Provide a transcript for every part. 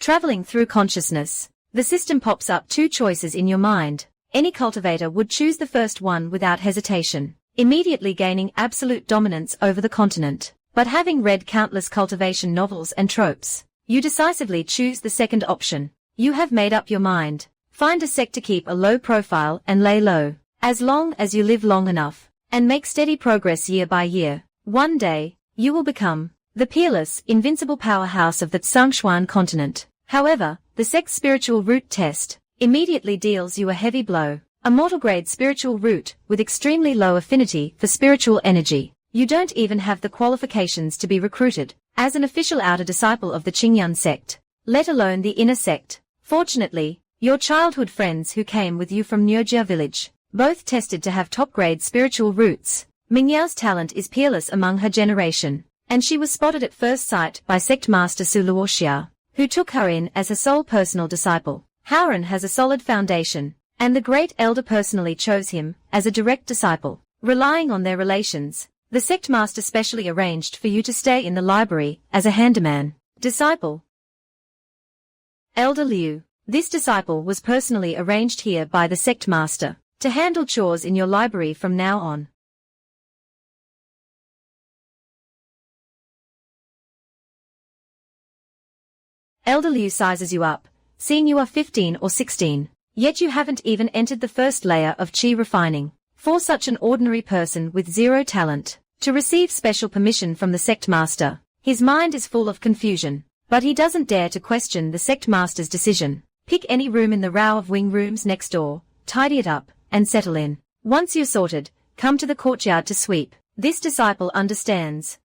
Traveling through consciousness. The system pops up two choices in your mind. Any cultivator would choose the first one without hesitation, immediately gaining absolute dominance over the continent. But having read countless cultivation novels and tropes, you decisively choose the second option. You have made up your mind. Find a sect to keep a low profile and lay low, as long as you live long enough, and make steady progress year by year. One day, you will become the peerless, invincible powerhouse of the Xianxia continent. However, the sect's spiritual root test immediately deals you a heavy blow. A mortal-grade spiritual root with extremely low affinity for spiritual energy. You don't even have the qualifications to be recruited as an official outer disciple of the Qingyun sect, let alone the inner sect. Fortunately, your childhood friends who came with you from Nurjia village, both tested to have top-grade spiritual roots. Mingyao's talent is peerless among her generation, and she was spotted at first sight by sect master Su Luoxia, who took her in as her sole personal disciple. Howren has a solid foundation, and the great elder personally chose him as a direct disciple. Relying on their relations, the sect master specially arranged for you to stay in the library as a handyman. Disciple. Elder Liu. This disciple was personally arranged here by the sect master to handle chores in your library from now on. Elder Liu sizes you up, seeing you are 15 or 16, yet you haven't even entered the first layer of qi refining. For such an ordinary person with zero talent to receive special permission from the sect master, his mind is full of confusion, but he doesn't dare to question the sect master's decision. Pick any room in the row of wing rooms next door, tidy it up, and settle in. Once you're sorted, come to the courtyard to sweep. This disciple understands.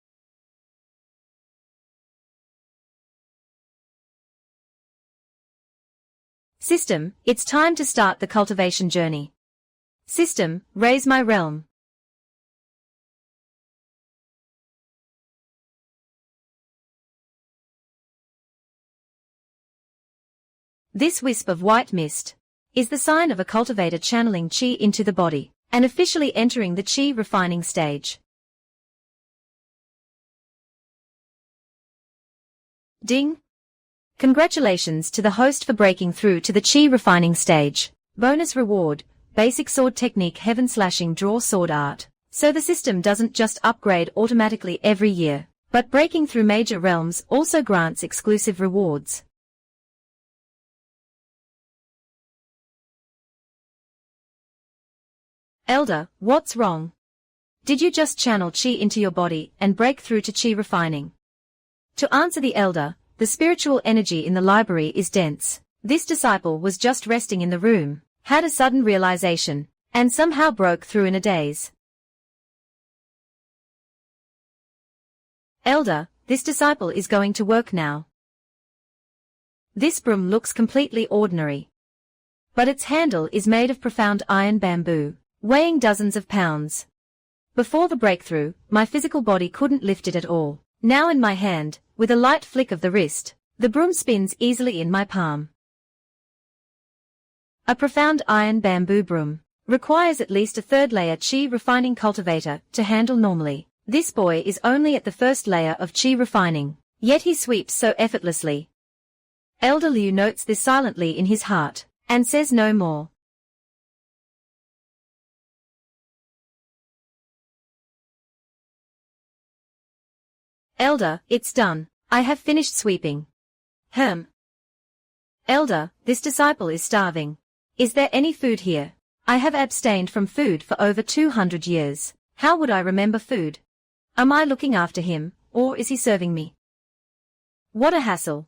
System, it's time to start the cultivation journey. System, raise my realm. This wisp of white mist is the sign of a cultivator channeling qi into the body and officially entering the qi refining stage. Ding! Congratulations to the host for breaking through to the qi refining stage. Bonus reward, basic sword technique heaven slashing draw sword art. So the system doesn't just upgrade automatically every year, but breaking through major realms also grants exclusive rewards. Elder, what's wrong? Did you just channel qi into your body and break through to qi refining? To answer the elder, the spiritual energy in the library is dense. This disciple was just resting in the room, had a sudden realization, and somehow broke through in a daze. Elder, this disciple is going to work now. This broom looks completely ordinary, but its handle is made of profound iron bamboo, weighing dozens of pounds. Before the breakthrough, my physical body couldn't lift it at all. Now in my hand, with a light flick of the wrist, the broom spins easily in my palm. A profound iron bamboo broom requires at least a third layer qi refining cultivator to handle normally. This boy is only at the first layer of qi refining, yet he sweeps so effortlessly. Elder Liu notes this silently in his heart, and says no more. Elder, it's done. I have finished sweeping. Elder, this disciple is starving. Is there any food here? I have abstained from food for over 200 years. How would I remember food? Am I looking after him, or is he serving me? What a hassle.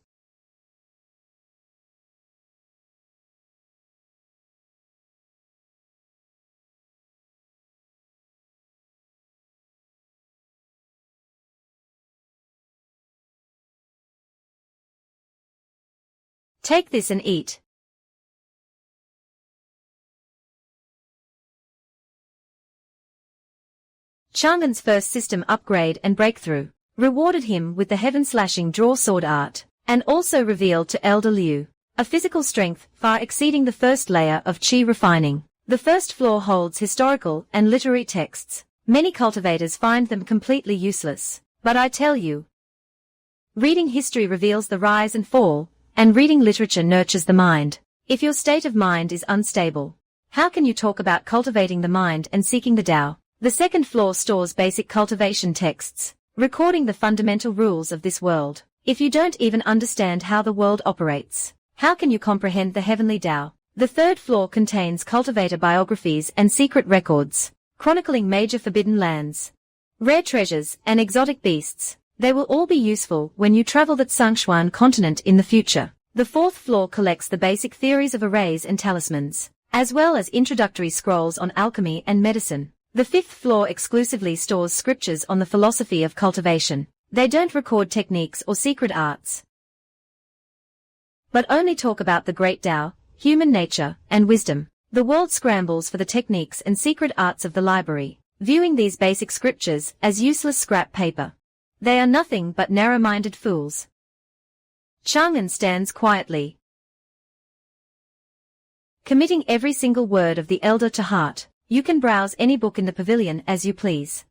Take this and eat. Chang'an's first system upgrade and breakthrough rewarded him with the heaven-slashing draw sword art, and also revealed to Elder Liu a physical strength far exceeding the first layer of qi refining. The first floor holds historical and literary texts. Many cultivators find them completely useless, but I tell you, reading history reveals the rise and fall and reading literature nurtures the mind. If your state of mind is unstable, how can you talk about cultivating the mind and seeking the Tao? The second floor stores basic cultivation texts, recording the fundamental rules of this world. If you don't even understand how the world operates, how can you comprehend the heavenly Tao? The third floor contains cultivator biographies and secret records, chronicling major forbidden lands, rare treasures, and exotic beasts. They will all be useful when you travel the Xianxia continent in the future. The fourth floor collects the basic theories of arrays and talismans, as well as introductory scrolls on alchemy and medicine. The fifth floor exclusively stores scriptures on the philosophy of cultivation. They don't record techniques or secret arts, but only talk about the great Tao, human nature, and wisdom. The world scrambles for the techniques and secret arts of the library, viewing these basic scriptures as useless scrap paper. They are nothing but narrow-minded fools. Chang'an stands quietly, committing every single word of the elder to heart. You can browse any book in the pavilion as you please.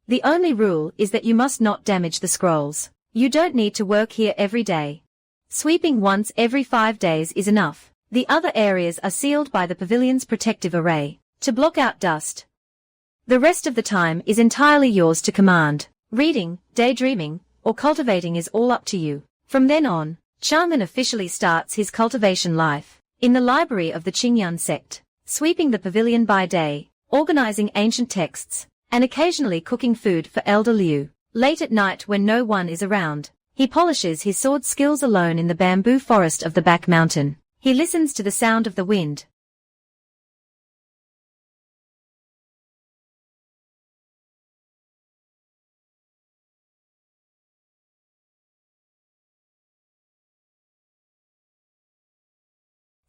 The only rule is that you must not damage the scrolls. You don't need to work here every day. Sweeping once every 5 days is enough. The other areas are sealed by the pavilion's protective array, to block out dust. The rest of the time is entirely yours to command. Reading, daydreaming, or cultivating is all up to you. From then on, Chang'an officially starts his cultivation life in the library of the Qingyan sect, sweeping the pavilion by day, organizing ancient texts, and occasionally cooking food for Elder Liu. Late at night when no one is around, he polishes his sword skills alone in the bamboo forest of the back mountain. He listens to the sound of the wind,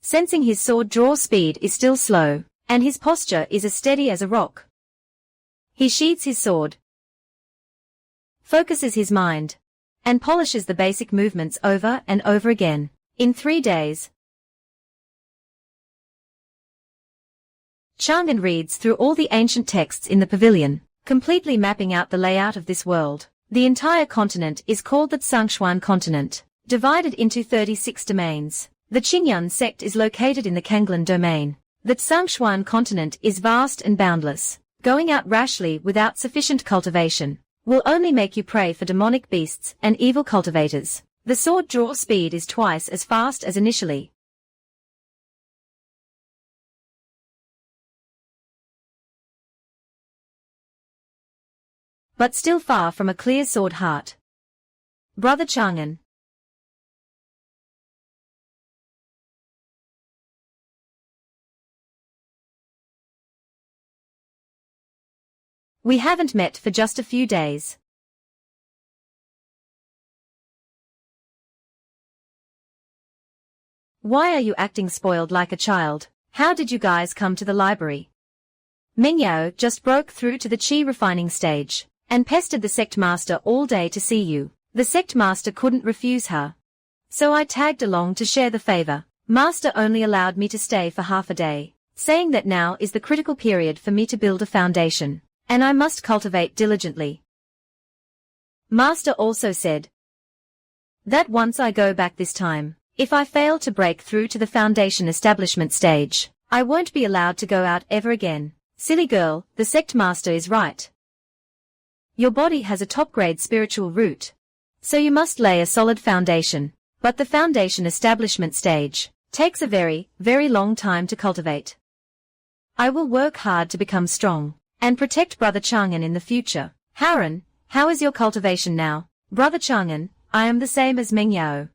sensing his sword draw speed is still slow, and his posture is as steady as a rock. He sheathes his sword, focuses his mind, and polishes the basic movements over and over again. In 3 days, Chang'an reads through all the ancient texts in the pavilion, completely mapping out the layout of this world. The entire continent is called the Xianxia continent, divided into 36 domains. The Qingyan sect is located in the Kanglan domain. The Xianxia continent is vast and boundless. Going out rashly without sufficient cultivation will only make you prey for demonic beasts and evil cultivators. The sword draw speed is twice as fast as initially, but still far from a clear sword heart. Brother Chang'an. We haven't met for just a few days. Why are you acting spoiled like a child? How did you guys come to the library? Meng Yao just broke through to the chi refining stage, and pestered the sect master all day to see you. The sect master couldn't refuse her, so I tagged along to share the favor. Master only allowed me to stay for half a day, saying that now is the critical period for me to build a foundation, and I must cultivate diligently. Master also said that once I go back this time, if I fail to break through to the foundation establishment stage, I won't be allowed to go out ever again. Silly girl, the sect master is right. Your body has a top-grade spiritual root, so you must lay a solid foundation. But the foundation establishment stage takes a very, very long time to cultivate. I will work hard to become strong and protect Brother Chang'an in the future. Haran, how is your cultivation now? Brother Chang'an, I am the same as Meng Yao.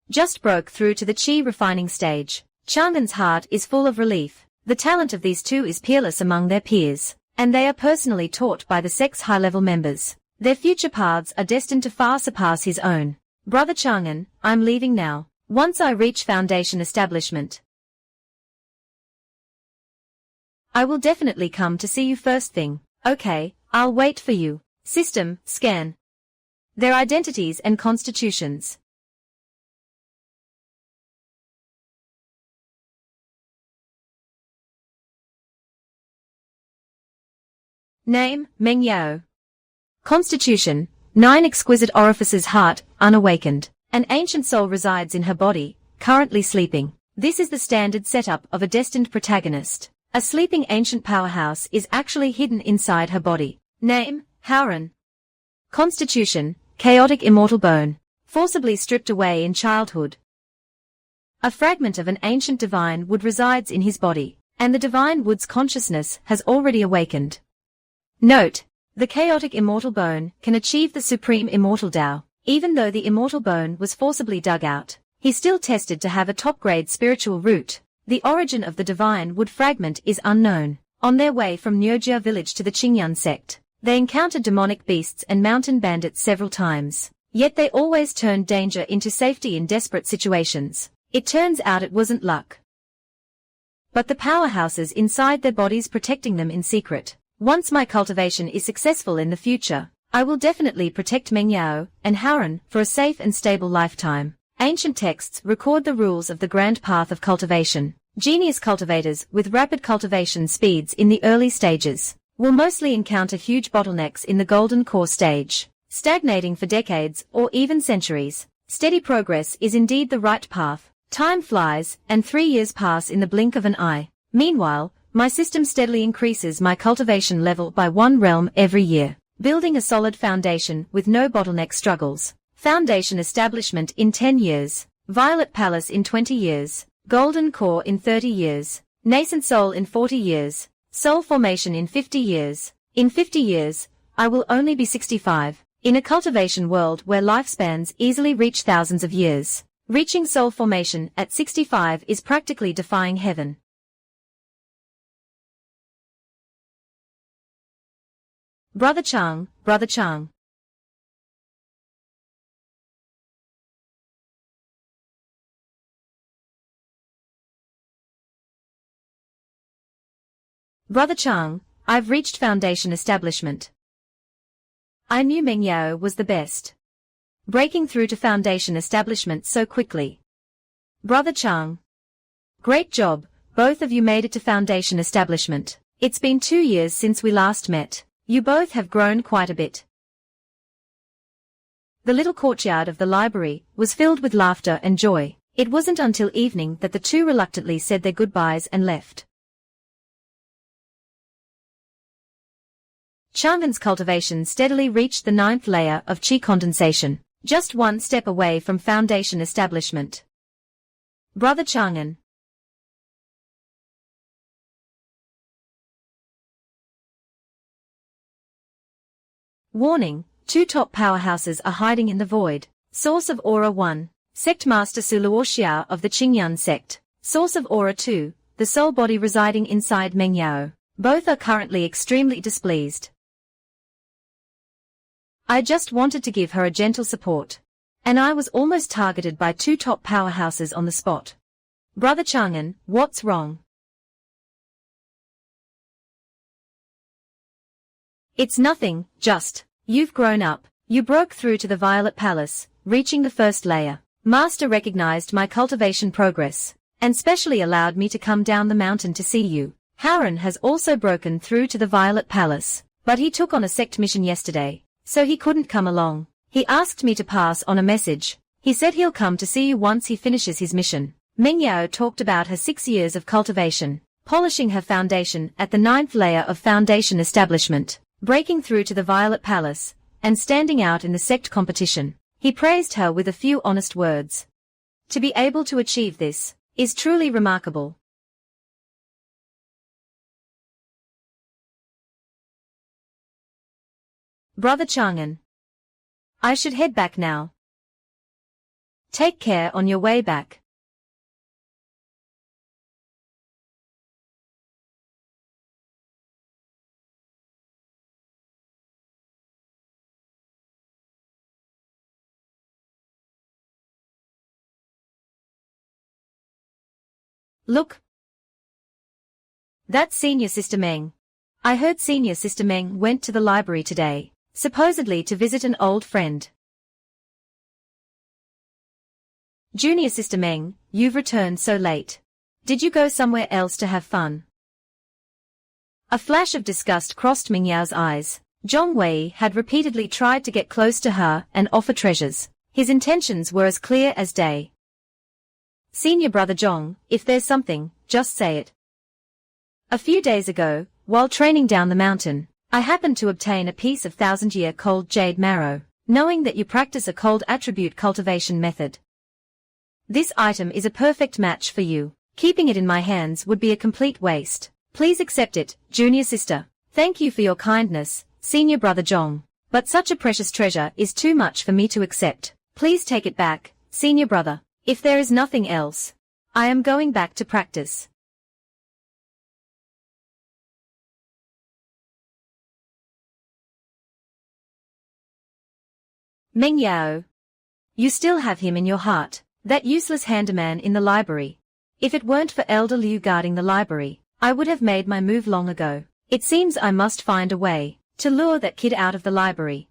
Just broke through to the chi refining stage. Chang'an's heart is full of relief. The talent of these two is peerless among their peers, and they are personally taught by the sect's high-level members. Their future paths are destined to far surpass his own. Brother Chang'an, I'm leaving now. Once I reach foundation establishment, I will definitely come to see you first thing. Okay, I'll wait for you. System, scan their identities and constitutions. Name, Meng Yao. Constitution, 9 exquisite orifices, heart, unawakened. An ancient soul resides in her body, currently sleeping. This is the standard setup of a destined protagonist. A sleeping ancient powerhouse is actually hidden inside her body. Name, Howren. Constitution, chaotic immortal bone. Forcibly stripped away in childhood. A fragment of an ancient divine wood resides in his body, and the divine wood's consciousness has already awakened. Note: the chaotic immortal bone can achieve the supreme immortal Tao. Even though the immortal bone was forcibly dug out, he still tested to have a top-grade spiritual root. The origin of the divine wood fragment is unknown. On their way from Nyojia village to the Qingyan sect, they encountered demonic beasts and mountain bandits several times. Yet they always turned danger into safety in desperate situations. It turns out it wasn't luck, but the powerhouses inside their bodies protecting them in secret. Once my cultivation is successful in the future, I will definitely protect Mengyao and Howren for a safe and stable lifetime. Ancient texts record the rules of the grand path of cultivation. Genius cultivators with rapid cultivation speeds in the early stages will mostly encounter huge bottlenecks in the golden core stage, stagnating for decades or even centuries. Steady progress is indeed the right path. Time flies, and 3 years pass in the blink of an eye. Meanwhile, my system steadily increases my cultivation level by 1 realm every year, building a solid foundation with no bottleneck struggles. Foundation establishment in 10 years, Violet Palace in 20 years, Golden Core in 30 years, Nascent Soul in 40 years, Soul Formation in 50 years. In 50 years, I will only be 65. In a cultivation world where lifespans easily reach thousands of years, reaching soul formation at 65 is practically defying heaven. Brother Chang, Brother Chang. Brother Chang, I've reached foundation establishment. I knew Mengyao was the best. Breaking through to foundation establishment so quickly. Brother Chang. Great job, both of you made it to foundation establishment. It's been 2 years since we last met. You both have grown quite a bit. The little courtyard of the library was filled with laughter and joy. It wasn't until evening that the two reluctantly said their goodbyes and left. Chang'an's cultivation steadily reached the 9th layer of qi condensation, just 1 step away from foundation establishment. Brother Chang'an. Warning, 2 top powerhouses are hiding in the void. Source of Aura 1, Sect Master Suluoxia of the Qingyan sect. Source of Aura 2, the soul body residing inside Mengyao. Both are currently extremely displeased. I just wanted to give her a gentle support. And I was almost targeted by 2 top powerhouses on the spot. Brother Chang'an, what's wrong? It's nothing, just, you've grown up. You broke through to the Violet Palace, reaching the 1st layer. Master recognized my cultivation progress, and specially allowed me to come down the mountain to see you. Howren has also broken through to the Violet Palace, but he took on a sect mission yesterday, so he couldn't come along. He asked me to pass on a message. He said he'll come to see you once he finishes his mission. Mengyao talked about her 6 years of cultivation, polishing her foundation at the 9th layer of foundation establishment, breaking through to the Violet Palace, and standing out in the sect competition. He praised her with a few honest words. To be able to achieve this is truly remarkable. Brother Chang'an. I should head back now. Take care on your way back. Look. That's Senior Sister Meng. I heard Senior Sister Meng went to the library today, supposedly to visit an old friend. Junior Sister Meng, you've returned so late. Did you go somewhere else to have fun? A flash of disgust crossed Mingyao's eyes. Zhong Wei had repeatedly tried to get close to her and offer treasures. His intentions were as clear as day. Senior brother Zhong, if there's something, just say it. A few days ago, while training down the mountain, I happened to obtain a piece of 1,000-year cold jade marrow, knowing that you practice a cold attribute cultivation method. This item is a perfect match for you. Keeping it in my hands would be a complete waste. Please accept it, junior sister. Thank you for your kindness, senior brother Zhong. But such a precious treasure is too much for me to accept. Please take it back, senior brother. If there is nothing else, I am going back to practice. Meng Yao. You still have him in your heart, that useless handyman in the library. If it weren't for Elder Liu guarding the library, I would have made my move long ago. It seems I must find a way to lure that kid out of the library.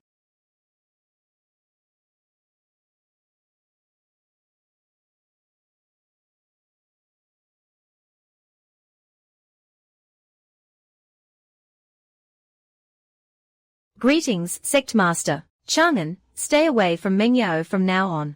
Greetings, Sect Master. Chang'an, stay away from Meng Yao from now on.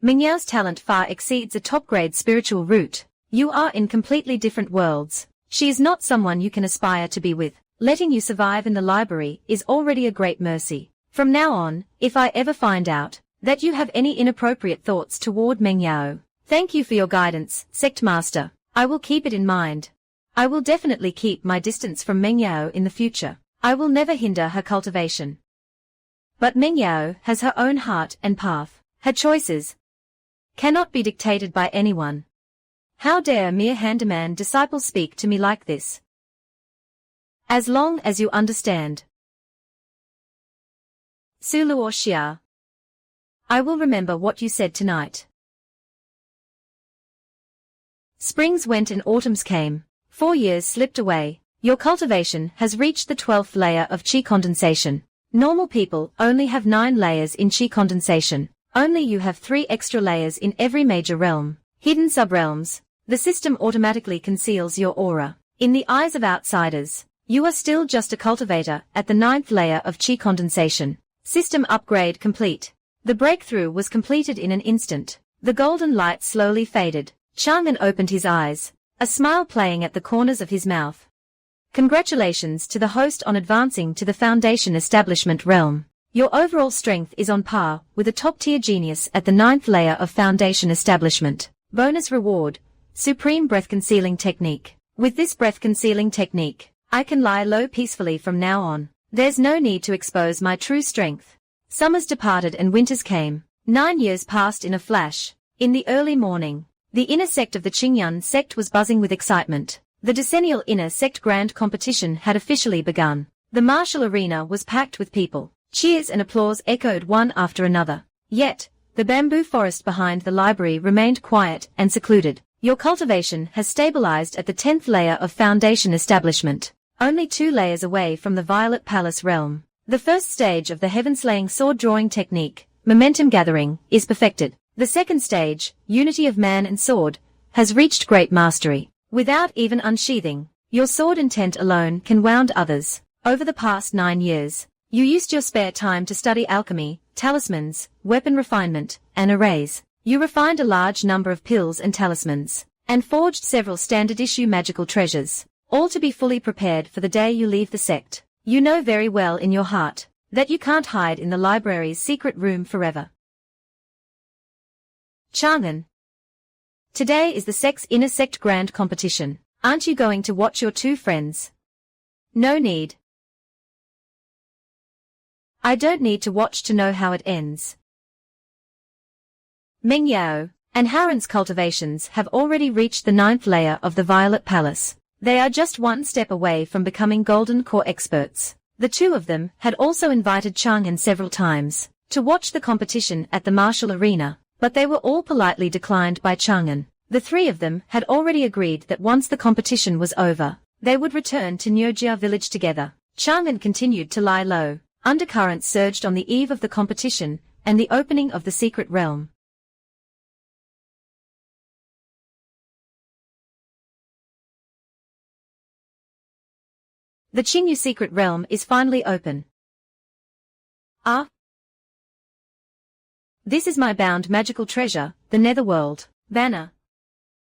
Meng Yao's talent far exceeds a top-grade spiritual root. You are in completely different worlds. She is not someone you can aspire to be with. Letting you survive in the library is already a great mercy. From now on, if I ever find out that you have any inappropriate thoughts toward Meng Yao, thank you for your guidance, Sect Master. I will keep it in mind. I will definitely keep my distance from Meng Yao in the future. I will never hinder her cultivation. But Meng Yao has her own heart and path. Her choices cannot be dictated by anyone. How dare a mere handyman disciple speak to me like this? As long as you understand. Su Luo Xia. I will remember what you said tonight. Springs went and autumns came. 4 years slipped away. Your cultivation has reached the 12th layer of qi condensation. Normal people only have 9 layers in qi condensation. Only you have 3 extra layers in every major realm. Hidden subrealms. The system automatically conceals your aura. In the eyes of outsiders, you are still just a cultivator at the 9th layer of qi condensation. System upgrade complete. The breakthrough was completed in an instant. The golden light slowly faded. Chang'an opened his eyes, a smile playing at the corners of his mouth. Congratulations to the host on advancing to the Foundation Establishment realm. Your overall strength is on par with a top-tier genius at the 9th layer of Foundation Establishment. Bonus reward, Supreme Breath Concealing Technique. With this breath concealing technique, I can lie low peacefully from now on. There's no need to expose my true strength. Summers departed and winters came. 9 years passed in a flash. In the early morning, the inner sect of the Qingyun sect was buzzing with excitement. The decennial inner sect grand competition had officially begun. The martial arena was packed with people. Cheers and applause echoed one after another. Yet, the bamboo forest behind the library remained quiet and secluded. Your cultivation has stabilized at the 10th layer of Foundation Establishment, only 2 layers away from the Violet Palace realm. The first stage of the heaven-slaying sword-drawing technique, momentum gathering, is perfected. The second stage, unity of man and sword, has reached great mastery. Without even unsheathing, your sword intent alone can wound others. Over the past 9 years, you used your spare time to study alchemy, talismans, weapon refinement, and arrays. You refined a large number of pills and talismans, and forged several standard-issue magical treasures, all to be fully prepared for the day you leave the sect. You know very well in your heart that you can't hide in the library's secret room forever. Chang'an. Today is the sect's inner sect grand competition. Aren't you going to watch your 2 friends? No need. I don't need to watch to know how it ends. Meng Yao and Haren's cultivations have already reached the 9th layer of the Violet Palace. They are just 1 step away from becoming Golden Core experts. The 2 of them had also invited Chang'an several times to watch the competition at the martial arena, but they were all politely declined by Chang'an. The 3 of them had already agreed that once the competition was over, they would return to Niujia village together. Chang'an continued to lie low. Undercurrents surged on the eve of the competition and the opening of the secret realm. The Qingyu secret realm is finally open. Ah! This is my bound magical treasure, the Netherworld banner.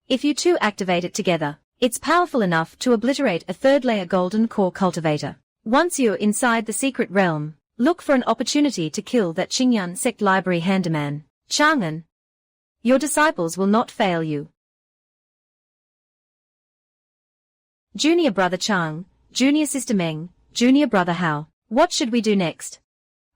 If you two activate it together, it's powerful enough to obliterate a third-layer golden core cultivator. Once you're inside the secret realm, look for an opportunity to kill that Xinyan Sect library handyman, Chang'an. Your disciples will not fail you. Junior Brother Chang, Junior Sister Meng, Junior Brother Hao, what should we do next?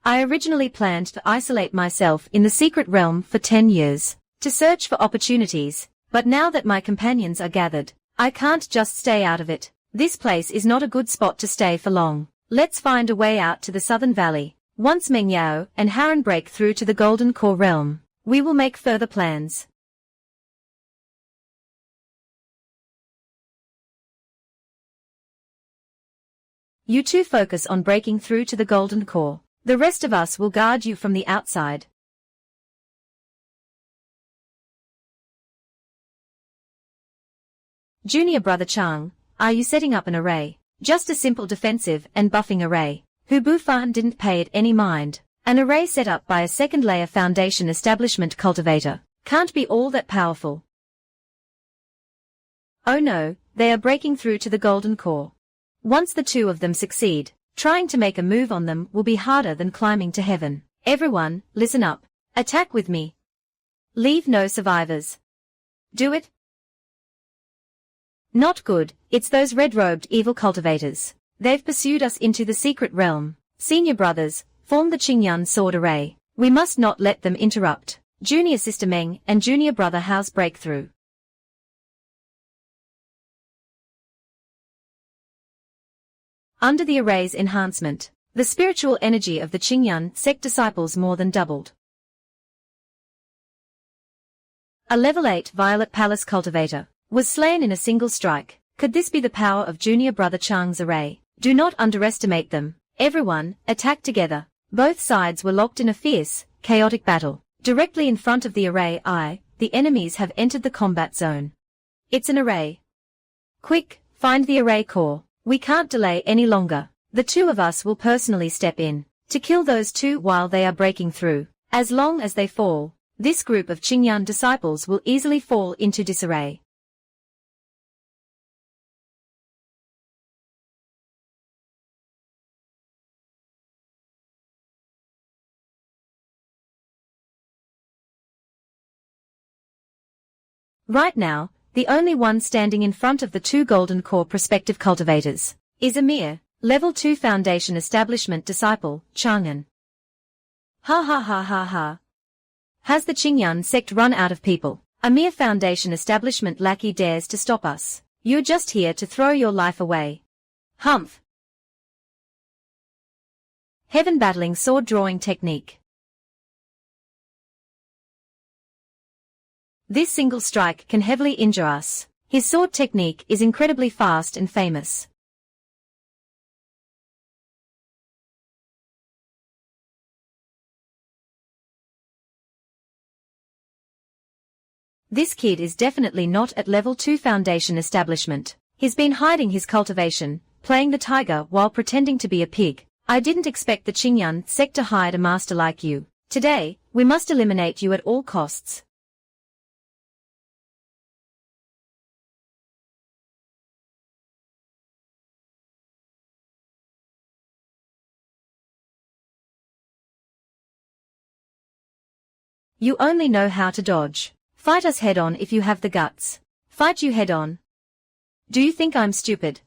I originally planned to isolate myself in the secret realm for 10 years, to search for opportunities, but now that my companions are gathered, I can't just stay out of it. This place is not a good spot to stay for long. Let's find a way out to the southern valley. Once Meng Yao and Haran break through to the Golden Core realm, we will make further plans. You two focus on breaking through to the Golden Core. The rest of us will guard you from the outside. Junior Brother Chang, are you setting up an array? Just a simple defensive and buffing array. Hu Bufan didn't pay it any mind. An array set up by a second-layer foundation establishment cultivator can't be all that powerful. Oh no, they are breaking through to the Golden Core. Once the two of them succeed, trying to make a move on them will be harder than climbing to heaven. Everyone, listen up. Attack with me. Leave no survivors. Do it. Not good, it's those red-robed evil cultivators. They've pursued us into the secret realm. Senior brothers, form the Qingyan sword array. We must not let them interrupt. Junior Sister Meng and Junior Brother Hao's breakthrough. Under the array's enhancement, the spiritual energy of the Qingyan Sect disciples more than doubled. A level 8 Violet Palace cultivator was slain in a single strike. Could this be the power of Junior Brother Chang's array? Do not underestimate them. Everyone, attack together. Both sides were locked in a fierce, chaotic battle. Directly in front of the array the enemies have entered the combat zone. It's an array. Quick, find the array core. We can't delay any longer. The two of us will personally step in to kill those two while they are breaking through. As long as they fall, this group of Qingyan disciples will easily fall into disarray. Right now, the only one standing in front of the two Golden Core prospective cultivators is a mere Level 2 Foundation Establishment disciple, Chang'an. Ha ha ha ha ha. Has the Qingyan sect run out of people? A mere Foundation Establishment lackey dares to stop us. You're just here to throw your life away. Humph. Heaven battling sword drawing technique. This single strike can heavily injure us. His sword technique is incredibly fast and famous. This kid is definitely not at level 2 Foundation Establishment. He's been hiding his cultivation, playing the tiger while pretending to be a pig. I didn't expect the Qingyan sect to hide a master like you. Today, we must eliminate you at all costs. You only know how to dodge. Fight us head-on if you have the guts. Fight you head-on. Do you think I'm stupid?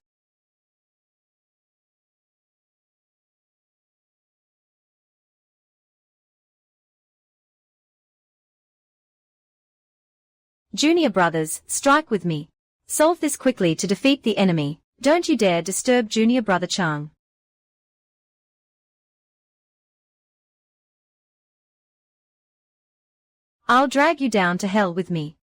Junior brothers, strike with me. Solve this quickly to defeat the enemy. Don't you dare disturb Junior Brother Chang. I'll drag you down to hell with me.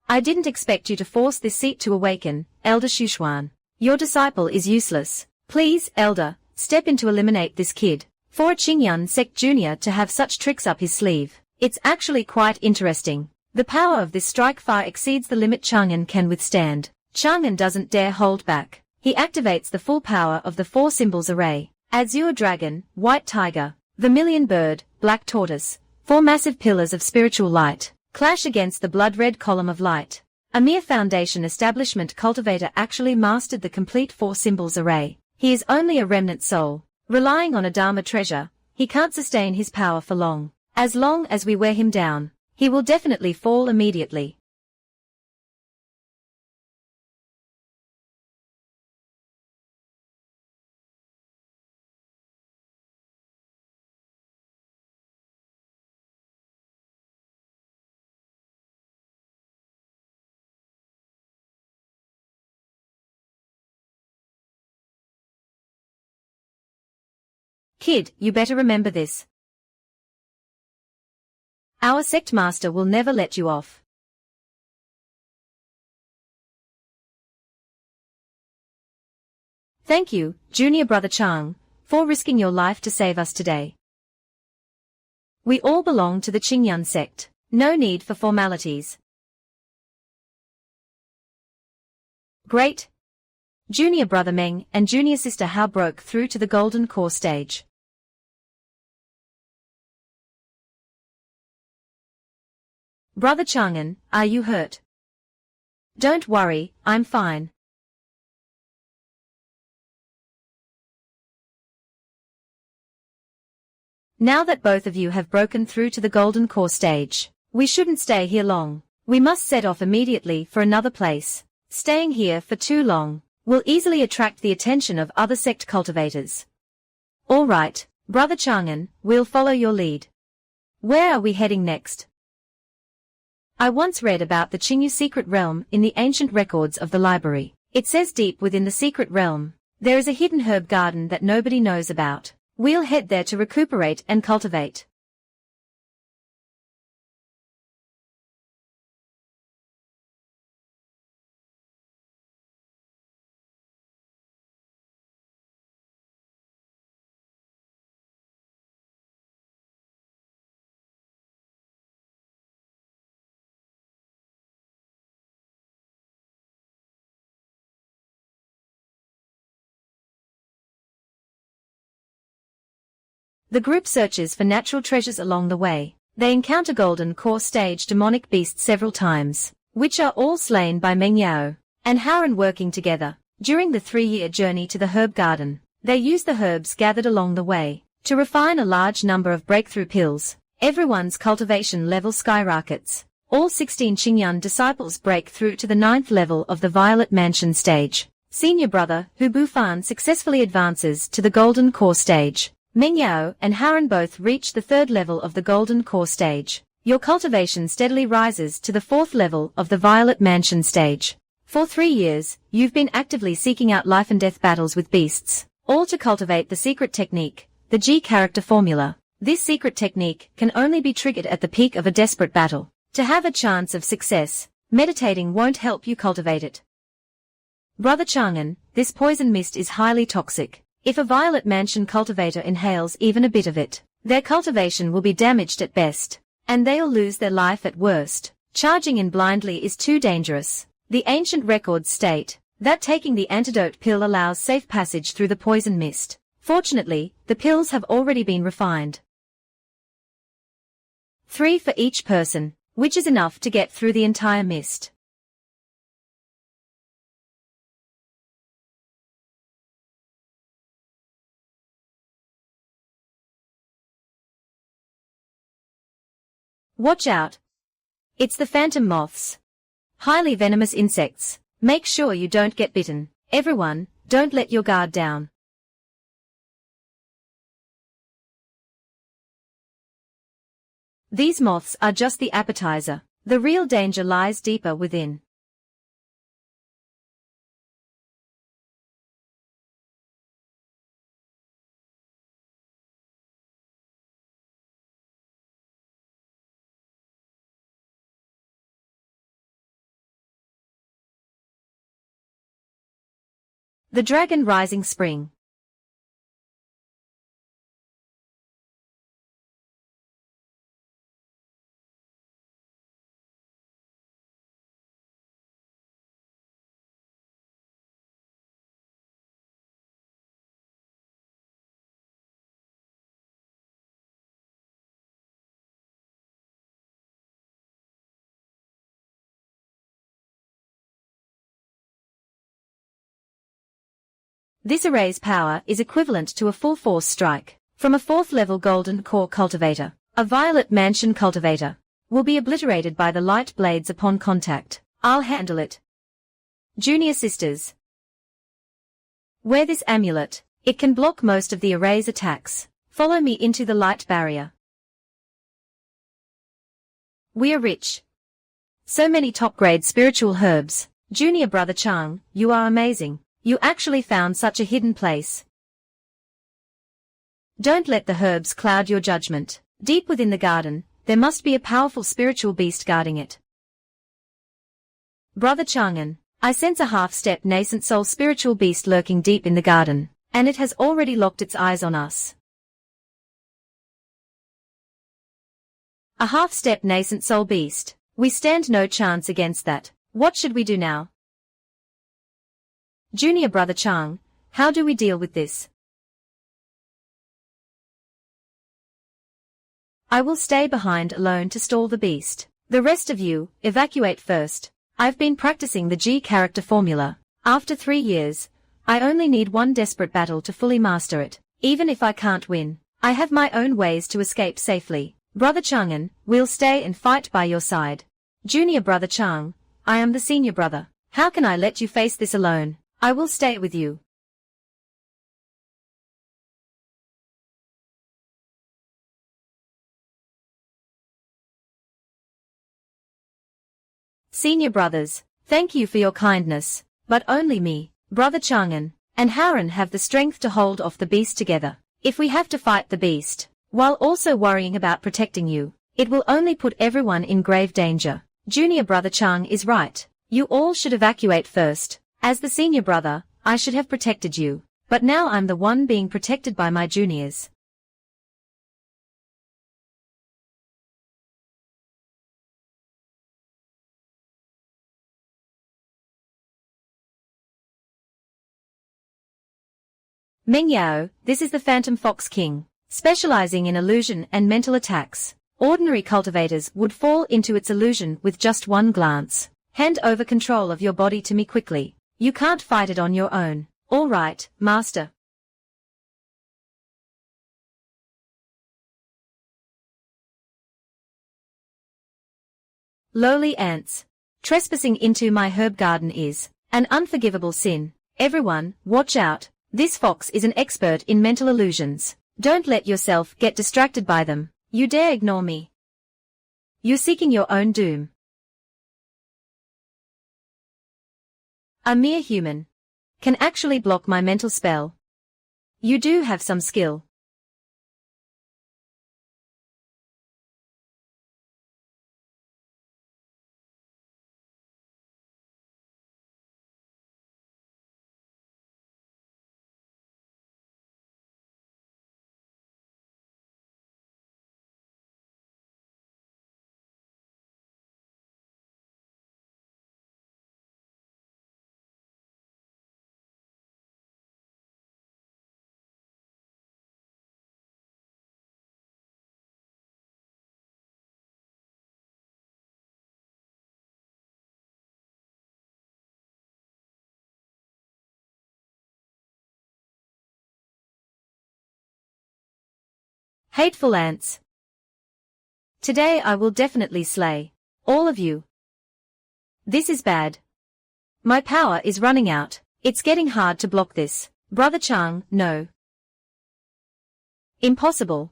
I didn't expect you to force this seat to awaken, Elder Shushuan. Your disciple is useless. Please, Elder, step in to eliminate this kid. For a Qingyan Sect Junior to have such tricks up his sleeve, it's actually quite interesting. The power of this strike far exceeds the limit Chang'an can withstand. Chang'an doesn't dare hold back. He activates the full power of the 4 symbols array: Azure Dragon, White Tiger, Vermilion Bird, Black Tortoise. 4 massive pillars of spiritual light clash against the blood-red column of light. A mere foundation establishment cultivator actually mastered the complete 4 symbols array. He is only a remnant soul. Relying on a Dharma treasure, he can't sustain his power for long. As long as we wear him down, he will definitely fall immediately. Kid, you better remember this. Our sect master will never let you off. Thank you, junior brother Chang, for risking your life to save us today. We all belong to the Qingyun sect. No need for formalities. Great. Junior brother Meng and junior sister Hao broke through to the golden core stage. Brother Chang'an, are you hurt? Don't worry, I'm fine. Now that both of you have broken through to the golden core stage, we shouldn't stay here long. We must set off immediately for another place. Staying here for too long will easily attract the attention of other sect cultivators. All right, brother Chang'an, we'll follow your lead. Where are we heading next? I once read about the Qingyu secret realm in the ancient records of the library. It says deep within the secret realm, there is a hidden herb garden that nobody knows about. We'll head there to recuperate and cultivate. The group searches for natural treasures along the way. They encounter golden core stage demonic beasts several times, which are all slain by Meng Yao and Haran working together. During the 3-year journey to the herb garden, they use the herbs gathered along the way to refine a large number of breakthrough pills. Everyone's cultivation level skyrockets. All 16 Qingyun disciples break through to the 9th level of the Violet Mansion stage. Senior brother Hu Bufan successfully advances to the golden core stage. Meng Yao and Haran both reach the 3rd level of the golden core stage. Your cultivation steadily rises to the 4th level of the Violet Mansion stage. For 3 years, you've been actively seeking out life and death battles with beasts, all to cultivate the secret technique, the G character formula. This secret technique can only be triggered at the peak of a desperate battle. To have a chance of success, meditating won't help you cultivate it. Brother Chang'an, this poison mist is highly toxic. If a Violet Mansion cultivator inhales even a bit of it, their cultivation will be damaged at best, and they'll lose their life at worst. Charging in blindly is too dangerous. The ancient records state that taking the antidote pill allows safe passage through the poison mist. Fortunately, the pills have already been refined. 3 for each person, which is enough to get through the entire mist. Watch out. It's the phantom moths. Highly venomous insects. Make sure you don't get bitten. Everyone, don't let your guard down. These moths are just the appetizer. The real danger lies deeper within. The Dragon Rising Spring. This array's power is equivalent to a full-force strike from a 4th-level Golden Core Cultivator. A Violet Mansion Cultivator will be obliterated by the light blades upon contact. I'll handle it. Junior sisters, wear this amulet. It can block most of the array's attacks. Follow me into the light barrier. We are rich. So many top-grade spiritual herbs. Junior brother Chang, you are amazing. You actually found such a hidden place. Don't let the herbs cloud your judgment. Deep within the garden, there must be a powerful spiritual beast guarding it. Brother Chang'an, I sense a half-step nascent soul spiritual beast lurking deep in the garden, and it has already locked its eyes on us. A half-step nascent soul beast. We stand no chance against that. What should we do now? Junior brother Chang, how do we deal with this? I will stay behind alone to stall the beast. The rest of you, evacuate first. I've been practicing the G character formula. After 3 years, I only need one desperate battle to fully master it. Even if I can't win, I have my own ways to escape safely. Brother Chang'an, we'll stay and fight by your side. Junior brother Chang, I am the senior brother. How can I let you face this alone? I will stay with you. Senior brothers, thank you for your kindness, but only me, brother Chang'an, and Haren have the strength to hold off the beast together. If we have to fight the beast, while also worrying about protecting you, it will only put everyone in grave danger. Junior brother Chang is right. You all should evacuate first. As the senior brother, I should have protected you, but now I'm the one being protected by my juniors. Meng Yao, this is the Phantom Fox King, specializing in illusion and mental attacks. Ordinary cultivators would fall into its illusion with just one glance. Hand over control of your body to me quickly. You can't fight it on your own. All right, master. Lowly ants. Trespassing into my herb garden is an unforgivable sin. Everyone, watch out. This fox is an expert in mental illusions. Don't let yourself get distracted by them. You dare ignore me. You're seeking your own doom. A mere human can actually block my mental spell. You do have some skill. Hateful ants. Today I will definitely slay all of you. This is bad. My power is running out. It's getting hard to block this. Brother Chang, no. Impossible.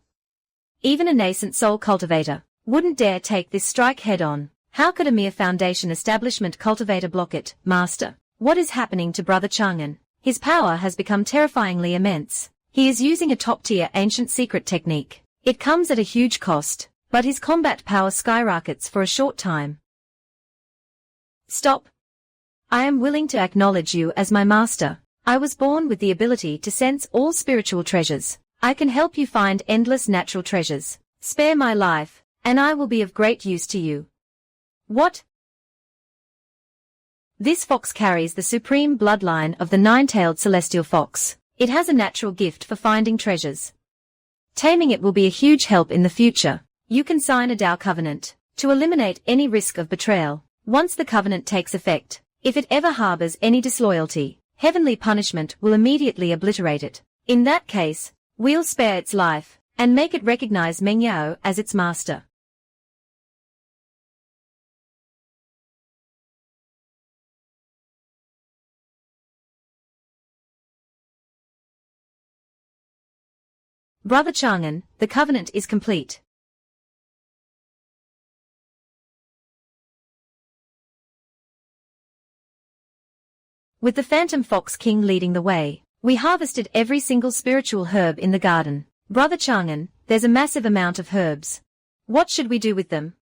Even a nascent soul cultivator wouldn't dare take this strike head-on. How could a mere foundation establishment cultivator block it, master? What is happening to Brother Chang'an? His power has become terrifyingly immense. He is using a top-tier ancient secret technique. It comes at a huge cost, but his combat power skyrockets for a short time. Stop. I am willing to acknowledge you as my master. I was born with the ability to sense all spiritual treasures. I can help you find endless natural treasures. Spare my life, and I will be of great use to you. What? This fox carries the supreme bloodline of the nine-tailed celestial fox. It has a natural gift for finding treasures. Taming it will be a huge help in the future. You can sign a Dao covenant to eliminate any risk of betrayal. Once the covenant takes effect, if it ever harbors any disloyalty, heavenly punishment will immediately obliterate it. In that case, we'll spare its life, and make it recognize Meng Yao as its master. Brother Chang'an, the covenant is complete. With the Phantom Fox King leading the way, we harvested every single spiritual herb in the garden. Brother Chang'an, there's a massive amount of herbs. What should we do with them?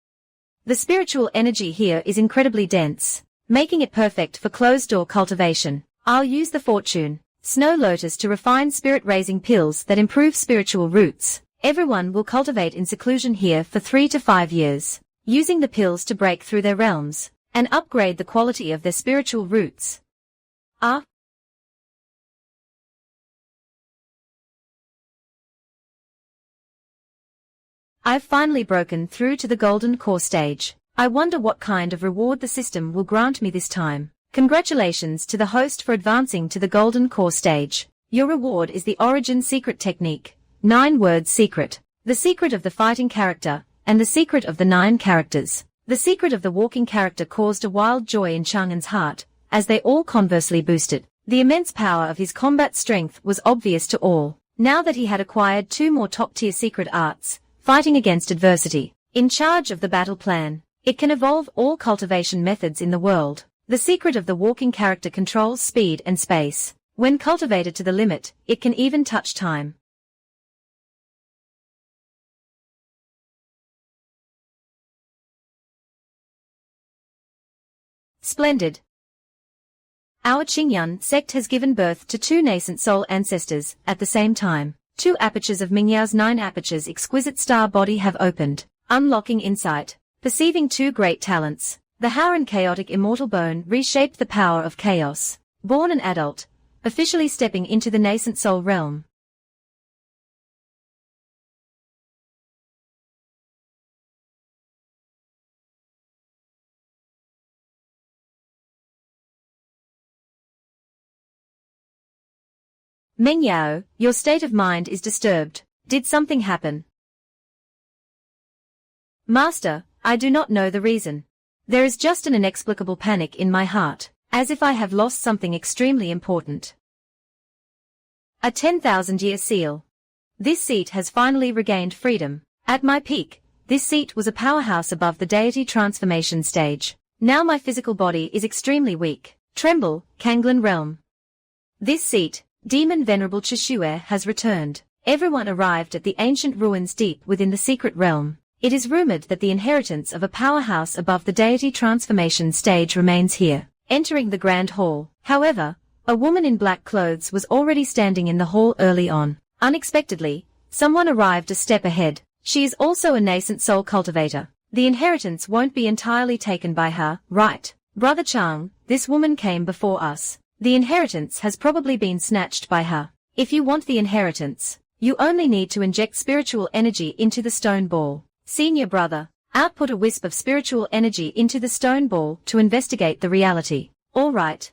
The spiritual energy here is incredibly dense, making it perfect for closed-door cultivation. I'll use the Fortune Snow Lotus to refine spirit-raising pills that improve spiritual roots. Everyone will cultivate in seclusion here for 3 to 5 years, using the pills to break through their realms and upgrade the quality of their spiritual roots. I've finally broken through to the golden core stage. I wonder what kind of reward the system will grant me this time. Congratulations to the host for advancing to the golden core stage. Your reward is the Origin Secret Technique, 9-word secret, the secret of the fighting character, and the secret of the 9 characters. The secret of the walking character caused a wild joy in Chang'an's heart, as they all conversely boosted. The immense power of his combat strength was obvious to all. Now that he had acquired 2 more top-tier secret arts, fighting against adversity, in charge of the battle plan, it can evolve all cultivation methods in the world. The secret of the walking character controls speed and space. When cultivated to the limit, it can even touch time. Splendid. Our Qingyun sect has given birth to 2 nascent soul ancestors at the same time. 2 apertures of Mingyao's 9 apertures exquisite star body have opened, unlocking insight, perceiving 2 great talents. The Howren chaotic immortal bone reshaped the power of chaos. Born an adult, officially stepping into the nascent soul realm. Meng Yao, your state of mind is disturbed. Did something happen? Master, I do not know the reason. There is just an inexplicable panic in my heart, as if I have lost something extremely important. A 10,000-year seal. This seat has finally regained freedom. At my peak, this seat was a powerhouse above the deity transformation stage. Now my physical body is extremely weak. Tremble, Kanglan realm. This seat, Demon Venerable Chishue has returned. Everyone arrived at the ancient ruins deep within the secret realm. It is rumored that the inheritance of a powerhouse above the deity transformation stage remains here. Entering the grand hall, however, a woman in black clothes was already standing in the hall early on. Unexpectedly, someone arrived a step ahead. She is also a nascent soul cultivator. The inheritance won't be entirely taken by her, right? Brother Chang, this woman came before us. The inheritance has probably been snatched by her. If you want the inheritance, you only need to inject spiritual energy into the stone ball. Senior brother, output a wisp of spiritual energy into the stone ball to investigate the reality. All right.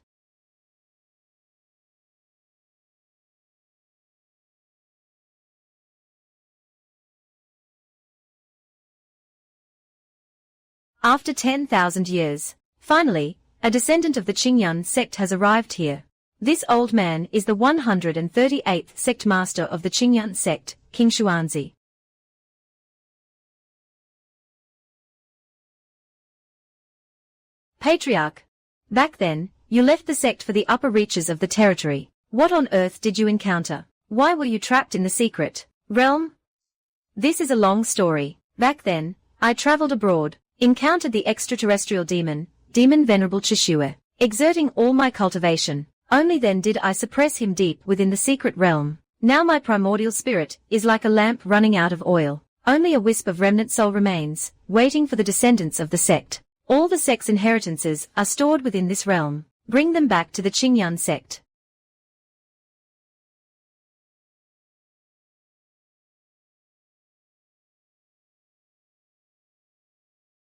After 10,000 years, finally, a descendant of the Qingyun sect has arrived here. This old man is the 138th sect master of the Qingyun sect, King Xuanzi. Patriarch. Back then, you left the sect for the upper reaches of the territory. What on earth did you encounter? Why were you trapped in the secret realm? This is a long story. Back then, I traveled abroad, encountered the extraterrestrial demon, Demon Venerable Chishue, exerting all my cultivation. Only then did I suppress him deep within the secret realm. Now my primordial spirit is like a lamp running out of oil. Only a wisp of remnant soul remains, waiting for the descendants of the sect. All the sect's inheritances are stored within this realm. Bring them back to the Qingyun sect.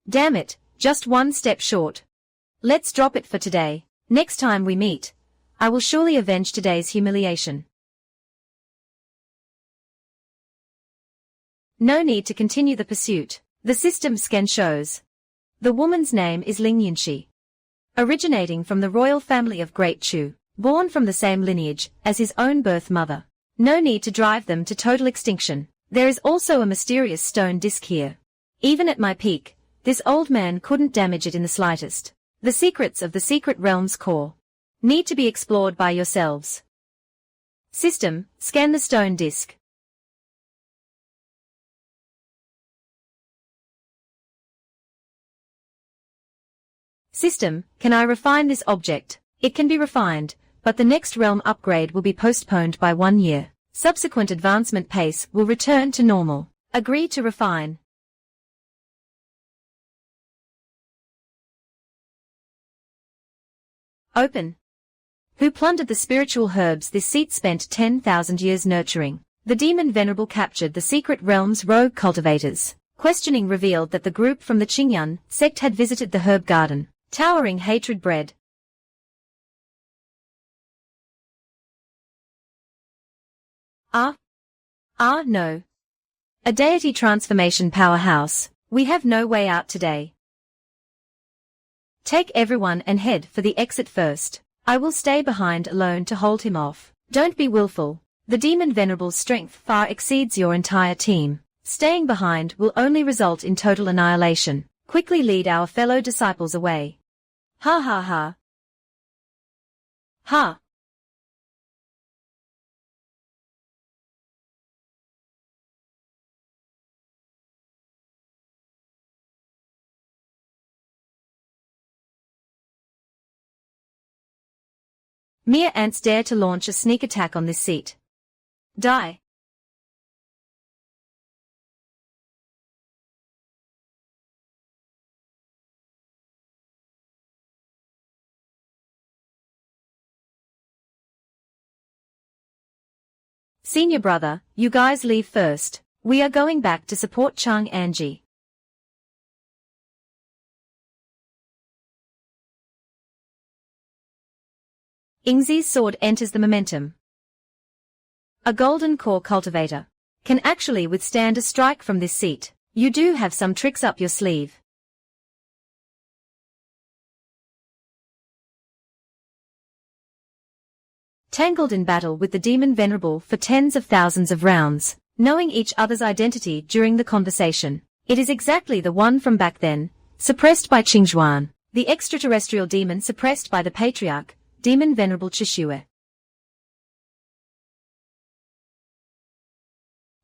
Damn it, just one step short. Let's drop it for today. Next time we meet, I will surely avenge today's humiliation. No need to continue the pursuit. The system scan shows. The woman's name is Xianxia. Originating from the royal family of Great Chu, born from the same lineage as his own birth mother. No need to drive them to total extinction. There is also a mysterious stone disc here. Even at my peak, this old man couldn't damage it in the slightest. The secrets of the secret realm's core need to be explored by yourselves. System, scan the stone disc. System, can I refine this object? It can be refined, but the next realm upgrade will be postponed by 1 year. Subsequent advancement pace will return to normal. Agree to refine. Open. Who plundered the spiritual herbs this seat spent 10,000 years nurturing? The demon venerable captured the secret realm's rogue cultivators. Questioning revealed that the group from the Qingyuan sect had visited the herb garden. Towering hatred bred. No. A deity transformation powerhouse. We have no way out today. Take everyone and head for the exit first. I will stay behind alone to hold him off. Don't be willful. The demon venerable's strength far exceeds your entire team. Staying behind will only result in total annihilation. Quickly lead our fellow disciples away. Ha ha ha. Ha. Mere ants dare to launch a sneak attack on this seat. Die. Senior brother, you guys leave first. We are going back to support Xianxia. Yingzi's sword enters the momentum. A golden core cultivator can actually withstand a strike from this seat. You do have some tricks up your sleeve. Tangled in battle with the demon venerable for tens of thousands of rounds, knowing each other's identity during the conversation. It is exactly the one from back then, suppressed by Qingzhuan, the extraterrestrial demon suppressed by the patriarch, demon venerable Chishue.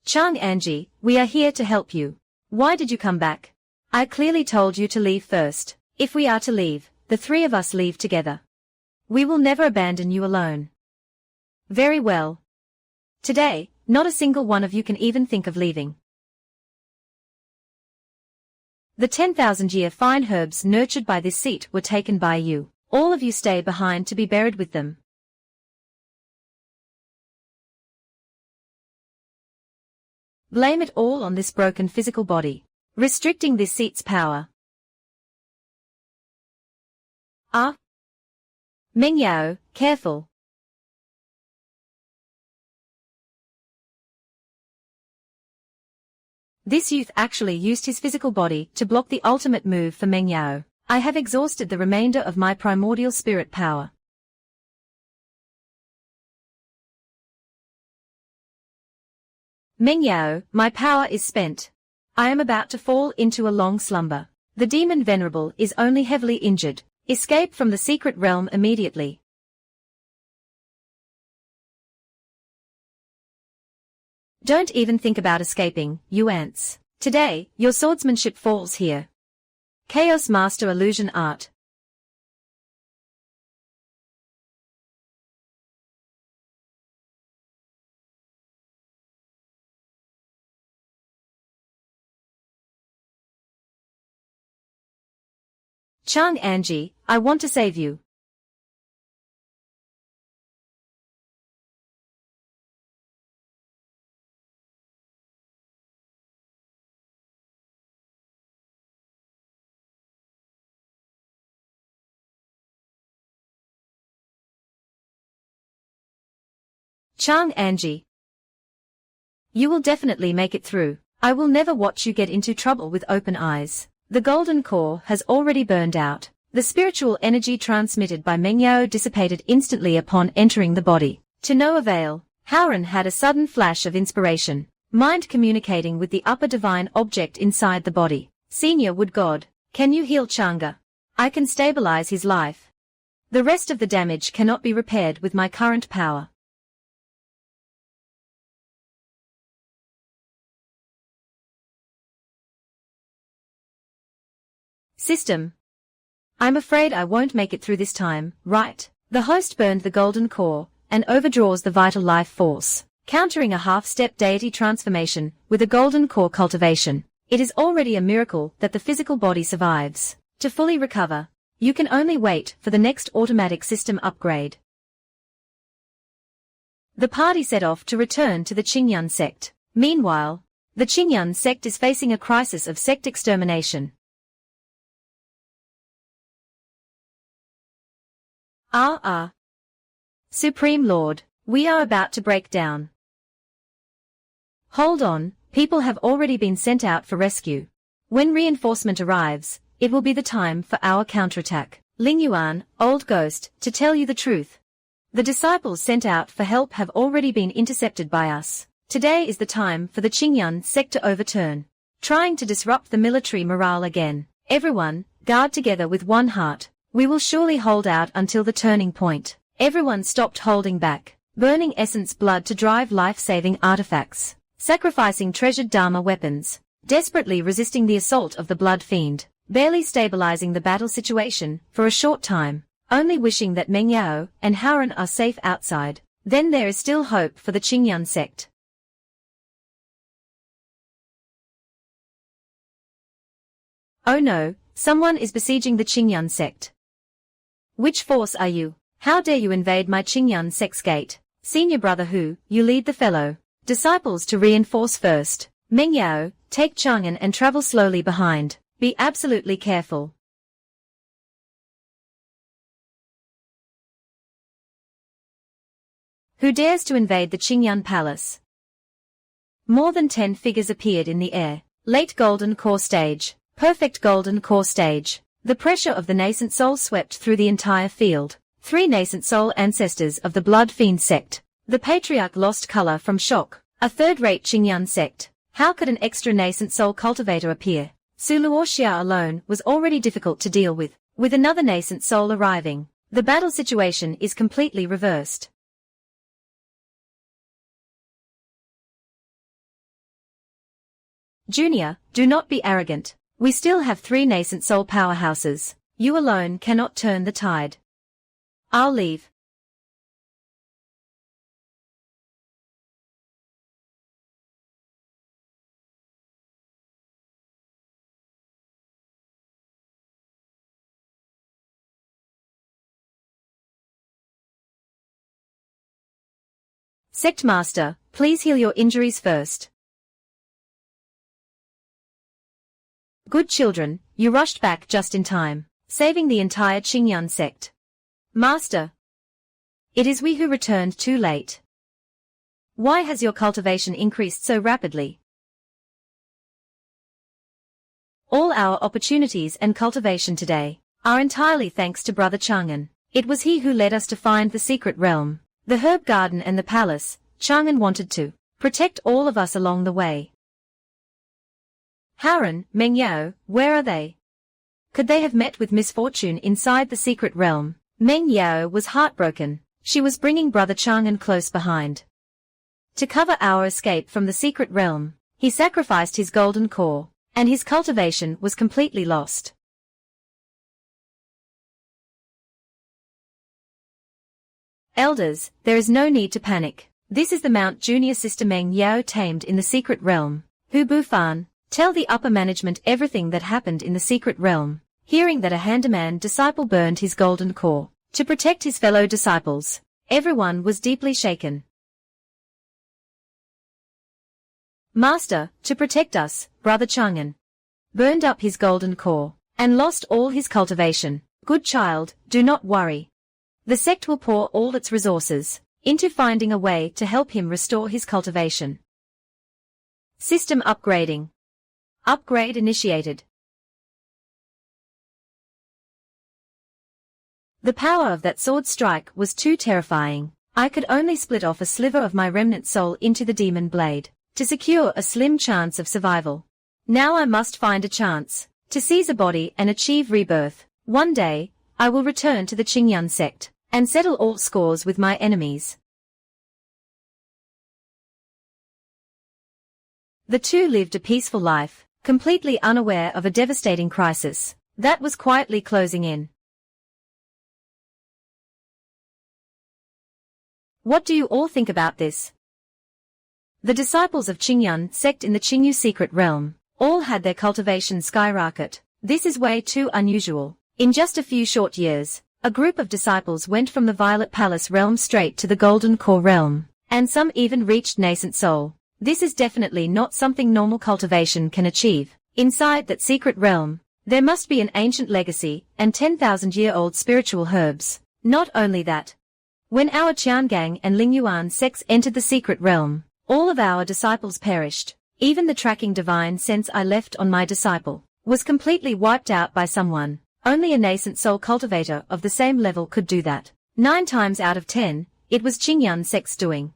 Xianxia, we are here to help you. Why did you come back? I clearly told you to leave first. If we are to leave, the three of us leave together. We will never abandon you alone. Very well. Today, not a single one of you can even think of leaving. The 10,000-year fine herbs nurtured by this seat were taken by you. All of you stay behind to be buried with them. Blame it all on this broken physical body, restricting this seat's power. Meng Yao, careful. This youth actually used his physical body to block the ultimate move for Meng Yao. I have exhausted the remainder of my primordial spirit power. Meng Yao, my power is spent. I am about to fall into a long slumber. The demon venerable is only heavily injured. Escape from the secret realm immediately. Don't even think about escaping, you ants. Today, your swordsmanship falls here. Chaos Master Illusion Art. Xianxia, I want to save you. Xianxia. You will definitely make it through. I will never watch you get into trouble with open eyes. The golden core has already burned out. The spiritual energy transmitted by Meng Yao dissipated instantly upon entering the body. To no avail. Howren had a sudden flash of inspiration. Mind communicating with the upper divine object inside the body. Senior Wood God, can you heal Xianxia? I can stabilize his life. The rest of the damage cannot be repaired with my current power. System. I'm afraid I won't make it through this time, right? The host burned the golden core, and overdraws the vital life force, countering a half-step deity transformation with a golden core cultivation. It is already a miracle that the physical body survives. To fully recover, you can only wait for the next automatic system upgrade. The party set off to return to the Qingyun sect. Meanwhile, the Qingyun sect is facing a crisis of sect extermination. Supreme Lord, we are about to break down. Hold on, people have already been sent out for rescue. When reinforcement arrives, it will be the time for our counterattack. Ling Yuan, old ghost, to tell you the truth. The disciples sent out for help have already been intercepted by us. Today is the time for the Qingyun sect to overturn. Trying to disrupt the military morale again. Everyone, guard together with one heart. We will surely hold out until the turning point. Everyone stopped holding back, burning essence blood to drive life-saving artifacts, sacrificing treasured Dharma weapons, desperately resisting the assault of the blood fiend, barely stabilizing the battle situation for a short time, only wishing that Meng Yao and Howren are safe outside. Then there is still hope for the Qingyun sect. Oh no, someone is besieging the Qingyun sect. Which force are you? How dare you invade my Qingyun sect's gate? Senior brother Hu, you lead the fellow disciples to reinforce first. Meng Yao, take Chang'an and travel slowly behind. Be absolutely careful. Who dares to invade the Qingyun palace? More than 10 figures appeared in the air. Late golden core stage. Perfect golden core stage. The pressure of the nascent soul swept through the entire field. 3 nascent soul ancestors of the Blood Fiend sect. The patriarch lost color from shock. A third-rate Qingyun sect. How could an extra nascent soul cultivator appear? Su Luoxia alone was already difficult to deal with. With another nascent soul arriving, the battle situation is completely reversed. Junior, do not be arrogant. We still have 3 nascent soul powerhouses. You alone cannot turn the tide. I'll leave. Sect Master, please heal your injuries first. Good children, you rushed back just in time, saving the entire Qingyun sect. Master. It is we who returned too late. Why has your cultivation increased so rapidly? All our opportunities and cultivation today are entirely thanks to Brother Chang'an. It was he who led us to find the secret realm, the herb garden and the palace. Chang'an wanted to protect all of us along the way. Howren, Meng Yao, where are they? Could they have met with misfortune inside the secret realm? Meng Yao was heartbroken. She was bringing Brother Chang'an close behind. To cover our escape from the secret realm, he sacrificed his golden core, and his cultivation was completely lost. Elders, there is no need to panic. This is the Mount Junior Sister Meng Yao tamed in the secret realm. Hu Bufan, tell the upper management everything that happened in the secret realm. Hearing that a Handaman disciple burned his golden core to protect his fellow disciples, everyone was deeply shaken. Master, to protect us, Brother Chang'an burned up his golden core and lost all his cultivation. Good child, do not worry. The sect will pour all its resources into finding a way to help him restore his cultivation. System upgrading. Upgrade initiated. The power of that sword strike was too terrifying. I could only split off a sliver of my remnant soul into the demon blade to secure a slim chance of survival. Now I must find a chance to seize a body and achieve rebirth. One day, I will return to the Qingyun sect and settle all scores with my enemies. The two lived a peaceful life, completely unaware of a devastating crisis that was quietly closing in. What do you all think about this? The disciples of Qingyun sect in the Qingyu secret realm all had their cultivation skyrocket. This is way too unusual. In just a few short years, a group of disciples went from the Violet Palace realm straight to the Golden Core realm, and some even reached nascent soul. This is definitely not something normal cultivation can achieve. Inside that secret realm, there must be an ancient legacy and 10,000-year-old spiritual herbs. Not only that, when our Qiangang and Lingyuan sects entered the secret realm, all of our disciples perished. Even the tracking divine sense I left on my disciple was completely wiped out by someone. Only a nascent soul cultivator of the same level could do that. 9 times out of 10, it was Qingyun sect's doing.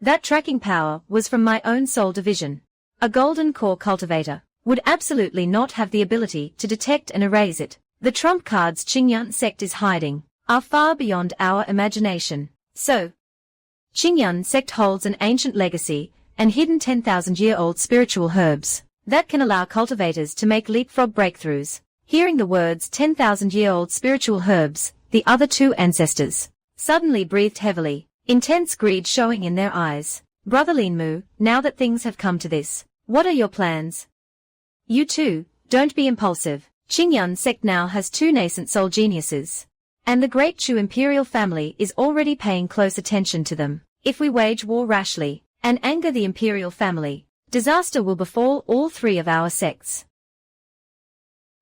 That tracking power was from my own soul division. A golden core cultivator would absolutely not have the ability to detect and erase it. The trump cards Qingyun sect is hiding are far beyond our imagination. So, Qingyun sect holds an ancient legacy and hidden 10,000-year-old spiritual herbs that can allow cultivators to make leapfrog breakthroughs. Hearing the words 10,000-year-old spiritual herbs, the other two ancestors suddenly breathed heavily, intense greed showing in their eyes. Brother Linmu, now that things have come to this, what are your plans? You too, don't be impulsive. Qingyun sect now has 2 nascent soul geniuses, and the Great Chu imperial family is already paying close attention to them. If we wage war rashly and anger the imperial family, disaster will befall all 3 of our sects.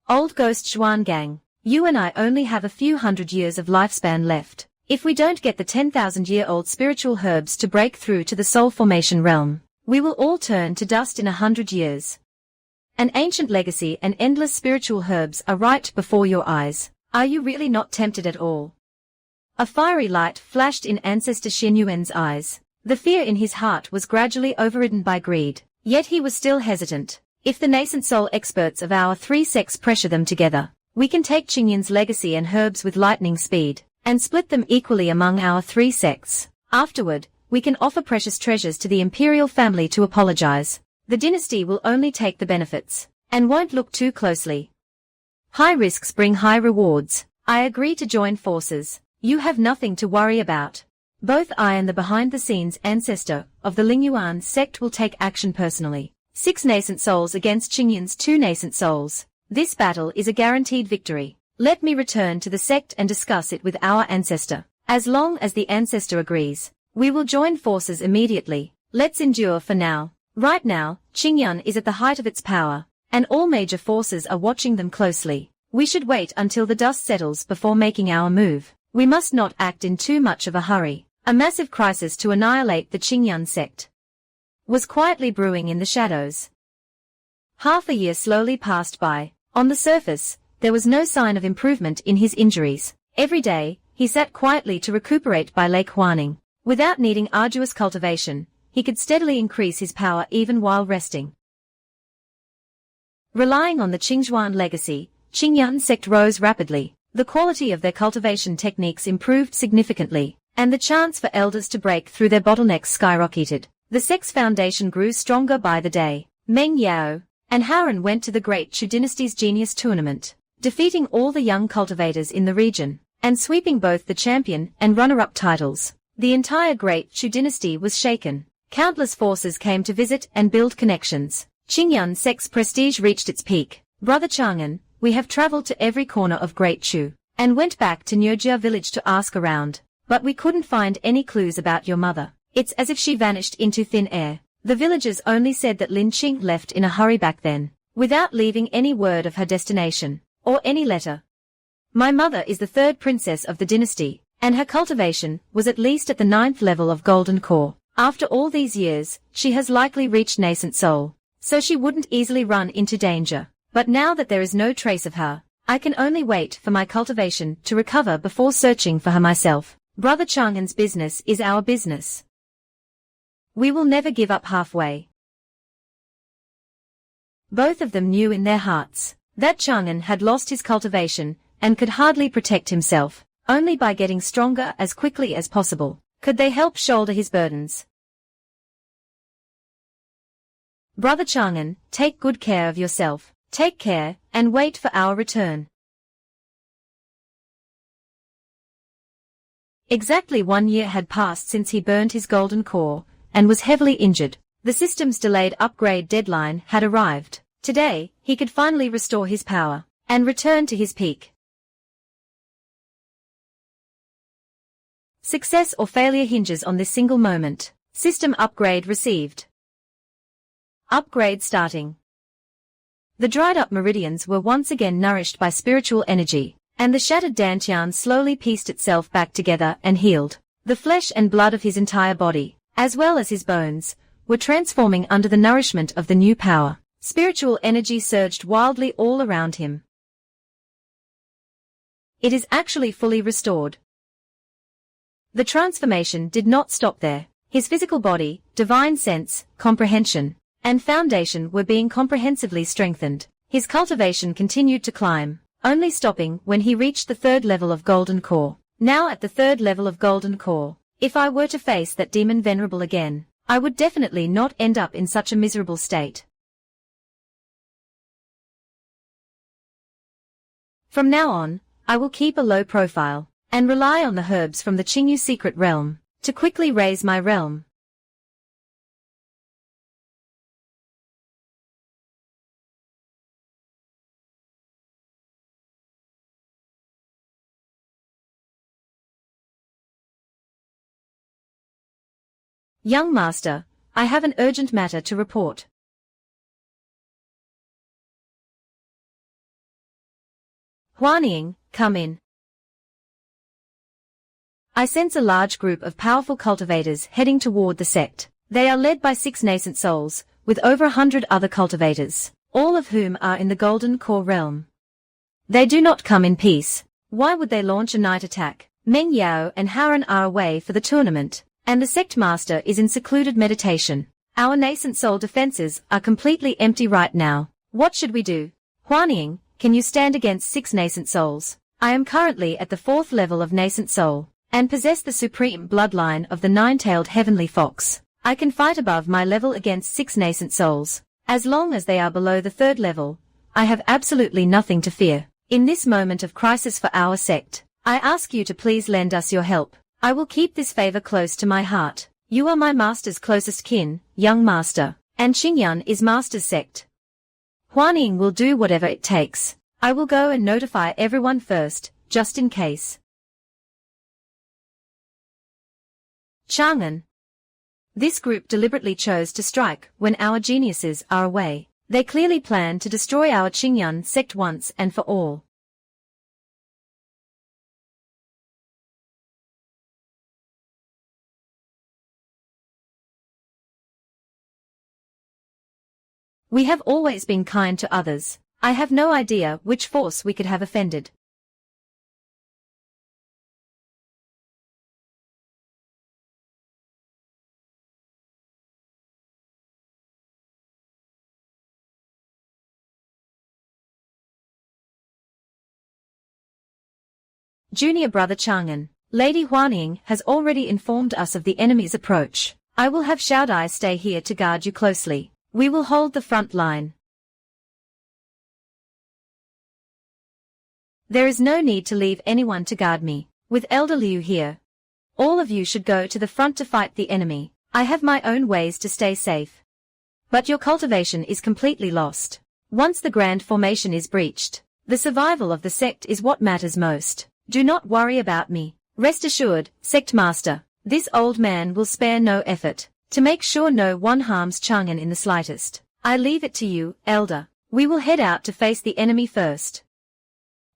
Old Ghost Xuangang, you and I only have a few hundred years of lifespan left. If we don't get the 10,000-year-old spiritual herbs to break through to the soul formation realm, we will all turn to dust in 100 years. An ancient legacy and endless spiritual herbs are right before your eyes. Are you really not tempted at all? A fiery light flashed in Ancestor Xianyuan's eyes. The fear in his heart was gradually overridden by greed, yet he was still hesitant. If the nascent soul experts of our 3 sects pressure them together, we can take Qingyun's legacy and herbs with lightning speed, and split them equally among our 3 sects. Afterward, we can offer precious treasures to the imperial family to apologize. The dynasty will only take the benefits, and won't look too closely. High risks bring high rewards. I agree to join forces. You have nothing to worry about. Both I and the behind-the-scenes ancestor of the Lingyuan sect will take action personally. 6 nascent souls against Qingyun's 2 nascent souls. This battle is a guaranteed victory. Let me return to the sect and discuss it with our ancestor. As long as the ancestor agrees, we will join forces immediately. Let's endure for now. Right now, Qingyun is at the height of its power, and all major forces are watching them closely. We should wait until the dust settles before making our move. We must not act in too much of a hurry. A massive crisis to annihilate the Qingyun sect was quietly brewing in the shadows. Half a year slowly passed by. On the surface, there was no sign of improvement in his injuries. Every day, he sat quietly to recuperate by Lake Huaning. Without needing arduous cultivation, he could steadily increase his power even while resting. Relying on the Qingzhuan legacy, Qingyun sect rose rapidly. The quality of their cultivation techniques improved significantly, and the chance for elders to break through their bottlenecks skyrocketed. The sect's foundation grew stronger by the day. Meng Yao and Haoran went to the Great Chu dynasty's Genius Tournament, defeating all the young cultivators in the region, and sweeping both the champion and runner-up titles. The entire Great Chu dynasty was shaken. Countless forces came to visit and build connections. Qingyun sect's prestige reached its peak. Brother Chang'an, we have traveled to every corner of Great Chu, and went back to Nyojia village to ask around, but we couldn't find any clues about your mother. It's as if she vanished into thin air. The villagers only said that Lin Qing left in a hurry back then, without leaving any word of her destination, or any letter. My mother is the third princess of the dynasty, and her cultivation was at least at the 9th level of golden core. After all these years, she has likely reached nascent soul, so she wouldn't easily run into danger. But now that there is no trace of her, I can only wait for my cultivation to recover before searching for her myself. Brother Chang'an's business is our business. We will never give up halfway. Both of them knew in their hearts that Chang'an had lost his cultivation and could hardly protect himself. Only by getting stronger as quickly as possible could they help shoulder his burdens. Brother Chang'an, take good care of yourself. Take care, and wait for our return. Exactly 1 year had passed since he burned his golden core, and was heavily injured. The system's delayed upgrade deadline had arrived. Today, he could finally restore his power, and return to his peak. Success or failure hinges on this single moment. System upgrade received. Upgrade starting. The dried-up meridians were once again nourished by spiritual energy, and the shattered dantian slowly pieced itself back together and healed. The flesh and blood of his entire body, as well as his bones, were transforming under the nourishment of the new power. Spiritual energy surged wildly all around him. It is actually fully restored. The transformation did not stop there. His physical body, divine sense, comprehension, and foundation were being comprehensively strengthened. His cultivation continued to climb, only stopping when he reached the 3rd level of golden core. Now at the 3rd level of golden core, if I were to face that demon venerable again, I would definitely not end up in such a miserable state. From now on, I will keep a low profile, and rely on the herbs from the Qingyu secret realm, to quickly raise my realm. Young master, I have an urgent matter to report. Huanying, come in. I sense a large group of powerful cultivators heading toward the sect. They are led by 6 nascent souls, with over 100 other cultivators, all of whom are in the golden core realm. They do not come in peace. Why would they launch a night attack? Meng Yao and Haran are away for the tournament, and the sect master is in secluded meditation. Our nascent soul defenses are completely empty right now. What should we do? Huanying, can you stand against 6 nascent souls? I am currently at the 4th level of nascent soul, and possess the supreme bloodline of the 9-tailed heavenly fox. I can fight above my level against 6 nascent souls. As long as they are below the 3rd level, I have absolutely nothing to fear. In this moment of crisis for our sect, I ask you to please lend us your help. I will keep this favor close to my heart. You are my master's closest kin, young master, and Xingyan is master's sect. Huanying will do whatever it takes. I will go and notify everyone first, just in case. Chang'an. This group deliberately chose to strike when our geniuses are away. They clearly plan to destroy our Xingyan sect once and for all. We have always been kind to others. I have no idea which force we could have offended. Junior brother Chang'an, Lady Huanying has already informed us of the enemy's approach. I will have Xiaodai stay here to guard you closely. We will hold the front line. There is no need to leave anyone to guard me. With Elder Liu here, all of you should go to the front to fight the enemy. I have my own ways to stay safe. But your cultivation is completely lost. Once the grand formation is breached, the survival of the sect is what matters most. Do not worry about me. Rest assured, sect master, this old man will spare no effort to make sure no one harms Chang'an in the slightest. I leave it to you, elder. We will head out to face the enemy first.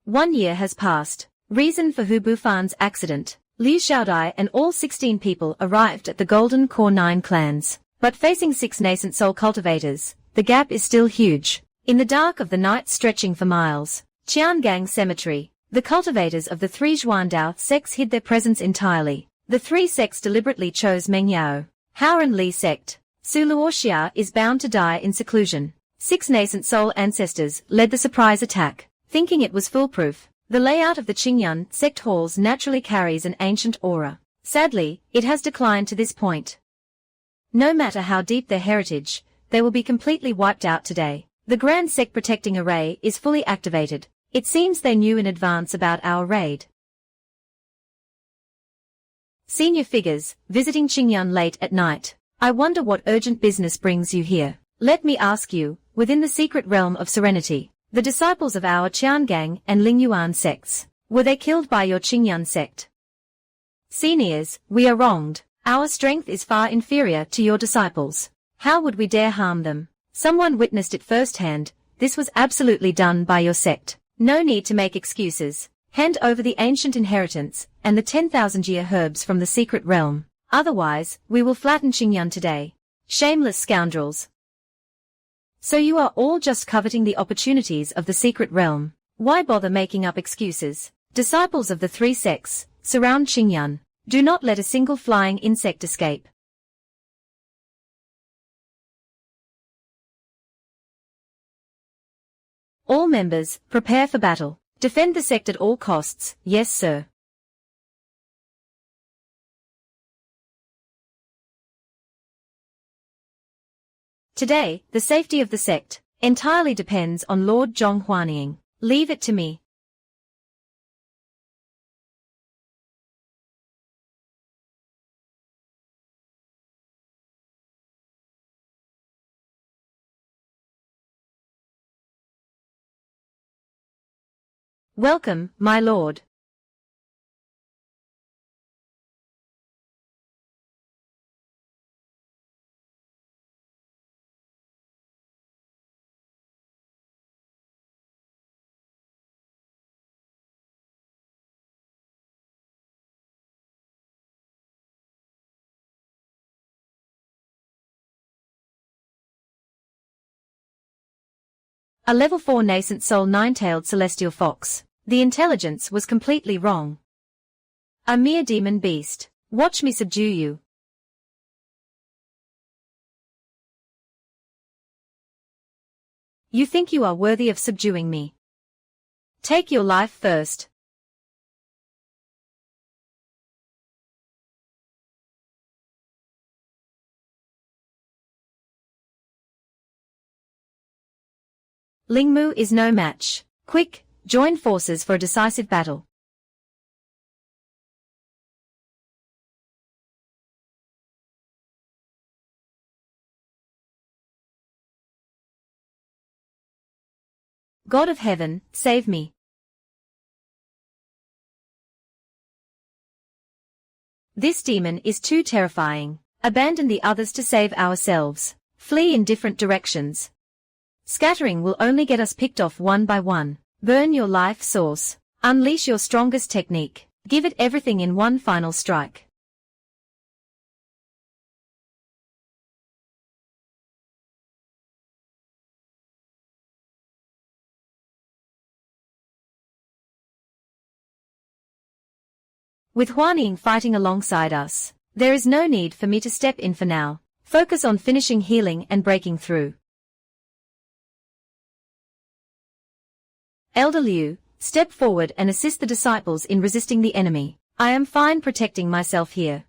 1 year has passed. Reason for Hu Bufan's accident. Liu Xiaodai and all 16 people arrived at the Golden Core 9 clans. But facing 6 nascent soul cultivators, the gap is still huge. In the dark of the night stretching for miles, Qiangang Cemetery, the cultivators of the 3 Zhuandao sects hid their presence entirely. The 3 sects deliberately chose Mengyao, Hao and Li sect. Su Luoxia is bound to die in seclusion. 6 nascent soul ancestors led the surprise attack, thinking it was foolproof. The layout of the Qingyun sect halls naturally carries an ancient aura. Sadly, it has declined to this point. No matter how deep their heritage, they will be completely wiped out today. The Grand Sect Protecting Array is fully activated. It seems they knew in advance about our raid. Senior figures, visiting Qingyun late at night. I wonder what urgent business brings you here. Let me ask you, within the secret realm of serenity, the disciples of our Qiangang and Lingyuan sects, were they killed by your Qingyun sect? Seniors, we are wronged. Our strength is far inferior to your disciples. How would we dare harm them? Someone witnessed it firsthand. This was absolutely done by your sect. No need to make excuses. Hand over the ancient inheritance and the 10,000-year herbs from the secret realm. Otherwise, we will flatten Qingyun today. Shameless scoundrels. So you are all just coveting the opportunities of the secret realm. Why bother making up excuses? Disciples of the 3 sects, surround Qingyun. Do not let a single flying insect escape. All members, prepare for battle. Defend the sect at all costs. Yes, sir. Today, the safety of the sect entirely depends on Lord Donghua. Leave it to me. Welcome, my lord. A level 4 nascent soul 9-tailed celestial fox. The intelligence was completely wrong. A mere demon beast. Watch me subdue you. You think you are worthy of subduing me? Take your life first. Lingmu is no match. Quick, join forces for a decisive battle. God of heaven, save me. This demon is too terrifying. Abandon the others to save ourselves. Flee in different directions. Scattering will only get us picked off one by one. Burn your life source. Unleash your strongest technique. Give it everything in one final strike. With Huaning fighting alongside us, there is no need for me to step in for now. Focus on finishing healing and breaking through. Elder Liu, step forward and assist the disciples in resisting the enemy. I am fine protecting myself here.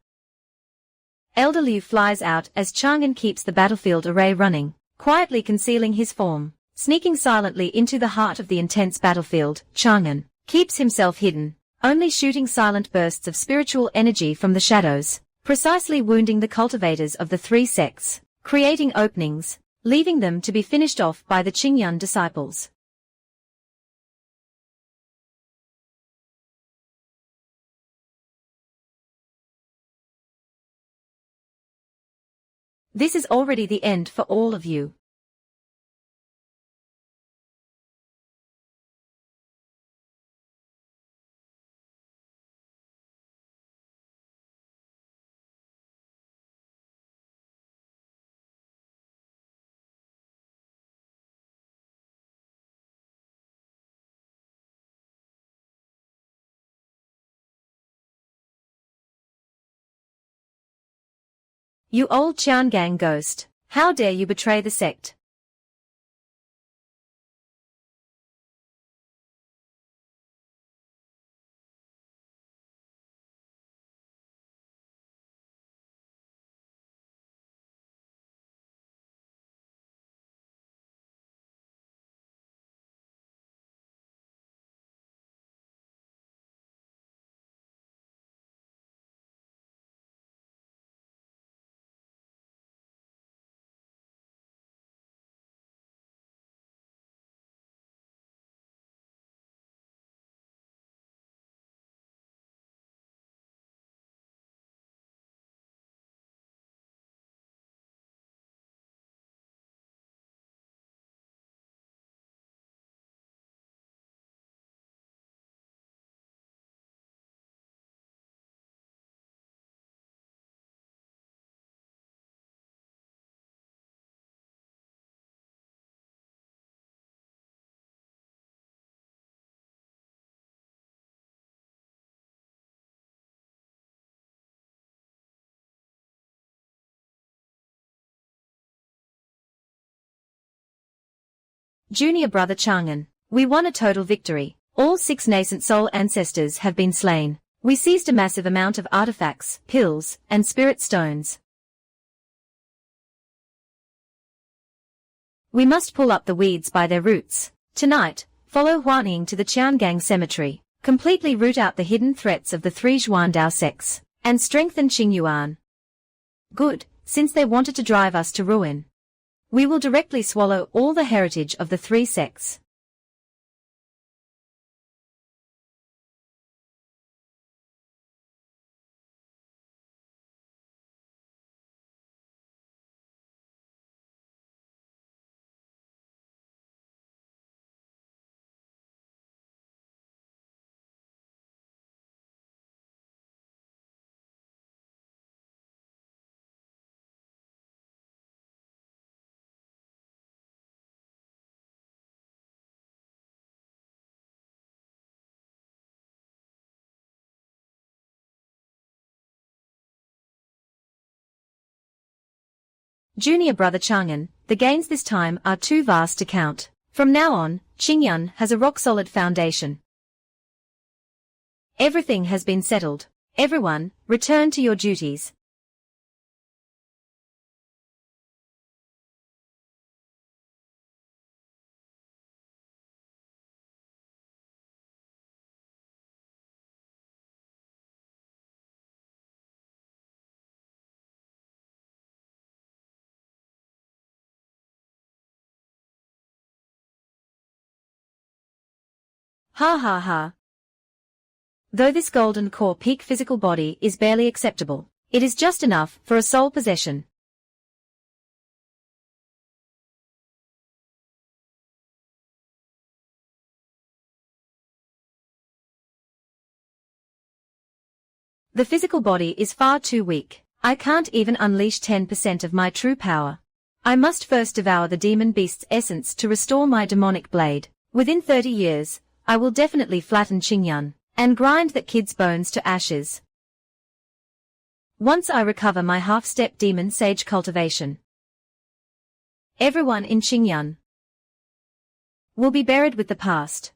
Elder Liu flies out as Chang'an keeps the battlefield array running, quietly concealing his form. Sneaking silently into the heart of the intense battlefield, Chang'an keeps himself hidden, only shooting silent bursts of spiritual energy from the shadows, precisely wounding the cultivators of the 3 sects, creating openings, leaving them to be finished off by the Qingyun disciples. This is already the end for all of you. You old Qiangang ghost! How dare you betray the sect? Junior brother Chang'an, we won a total victory. All 6 nascent soul ancestors have been slain. We seized a massive amount of artifacts, pills, and spirit stones. We must pull up the weeds by their roots. Tonight, follow Huaning to the Qiangang cemetery, completely root out the hidden threats of the 3 Zhuandao sects, and strengthen Qingyuan. Good, since they wanted to drive us to ruin. We will directly swallow all the heritage of the 3 sects. Junior brother Chang'an, the gains this time are too vast to count. From now on, Qingyuan has a rock-solid foundation. Everything has been settled. Everyone, return to your duties. Ha ha ha. Though this golden core peak physical body is barely acceptable, it is just enough for a soul possession. The physical body is far too weak. I can't even unleash 10% of my true power. I must first devour the demon beast's essence to restore my demonic blade. Within 30 years, I will definitely flatten Qingyuan and grind that kid's bones to ashes. Once I recover my half-step demon sage cultivation, everyone in Qingyuan will be buried with the past.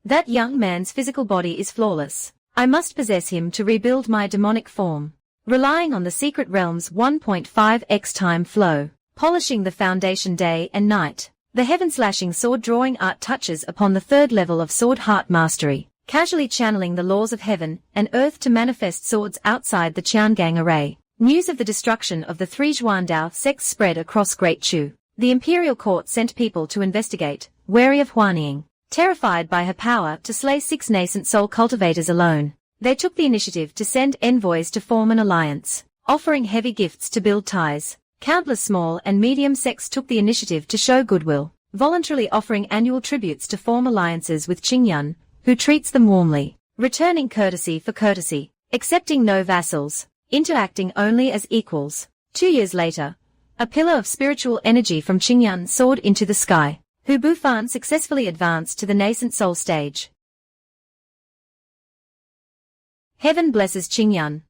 That young man's physical body is flawless. I must possess him to rebuild my demonic form, relying on the secret realm's 1.5x time flow, polishing the foundation day and night. The heaven-slashing sword-drawing art touches upon the 3rd level of sword heart mastery, casually channeling the laws of heaven and earth to manifest swords outside the Qiangang array. News of the destruction of the 3 Zhuandao sects spread across Great Chu. The imperial court sent people to investigate, wary of Huaning. Terrified by her power to slay 6 nascent soul cultivators alone, they took the initiative to send envoys to form an alliance, offering heavy gifts to build ties. Countless small and medium sects took the initiative to show goodwill, voluntarily offering annual tributes to form alliances with Qingyuan, who treats them warmly, returning courtesy for courtesy, accepting no vassals, interacting only as equals. 2 years later, a pillar of spiritual energy from Qingyuan soared into the sky. Hu Bufan successfully advanced to the nascent soul stage. Heaven blesses Qingyuan.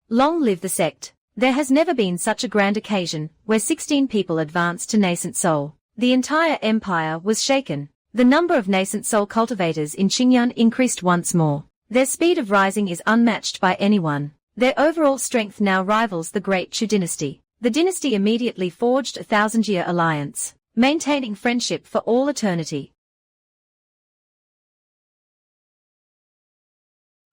Long live the sect. There has never been such a grand occasion, where 16 people advanced to nascent soul. The entire empire was shaken. The number of nascent soul cultivators in Xinjiang increased once more. Their speed of rising is unmatched by anyone. Their overall strength now rivals the Great Chu dynasty. The dynasty immediately forged a 1,000-year alliance, maintaining friendship for all eternity.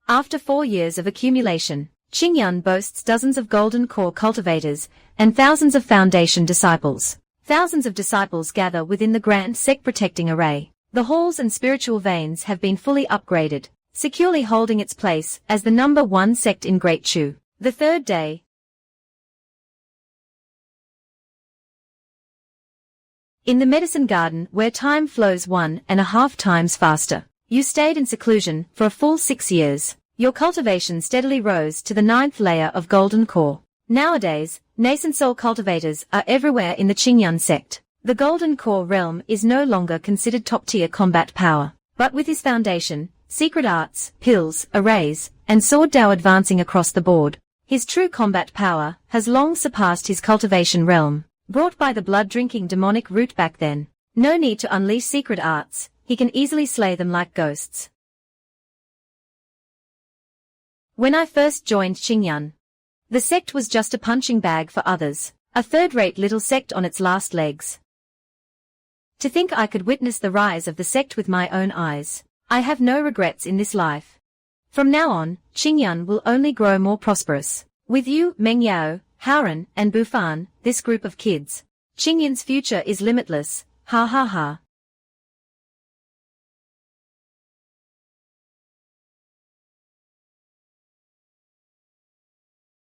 After 4 years of accumulation, Xinjiang boasts dozens of golden core cultivators and thousands of foundation disciples. Thousands of disciples gather within the grand sect protecting array. The halls and spiritual veins have been fully upgraded, securely holding its place as the #1 sect in Great Chu. The third day. In the medicine garden, where time flows 1.5 times faster, you stayed in seclusion for a full 6 years. Your cultivation steadily rose to the 9th layer of golden core. Nowadays, nascent soul cultivators are everywhere in the Xinjiang sect. The golden core realm is no longer considered top-tier combat power, but with his foundation, secret arts, pills, arrays, and sword Dao advancing across the board, his true combat power has long surpassed his cultivation realm. Brought by the blood-drinking demonic root back then, no need to unleash secret arts, he can easily slay them like ghosts. When I first joined Xinjiang, the sect was just a punching bag for others, a third-rate little sect on its last legs. To think I could witness the rise of the sect with my own eyes, I have no regrets in this life. From now on, Xinjiang will only grow more prosperous. With you, Meng Yao, Haoran, and Bufan, this group of kids, Xinjiang's future is limitless, ha ha ha.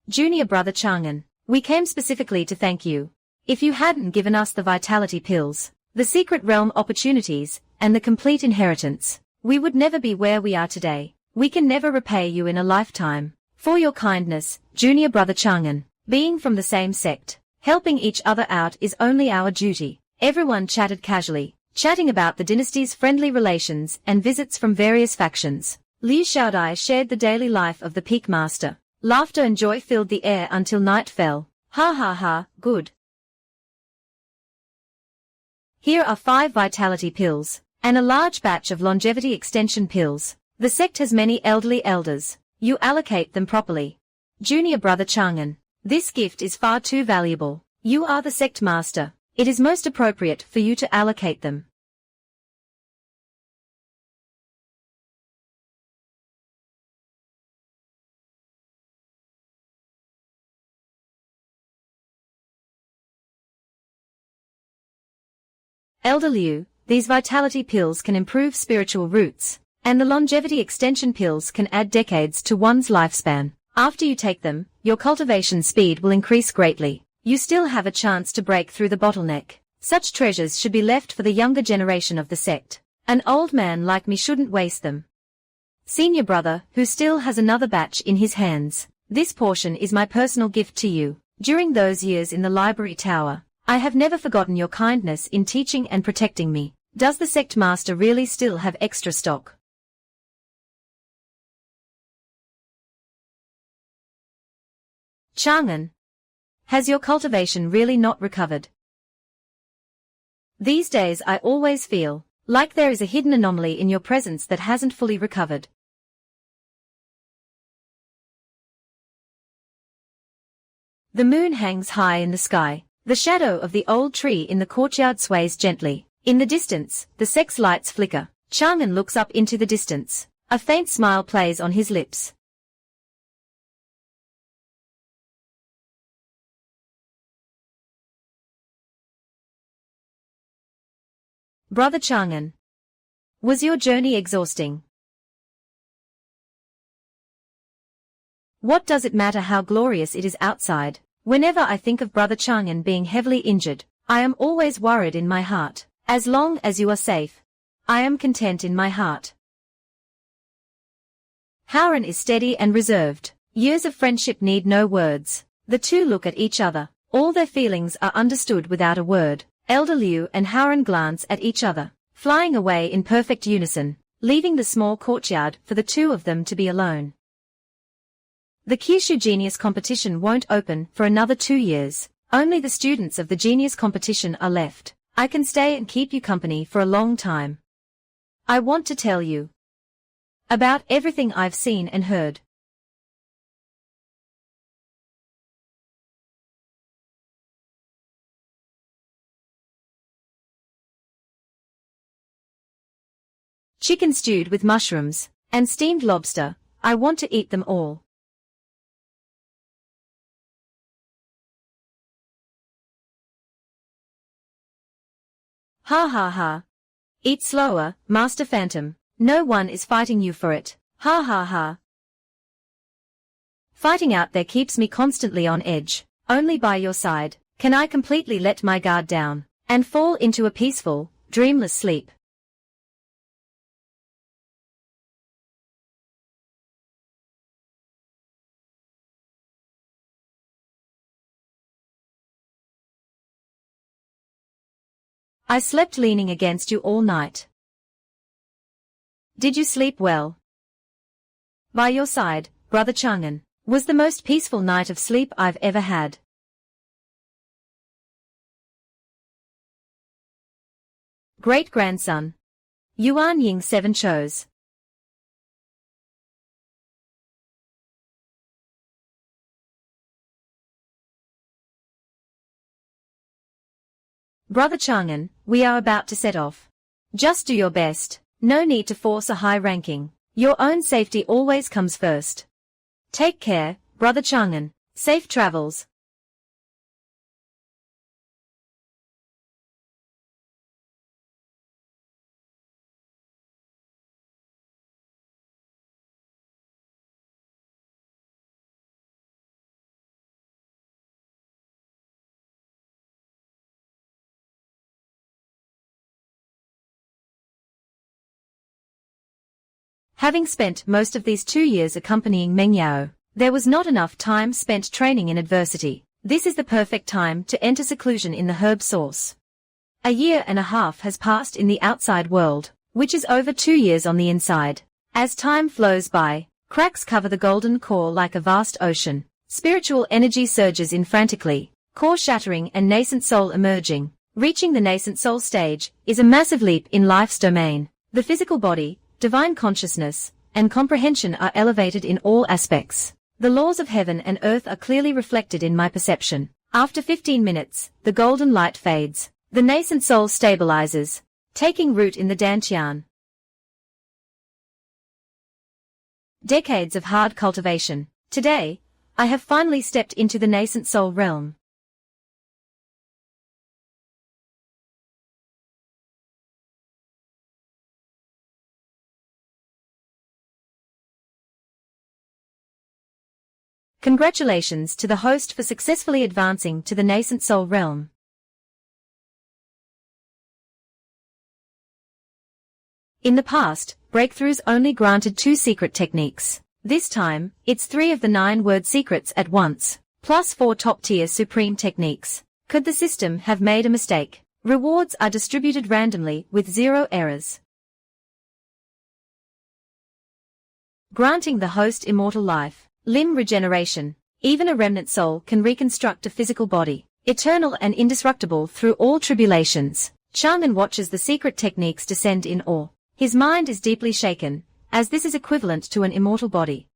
Junior brother Chang'an, we came specifically to thank you. If you hadn't given us the vitality pills, the secret realm opportunities, and the complete inheritance, we would never be where we are today. We can never repay you in a lifetime. For your kindness, junior brother Chang'an, being from the same sect, helping each other out is only our duty. Everyone chatted casually, chatting about the dynasty's friendly relations and visits from various factions. Liu Xiaodai shared the daily life of the Peak Master. Laughter and joy filled the air until night fell. Ha ha ha, good. Here are 5 vitality pills, and a large batch of longevity extension pills. The sect has many elderly elders. You allocate them properly. Junior brother Chang'an, this gift is far too valuable. You are the sect master. It is most appropriate for you to allocate them. Elder Liu, these vitality pills can improve spiritual roots, and the longevity extension pills can add decades to one's lifespan. After you take them, your cultivation speed will increase greatly. You still have a chance to break through the bottleneck. Such treasures should be left for the younger generation of the sect. An old man like me shouldn't waste them. Senior brother, who still has another batch in his hands, this portion is my personal gift to you. During those years in the library tower, I have never forgotten your kindness in teaching and protecting me. Does the sect master really still have extra stock? Chang'an, has your cultivation really not recovered? These days I always feel like there is a hidden anomaly in your presence that hasn't fully recovered. The moon hangs high in the sky. The shadow of the old tree in the courtyard sways gently. In the distance, the sect's lights flicker. Chang'an looks up into the distance. A faint smile plays on his lips. Brother Chang'an, was your journey exhausting? What does it matter how glorious it is outside? Whenever I think of Brother Chang'an being heavily injured, I am always worried in my heart. As long as you are safe, I am content in my heart. Haoran is steady and reserved. Years of friendship need no words. The two look at each other. All their feelings are understood without a word. Elder Liu and Haoran glance at each other, flying away in perfect unison, leaving the small courtyard for the two of them to be alone. The Kyushu Genius Competition won't open for another 2 years. Only the students of the Genius Competition are left. I can stay and keep you company for a long time. I want to tell you about everything I've seen and heard. Chicken stewed with mushrooms and steamed lobster. I want to eat them all. Ha ha ha. Eat slower, Master Phantom. No one is fighting you for it. Ha ha ha. Fighting out there keeps me constantly on edge. Only by your side can I completely let my guard down and fall into a peaceful, dreamless sleep. I slept leaning against you all night. Did you sleep well? By your side, Brother Chang'an, was the most peaceful night of sleep I've ever had. Great-grandson. Yuan Ying 7 chose. Brother Chang'an, we are about to set off. Just do your best. No need to force a high ranking. Your own safety always comes first. Take care, Brother Chang'an. Safe travels. Having spent most of these 2 years accompanying Meng Yao, there was not enough time spent training in adversity. This is the perfect time to enter seclusion in the herb source. A year and a half has passed in the outside world, which is over 2 years on the inside. As time flows by, cracks cover the golden core like a vast ocean. Spiritual energy surges in frantically, core shattering and nascent soul emerging. Reaching the nascent soul stage is a massive leap in life's domain. The physical body, divine consciousness, and comprehension are elevated in all aspects. The laws of heaven and earth are clearly reflected in my perception. After 15 minutes, the golden light fades. The nascent soul stabilizes, taking root in the Dantian. Decades of hard cultivation. Today, I have finally stepped into the nascent soul realm. Congratulations to the host for successfully advancing to the nascent soul realm. In the past, breakthroughs only granted 2 secret techniques. This time, it's 3 of the 9 word secrets at once, plus 4 top-tier supreme techniques. Could the system have made a mistake? Rewards are distributed randomly with 0 errors. Granting the host immortal life. Limb regeneration. Even a remnant soul can reconstruct a physical body, eternal and indestructible through all tribulations. Chang'an watches the secret techniques descend in awe. His mind is deeply shaken, as this is equivalent to an immortal body.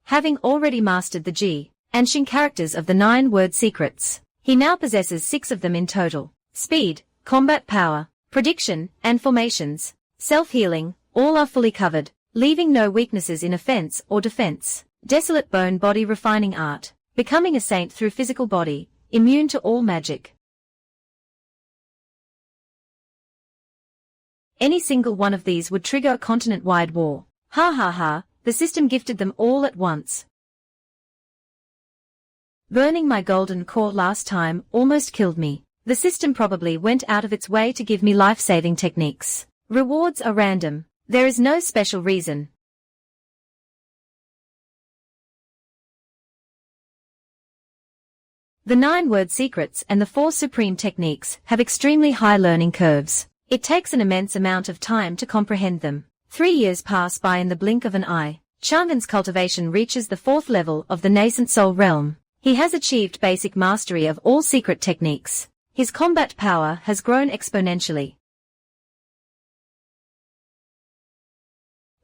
Having already mastered the Ji and Xing characters of the 9 word secrets, he now possesses 6 of them in total. Speed, combat power, prediction, and formations, self-healing, all are fully covered, leaving no weaknesses in offense or defense. Desolate bone body refining art, becoming a saint through physical body, immune to all magic. Any single one of these would trigger a continent-wide war. Ha ha ha, the system gifted them all at once. Burning my golden core last time almost killed me. The system probably went out of its way to give me life-saving techniques. Rewards are random. There is no special reason. The 9-word secrets and the 4 supreme techniques have extremely high learning curves. It takes an immense amount of time to comprehend them. 3 years pass by in the blink of an eye. Chang'an's cultivation reaches the 4th level of the nascent soul realm. He has achieved basic mastery of all secret techniques. His combat power has grown exponentially.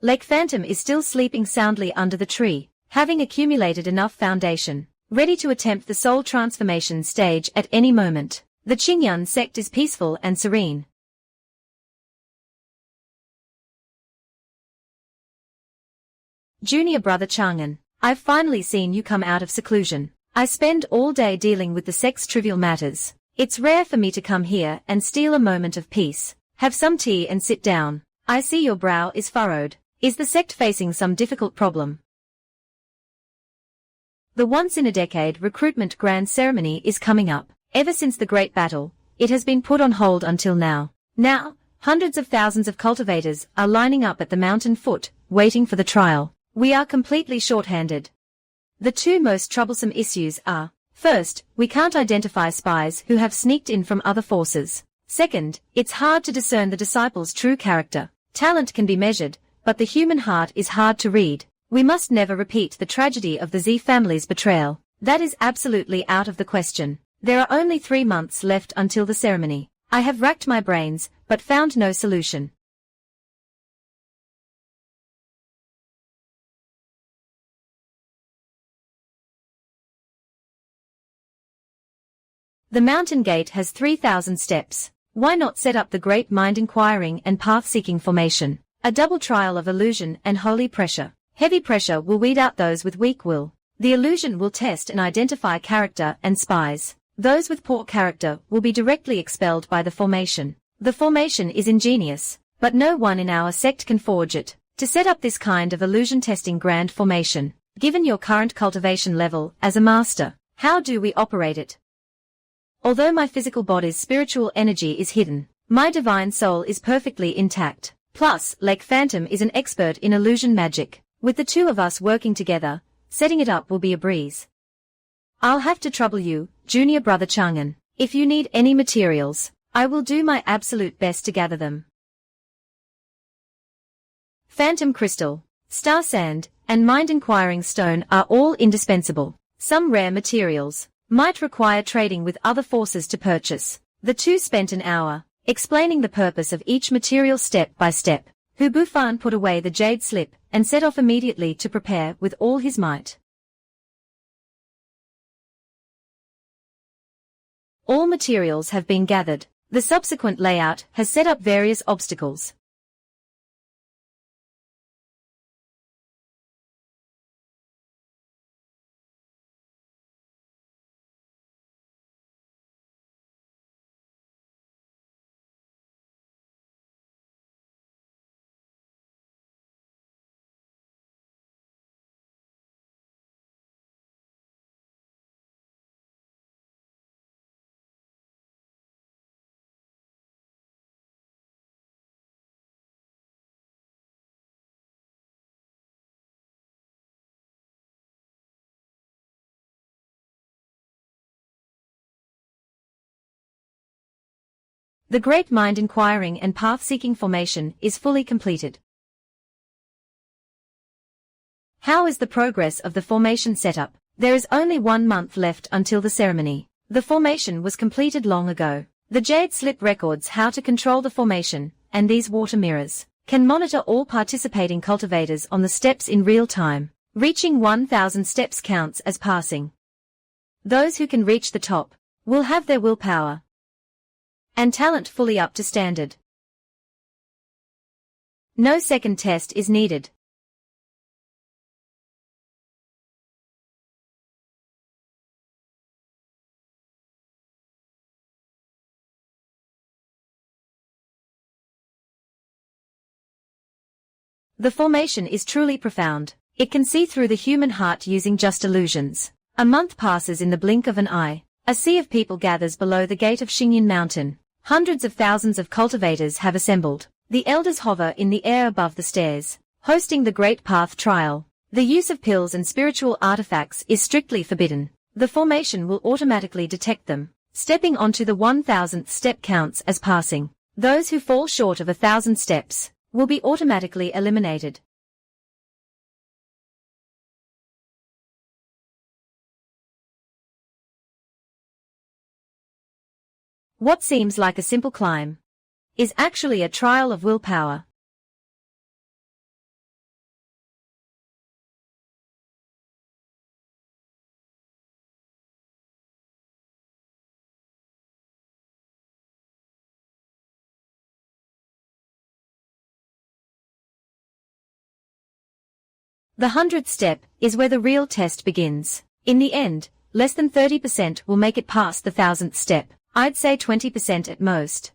Lake Phantom is still sleeping soundly under the tree, having accumulated enough foundation, ready to attempt the soul transformation stage at any moment. The Qingyun sect is peaceful and serene. Junior brother Chang'an, I've finally seen you come out of seclusion. I spend all day dealing with the sect's trivial matters. It's rare for me to come here and steal a moment of peace. Have some tea and sit down. I see your brow is furrowed. Is the sect facing some difficult problem? The once-in-a-decade recruitment grand ceremony is coming up. Ever since the Great Battle, it has been put on hold until now. Now, hundreds of thousands of cultivators are lining up at the mountain foot, waiting for the trial. We are completely short-handed. The 2 most troublesome issues are, first, we can't identify spies who have sneaked in from other forces. Second, it's hard to discern the disciples' true character. Talent can be measured, but the human heart is hard to read. We must never repeat the tragedy of the Z family's betrayal. That is absolutely out of the question. There are only 3 months left until the ceremony. I have racked my brains, but found no solution. The mountain gate has 3,000 steps. Why not set up the great mind inquiring and path-seeking formation? A double trial of illusion and holy pressure. Heavy pressure will weed out those with weak will. The illusion will test and identify character and spies. Those with poor character will be directly expelled by the formation. The formation is ingenious, but no one in our sect can forge it. To set up this kind of illusion-testing grand formation, given your current cultivation level as a master, how do we operate it? Although my physical body's spiritual energy is hidden, my divine soul is perfectly intact. Plus, Lake Phantom is an expert in illusion magic. With the 2 of us working together, setting it up will be a breeze. I'll have to trouble you, junior brother Chang'an. If you need any materials, I will do my absolute best to gather them. Phantom crystal, star sand, and mind-inquiring stone are all indispensable. Some rare materials might require trading with other forces to purchase. The 2 spent an hour explaining the purpose of each material step by step. Hu Bufan put away the jade slip and set off immediately to prepare with all his might. All materials have been gathered. The subsequent layout has set up various obstacles. The great mind inquiring and path-seeking formation is fully completed. How is the progress of the formation setup? There is only 1 month left until the ceremony. The formation was completed long ago. The jade slip records how to control the formation, and these water mirrors can monitor all participating cultivators on the steps in real time. Reaching 1,000 steps counts as passing. Those who can reach the top will have their willpower and talent fully up to standard. No second test is needed. The formation is truly profound. It can see through the human heart using just illusions. A month passes in the blink of an eye. A sea of people gathers below the gate of Xingyin Mountain. Hundreds of thousands of cultivators have assembled. The elders hover in the air above the stairs, hosting the Great Path trial. The use of pills and spiritual artifacts is strictly forbidden. The formation will automatically detect them. Stepping onto the 1000th step counts as passing. Those who fall short of 1000 steps will be automatically eliminated. What seems like a simple climb is actually a trial of willpower. The 100th step is where the real test begins. In the end, less than 30% will make it past the 1000th step. I'd say 20% at most.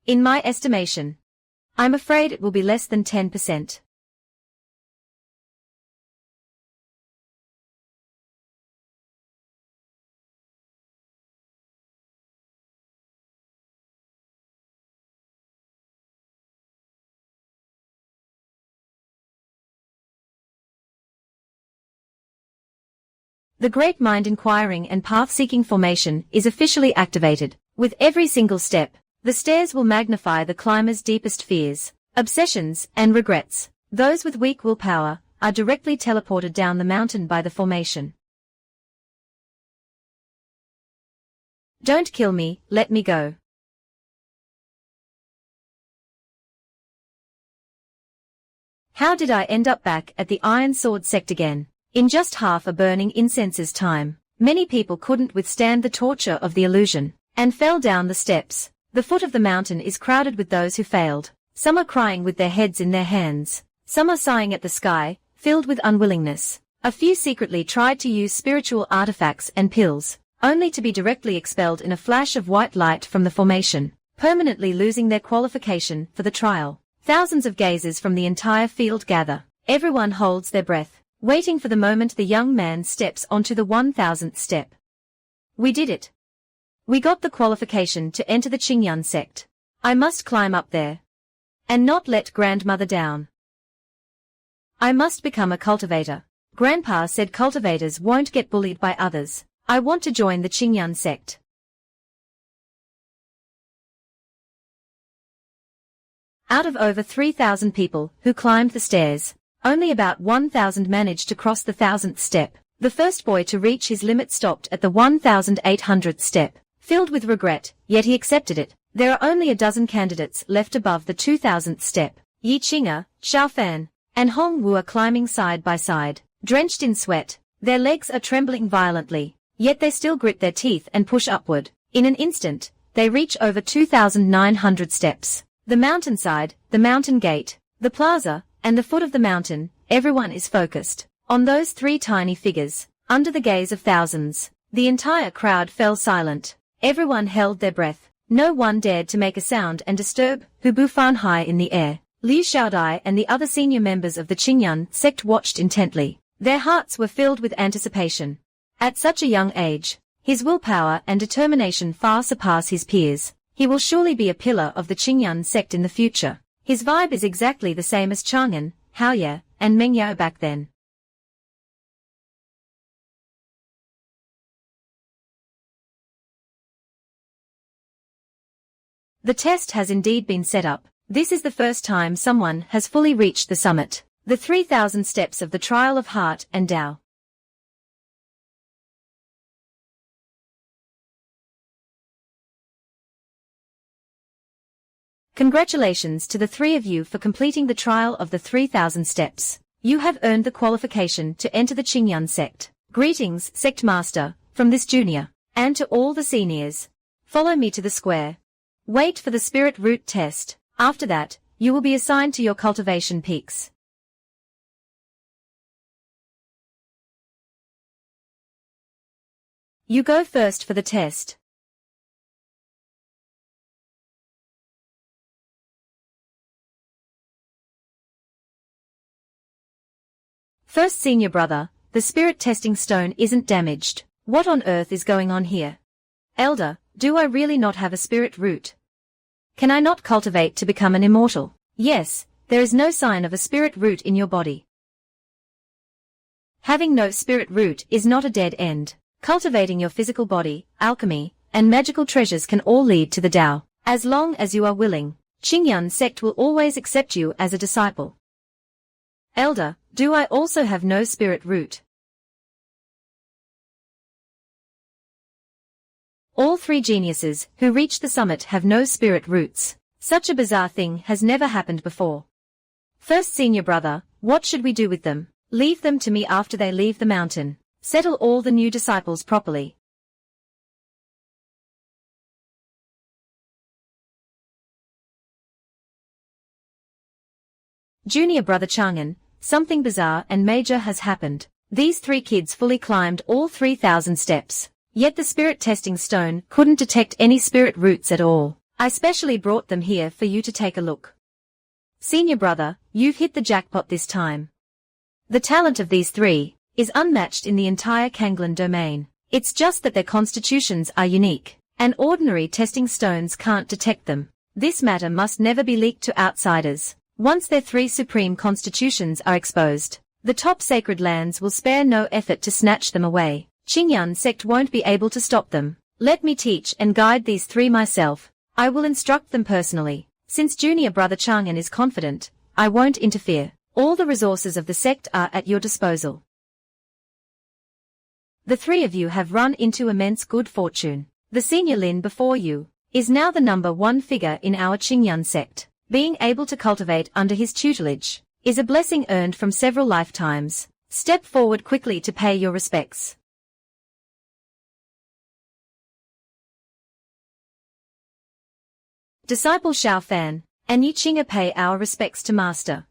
In my estimation, I'm afraid it will be less than 10%. The Great Mind Inquiring and Path-Seeking formation is officially activated. With every single step, the stairs will magnify the climber's deepest fears, obsessions, and regrets. Those with weak willpower are directly teleported down the mountain by the formation. Don't kill me, let me go. How did I end up back at the Iron Sword sect again? In just half a burning incense's time, many people couldn't withstand the torture of the illusion, and fell down the steps. The foot of the mountain is crowded with those who failed. Some are crying with their heads in their hands. Some are sighing at the sky, filled with unwillingness. A few secretly tried to use spiritual artifacts and pills, only to be directly expelled in a flash of white light from the formation, permanently losing their qualification for the trial. Thousands of gazers from the entire field gather. Everyone holds their breath, waiting for the moment the young man steps onto the 1000th step. We did it. We got the qualification to enter the Xianxia sect. I must climb up there. And not let grandmother down. I must become a cultivator. Grandpa said cultivators won't get bullied by others. I want to join the Xianxia sect. Out of over 3,000 people who climbed the stairs, only about 1,000 managed to cross the 1000th step. The first boy to reach his limit stopped at the 1,800th step. Filled with regret, yet he accepted it. There are only a dozen candidates left above the 2000th step. Yi Qing'er, Xiaofan, and Hong Wu are climbing side by side, drenched in sweat. Their legs are trembling violently, yet they still grit their teeth and push upward. In an instant, they reach over 2,900 steps. The mountainside, the mountain gate, the plaza, and the foot of the mountain, everyone is focused on those three tiny figures. Under the gaze of thousands, the entire crowd fell silent. Everyone held their breath. No one dared to make a sound and disturb Hubu Fan high in the air. Liu Xiaodai and the other senior members of the Xianxia sect watched intently. Their hearts were filled with anticipation. At such a young age, his willpower and determination far surpass his peers. He will surely be a pillar of the Xianxia sect in the future. His vibe is exactly the same as Chang'an, Haoye, and Mengyao back then. The test has indeed been set up. This is the first time someone has fully reached the summit. The 3,000 steps of the trial of heart and Tao. Congratulations to the three of you for completing the trial of the 3,000 steps. You have earned the qualification to enter the Xianxia sect. Greetings, sect master, from this junior. And to all the seniors. Follow me to the square. Wait for the spirit root test. After that, you will be assigned to your cultivation peaks. You go first for the test. First senior brother, the spirit testing stone isn't damaged. What on earth is going on here? Elder, do I really not have a spirit root? Can I not cultivate to become an immortal? Yes, there is no sign of a spirit root in your body. Having no spirit root is not a dead end. Cultivating your physical body, alchemy, and magical treasures can all lead to the Tao. As long as you are willing, Qingyun sect will always accept you as a disciple. Elder, do I also have no spirit root? All three geniuses who reach the summit have no spirit roots. Such a bizarre thing has never happened before. First senior brother, what should we do with them? Leave them to me after they leave the mountain. Settle all the new disciples properly. Junior brother Chang'an, something bizarre and major has happened. These three kids fully climbed all 3,000 steps. Yet the spirit testing stone couldn't detect any spirit roots at all. I specially brought them here for you to take a look. Senior brother, you've hit the jackpot this time. The talent of these three is unmatched in the entire Kanglan domain. It's just that their constitutions are unique, and ordinary testing stones can't detect them. This matter must never be leaked to outsiders. Once their three supreme constitutions are exposed, the top sacred lands will spare no effort to snatch them away. Qingyun sect won't be able to stop them. Let me teach and guide these three myself. I will instruct them personally. Since junior brother Chang'an is confident, I won't interfere. All the resources of the sect are at your disposal. The three of you have run into immense good fortune. The senior Lin before you is now the #1 figure in our Qingyun sect. Being able to cultivate under his tutelage is a blessing earned from several lifetimes. Step forward quickly to pay your respects. Disciple Xiao Fan and Yi Qing'er, pay our respects to Master.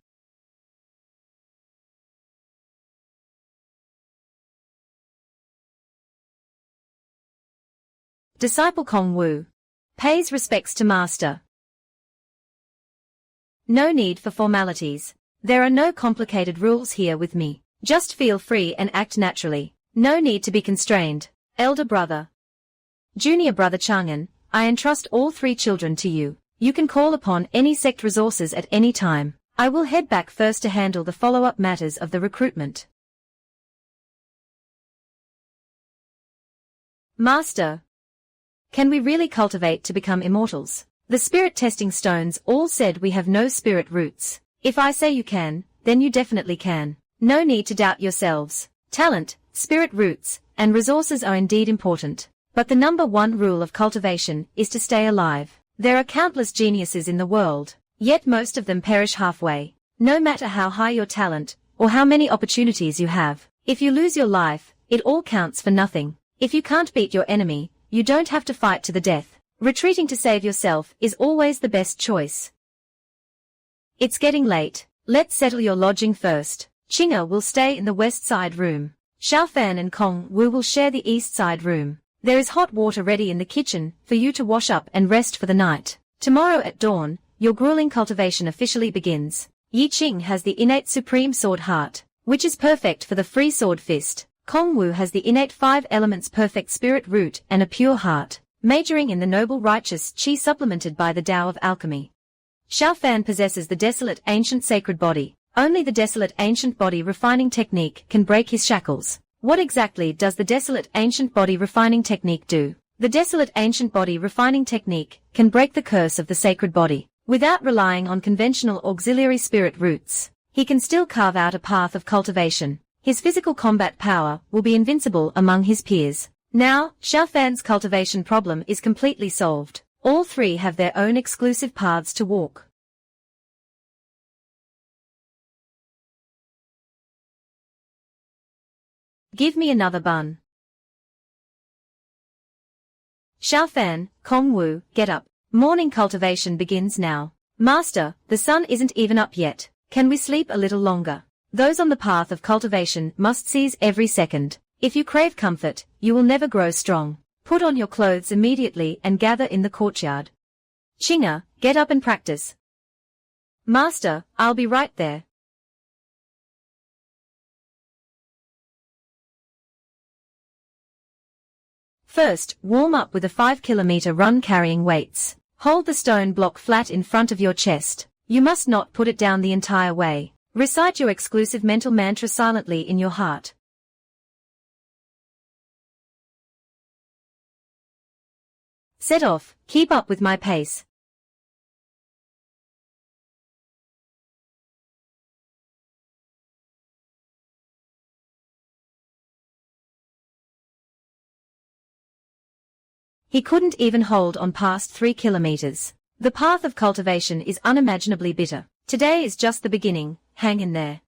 Disciple Kong Wu pays respects to Master. No need for formalities. There are no complicated rules here with me. Just feel free and act naturally. No need to be constrained. Elder brother. Junior brother Chang'an, I entrust all three children to you. You can call upon any sect resources at any time. I will head back first to handle the follow-up matters of the recruitment. Master. Can we really cultivate to become immortals? The spirit testing stones all said we have no spirit roots. If I say you can, then you definitely can. No need to doubt yourselves. Talent, spirit roots, and resources are indeed important. But the #1 rule of cultivation is to stay alive. There are countless geniuses in the world, yet most of them perish halfway. No matter how high your talent, or how many opportunities you have, if you lose your life, it all counts for nothing. If you can't beat your enemy, you don't have to fight to the death. Retreating to save yourself is always the best choice. It's getting late. Let's settle your lodging first. Qing'er will stay in the west side room. Xiaofan and Kong Wu will share the east side room. There is hot water ready in the kitchen for you to wash up and rest for the night. Tomorrow at dawn, your grueling cultivation officially begins. Yi Qing has the innate supreme sword heart, which is perfect for the free sword fist. Kong Wu has the innate 5 elements perfect spirit root and a pure heart, majoring in the noble righteous qi supplemented by the Tao of alchemy. Xiaofan possesses the desolate ancient sacred body. Only the desolate ancient body refining technique can break his shackles. What exactly does the desolate ancient body refining technique do? The desolate ancient body refining technique can break the curse of the sacred body. Without relying on conventional auxiliary spirit roots, he can still carve out a path of cultivation. His physical combat power will be invincible among his peers. Now, Xiaofan's cultivation problem is completely solved. All three have their own exclusive paths to walk. Give me another bun. Xiaofan, Kong Wu, get up. Morning cultivation begins now. Master, the sun isn't even up yet. Can we sleep a little longer? Those on the path of cultivation must seize every second. If you crave comfort, you will never grow strong. Put on your clothes immediately and gather in the courtyard. Qing'er, get up and practice. Master, I'll be right there. First, warm up with a 5-kilometer run carrying weights. Hold the stone block flat in front of your chest. You must not put it down the entire way. Recite your exclusive mental mantra silently in your heart. Set off, keep up with my pace. He couldn't even hold on past 3 kilometers. The path of cultivation is unimaginably bitter. Today is just the beginning, hang in there.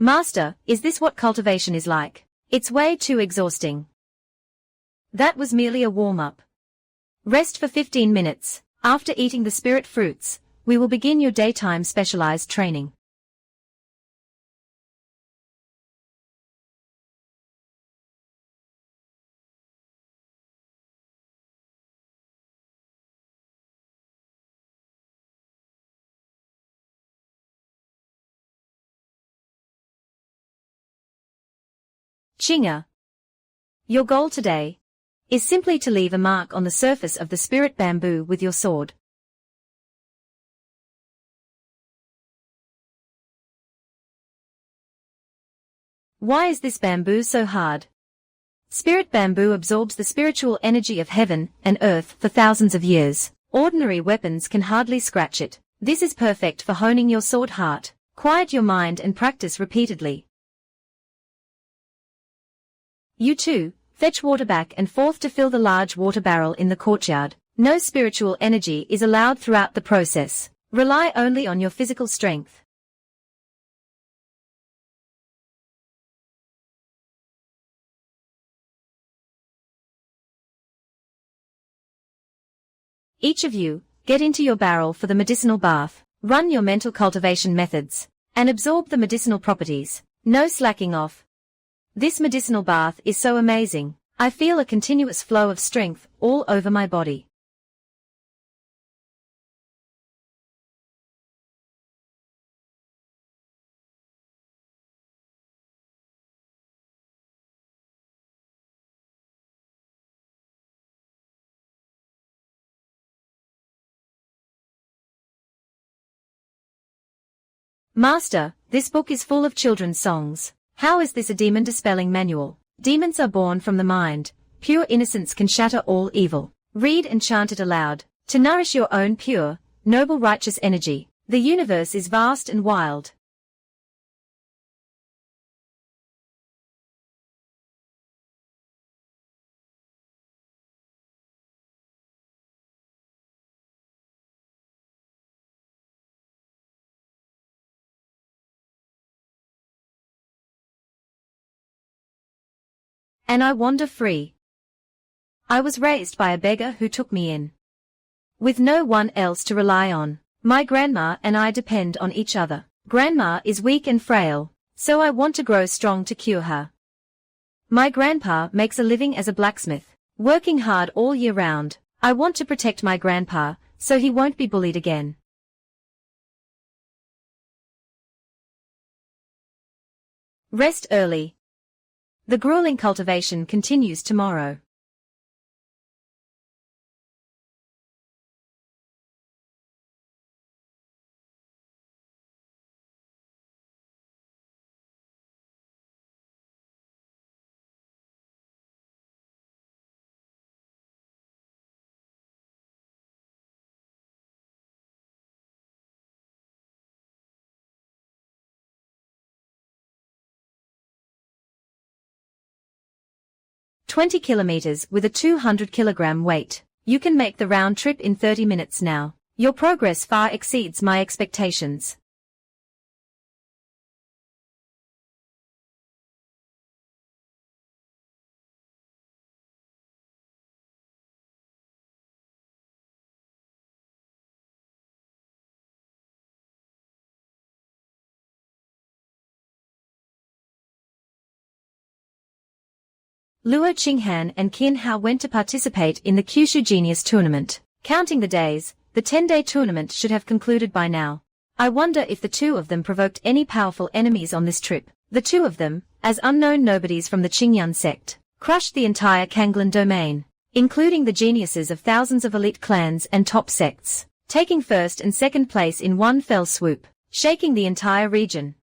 Master, is this what cultivation is like? It's way too exhausting. That was merely a warm-up. Rest for 15 minutes. After eating the spirit fruits, we will begin your daytime specialized training. Xianxia. Your goal today is simply to leave a mark on the surface of the spirit bamboo with your sword. Why is this bamboo so hard? Spirit bamboo absorbs the spiritual energy of heaven and earth for thousands of years. Ordinary weapons can hardly scratch it. This is perfect for honing your sword heart. Quiet your mind and practice repeatedly. You too, fetch water back and forth to fill the large water barrel in the courtyard. No spiritual energy is allowed throughout the process. Rely only on your physical strength. Each of you, get into your barrel for the medicinal bath. Run your mental cultivation methods, and absorb the medicinal properties. No slacking off. This medicinal bath is so amazing. I feel a continuous flow of strength all over my body. Master, this book is full of children's songs. How is this a demon-dispelling manual? Demons are born from the mind. Pure innocence can shatter all evil. Read and chant it aloud, to nourish your own pure, noble righteous energy. The universe is vast and wild. And I wander free. I was raised by a beggar who took me in. With no one else to rely on, my grandma and I depend on each other. Grandma is weak and frail, so I want to grow strong to cure her. My grandpa makes a living as a blacksmith, working hard all year round. I want to protect my grandpa, so he won't be bullied again. Rest early. The grueling cultivation continues tomorrow. "20 kilometers with a 200-kilogram weight. You can make the round trip in 30 minutes now. Your progress far exceeds my expectations." Luo Qinghan and Qin Hao went to participate in the Kyushu Genius Tournament. Counting the days, the 10-day tournament should have concluded by now. I wonder if the two of them provoked any powerful enemies on this trip. The two of them, as unknown nobodies from the Qingyan sect, crushed the entire Kanglan domain, including the geniuses of thousands of elite clans and top sects, taking first and second place in one fell swoop, shaking the entire region.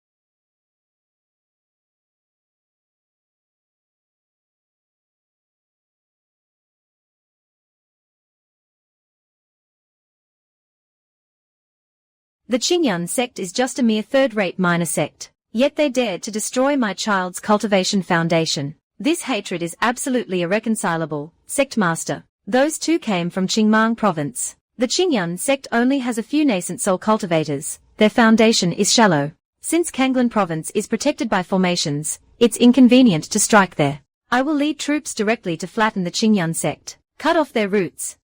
The Qingyun sect is just a mere third-rate minor sect. Yet they dared to destroy my child's cultivation foundation. This hatred is absolutely irreconcilable, sect master. Those two came from Qingmang province. The Qingyun sect only has a few nascent soul cultivators. Their foundation is shallow. Since Kanglan province is protected by formations, it's inconvenient to strike there. I will lead troops directly to flatten the Qingyun sect, cut off their roots,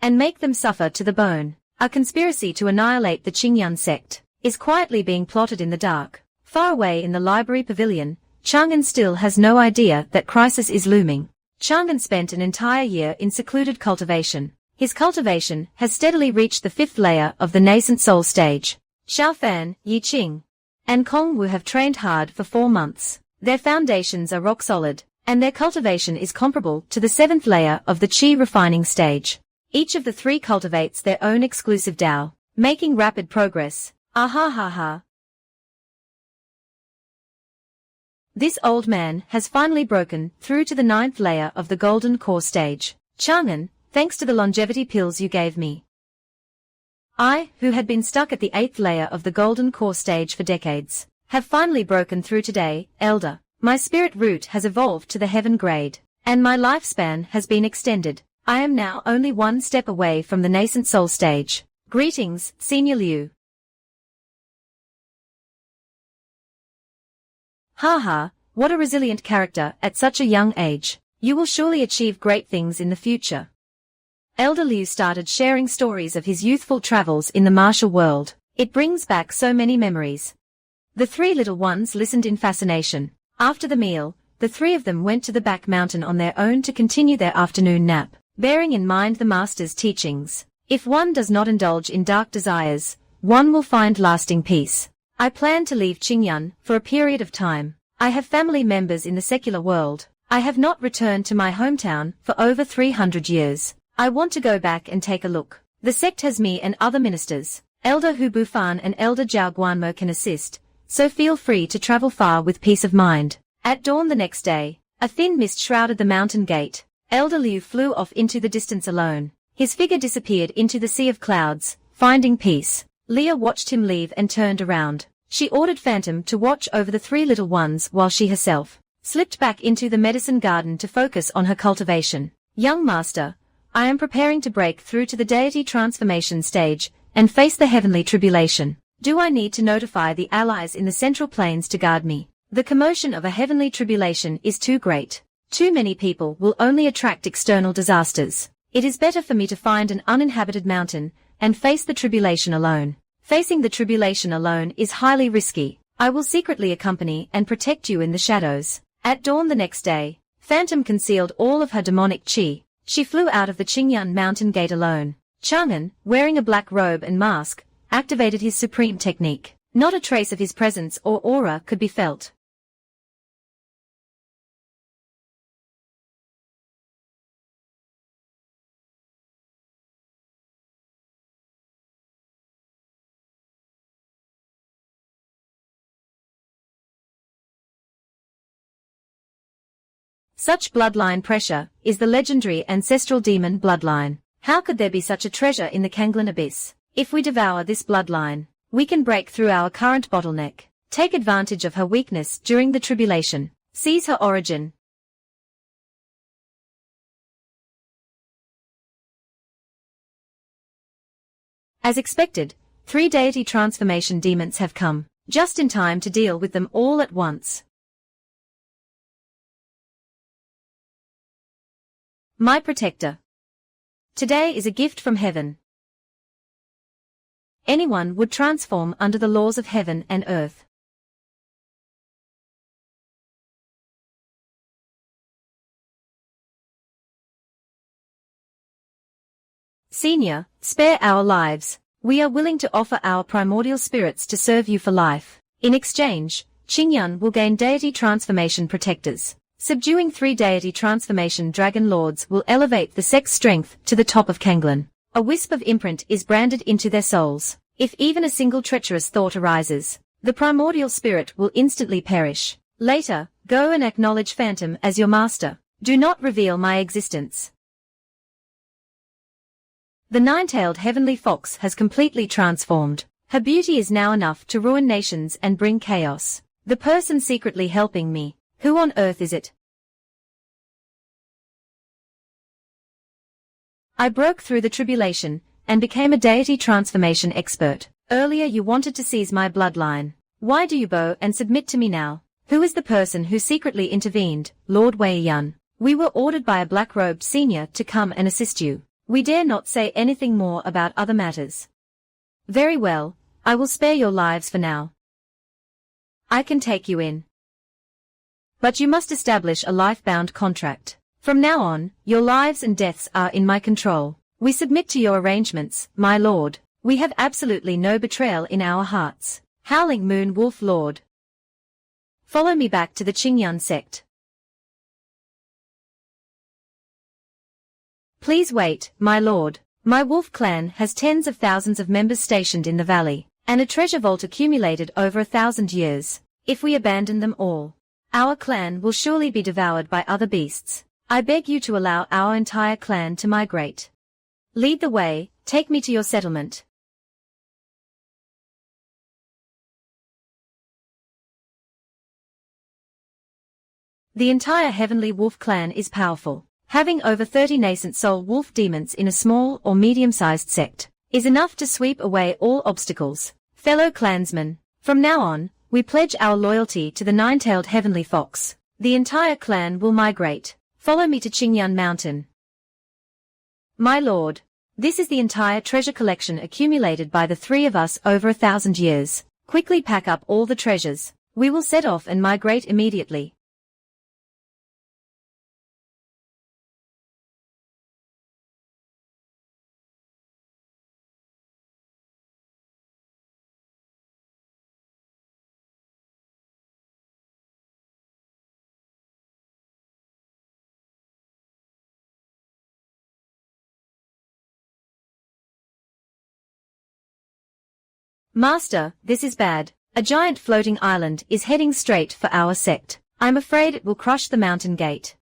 and make them suffer to the bone. A conspiracy to annihilate the Qingyun sect is quietly being plotted in the dark. Far away in the library pavilion, Chang'an still has no idea that crisis is looming. Chang'an spent an entire year in secluded cultivation. His cultivation has steadily reached the 5th layer of the nascent soul stage. Xiaofan, Yiqing, and Kongwu have trained hard for 4 months. Their foundations are rock solid, and their cultivation is comparable to the 7th layer of the qi refining stage. Each of the 3 cultivates their own exclusive Dao, making rapid progress. Ahahaha. This old man has finally broken through to the 9th layer of the golden core stage. Chang'an, thanks to the longevity pills you gave me. I, who had been stuck at the 8th layer of the golden core stage for decades, have finally broken through today, Elder. My spirit root has evolved to the heaven grade, and my lifespan has been extended. I am now only 1 step away from the nascent soul stage. Greetings, Senior Liu. Haha, what a resilient character at such a young age. You will surely achieve great things in the future. Elder Liu started sharing stories of his youthful travels in the martial world. It brings back so many memories. The 3 little ones listened in fascination. After the meal, the 3 of them went to the back mountain on their own to continue their afternoon nap, bearing in mind the master's teachings. If one does not indulge in dark desires, one will find lasting peace. I plan to leave Qingyun for a period of time. I have family members in the secular world. I have not returned to my hometown for over 300 years. I want to go back and take a look. The sect has me and other ministers. Elder Hu Bufan and Elder Zhao Guanmo can assist, so feel free to travel far with peace of mind. At dawn the next day, a thin mist shrouded the mountain gate. Elder Liu flew off into the distance alone. His figure disappeared into the sea of clouds, finding peace. Leah watched him leave and turned around. She ordered Phantom to watch over the 3 little ones while she herself slipped back into the medicine garden to focus on her cultivation. Young master, I am preparing to break through to the deity transformation stage and face the heavenly tribulation. Do I need to notify the allies in the central plains to guard me? The commotion of a heavenly tribulation is too great. Too many people will only attract external disasters. It is better for me to find an uninhabited mountain and face the tribulation alone. Facing the tribulation alone is highly risky. I will secretly accompany and protect you in the shadows. At dawn the next day, Phantom concealed all of her demonic qi. She flew out of the Qingyun mountain gate alone. Chang'an, wearing a black robe and mask, activated his supreme technique. Not a trace of his presence or aura could be felt. Such bloodline pressure is the legendary ancestral demon bloodline. How could there be such a treasure in the Kanglan abyss? If we devour this bloodline, we can break through our current bottleneck. Take advantage of her weakness during the tribulation. Seize her origin. As expected, 3 deity transformation demons have come, just in time to deal with them all at once. My protector. Today is a gift from heaven. Anyone would transform under the laws of heaven and earth. Senior, spare our lives. We are willing to offer our primordial spirits to serve you for life. In exchange, Qingyun will gain deity transformation protectors. Subduing 3 deity transformation dragon lords will elevate the sect's strength to the top of Kanglan. A wisp of imprint is branded into their souls. If even a single treacherous thought arises, the primordial spirit will instantly perish. Later, go and acknowledge Phantom as your master. Do not reveal my existence. The 9-tailed heavenly fox has completely transformed. Her beauty is now enough to ruin nations and bring chaos. The person secretly helping me, who on earth is it? I broke through the tribulation and became a deity transformation expert. Earlier you wanted to seize my bloodline. Why do you bow and submit to me now? Who is the person who secretly intervened, Lord Wei Yun? We were ordered by a black-robed senior to come and assist you. We dare not say anything more about other matters. Very well, I will spare your lives for now. I can take you in. But you must establish a life-bound contract. From now on, your lives and deaths are in my control. We submit to your arrangements, my lord. We have absolutely no betrayal in our hearts. Howling Moon Wolf Lord. Follow me back to the Qingyun sect. Please wait, my lord. My wolf clan has tens of thousands of members stationed in the valley, and a treasure vault accumulated over 1,000 years. If we abandon them all, our clan will surely be devoured by other beasts. I beg you to allow our entire clan to migrate. Lead the way, take me to your settlement. The entire Heavenly Wolf clan is powerful. Having over 30 nascent soul wolf demons in a small or medium-sized sect is enough to sweep away all obstacles. Fellow clansmen, from now on, we pledge our loyalty to the nine-tailed Heavenly Fox. The entire clan will migrate. Follow me to Qingyun Mountain. My lord, this is the entire treasure collection accumulated by the three of us over 1,000 years. Quickly pack up all the treasures. We will set off and migrate immediately. Master, this is bad. A giant floating island is heading straight for our sect. I'm afraid it will crush the mountain gate.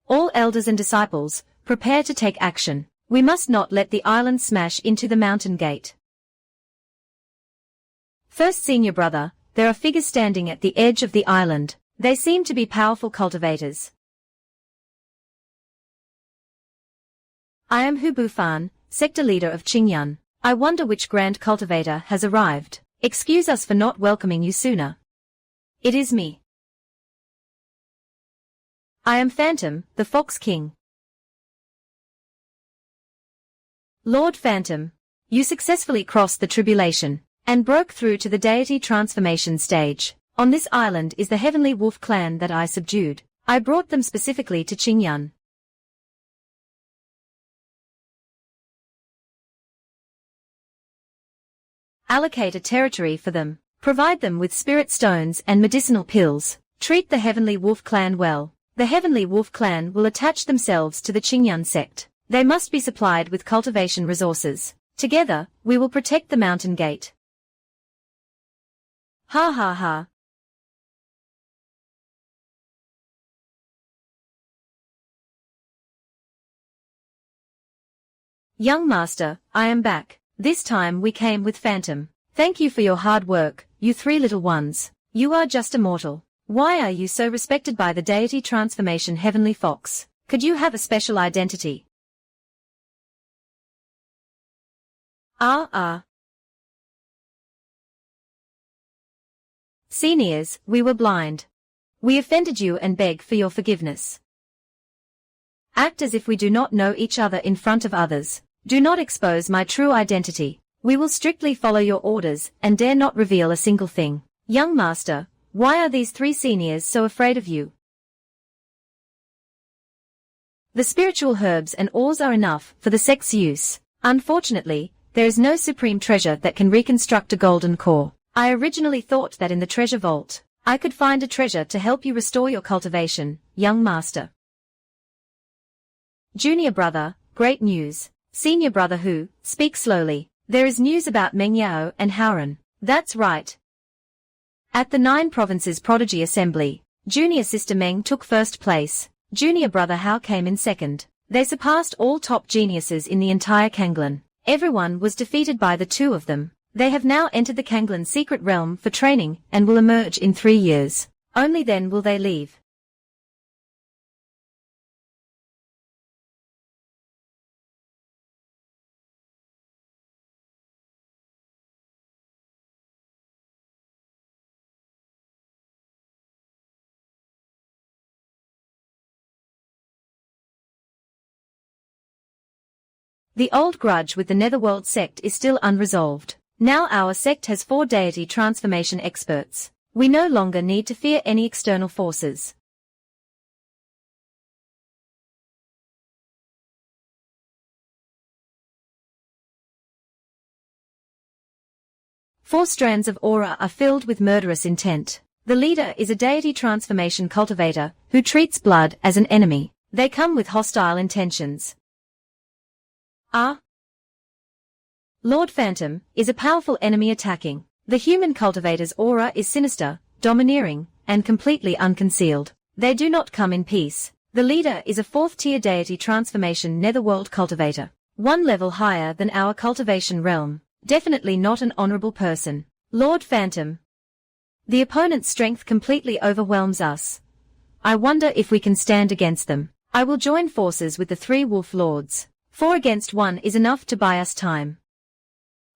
All elders and disciples, prepare to take action. We must not let the island smash into the mountain gate. First senior brother, there are figures standing at the edge of the island. They seem to be powerful cultivators. I am Hu Bufan, sector leader of Qingyun. I wonder which grand cultivator has arrived. Excuse us for not welcoming you sooner. It is me. I am Phantom, the Fox King. Lord Phantom, you successfully crossed the tribulation and broke through to the deity transformation stage. On this island is the Heavenly Wolf clan that I subdued. I brought them specifically to Qingyun. Allocate a territory for them. Provide them with spirit stones and medicinal pills. Treat the Heavenly Wolf clan well. The Heavenly Wolf clan will attach themselves to the Qingyun sect. They must be supplied with cultivation resources. Together, we will protect the mountain gate. Ha ha ha. Young master, I am back. This time we came with Phantom. Thank you for your hard work, you three little ones. You are just a mortal. Why are you so respected by the deity transformation Heavenly Fox? Could you have a special identity? Seniors, we were blind. We offended you and beg for your forgiveness. Act as if we do not know each other in front of others. Do not expose my true identity. We will strictly follow your orders and dare not reveal a single thing. Young master, why are these three seniors so afraid of you? The spiritual herbs and ores are enough for the sect's use. Unfortunately, there is no supreme treasure that can reconstruct a golden core. I originally thought that in the treasure vault, I could find a treasure to help you restore your cultivation, young master. Junior brother, great news. Senior brother Hu, speak slowly. There is news about Meng Yao and Howren. That's right. At the 9 Provinces Prodigy Assembly, junior sister Meng took first place. Junior brother Hao came in second. They surpassed all top geniuses in the entire Kanglan. Everyone was defeated by the two of them. They have now entered the Kanglan secret realm for training and will emerge in 3 years. Only then will they leave. The old grudge with the Netherworld sect is still unresolved. Now our sect has 4 deity transformation experts. We no longer need to fear any external forces. Four strands of aura are filled with murderous intent. The leader is a deity transformation cultivator who treats blood as an enemy. They come with hostile intentions. Lord Phantom is a powerful enemy attacking. The human cultivator's aura is sinister, domineering, and completely unconcealed. They do not come in peace. The leader is a 4th-tier deity transformation netherworld cultivator. 1 level higher than our cultivation realm. Definitely not an honorable person. Lord Phantom. The opponent's strength completely overwhelms us. I wonder if we can stand against them. I will join forces with the 3 wolf lords. 4 against 1 is enough to buy us time.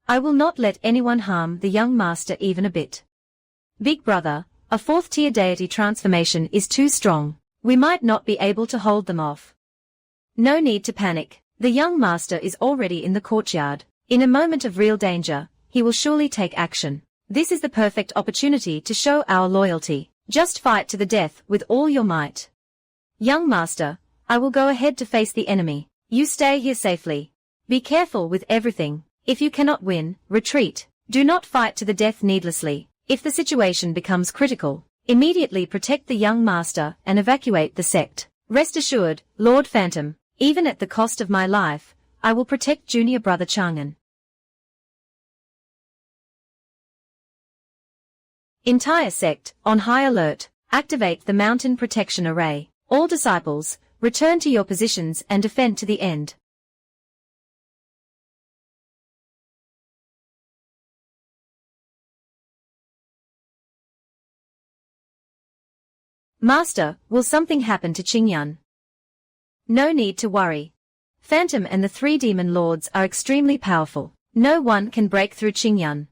I will not let anyone harm the young master even a bit. Big brother, a 4th-tier deity transformation is too strong. We might not be able to hold them off. No need to panic. The young master is already in the courtyard. In a moment of real danger, he will surely take action. This is the perfect opportunity to show our loyalty. Just fight to the death with all your might. Young master, I will go ahead to face the enemy. You stay here safely. Be careful with everything. If you cannot win, retreat. Do not fight to the death needlessly. If the situation becomes critical, immediately protect the young master and evacuate the sect. Rest assured, Lord Phantom, even at the cost of my life, I will protect junior brother Chang'an. Entire sect, on high alert. Activate the mountain protection array. All disciples, return to your positions and defend to the end. Master, will something happen to Qingyun? No need to worry. Phantom and the 3 demon lords are extremely powerful. No one can break through Qingyun.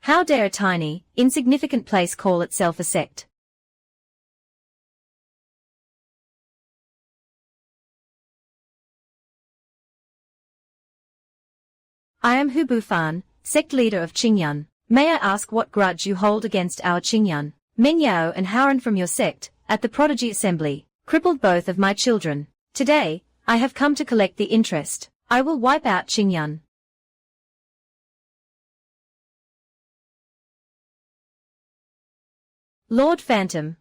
How dare a tiny, insignificant place call itself a sect? I am Hu Bufan, sect leader of Qingyun. May I ask what grudge you hold against our Qingyun? Ming Yao and Haran from your sect, at the Prodigy Assembly, crippled both of my children. Today, I have come to collect the interest. I will wipe out Qingyun. Lord Phantom.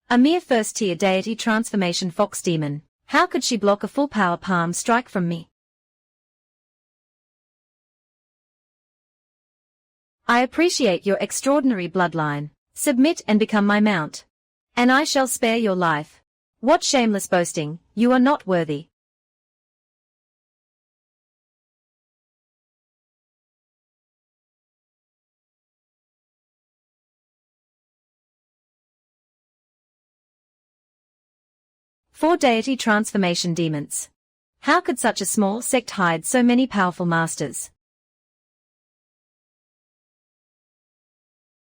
A mere 1st-tier deity transformation fox demon. How could she block a full power palm strike from me? I appreciate your extraordinary bloodline. Submit and become my mount. And I shall spare your life. What shameless boasting, you are not worthy. Four deity transformation demons. How could such a small sect hide so many powerful masters?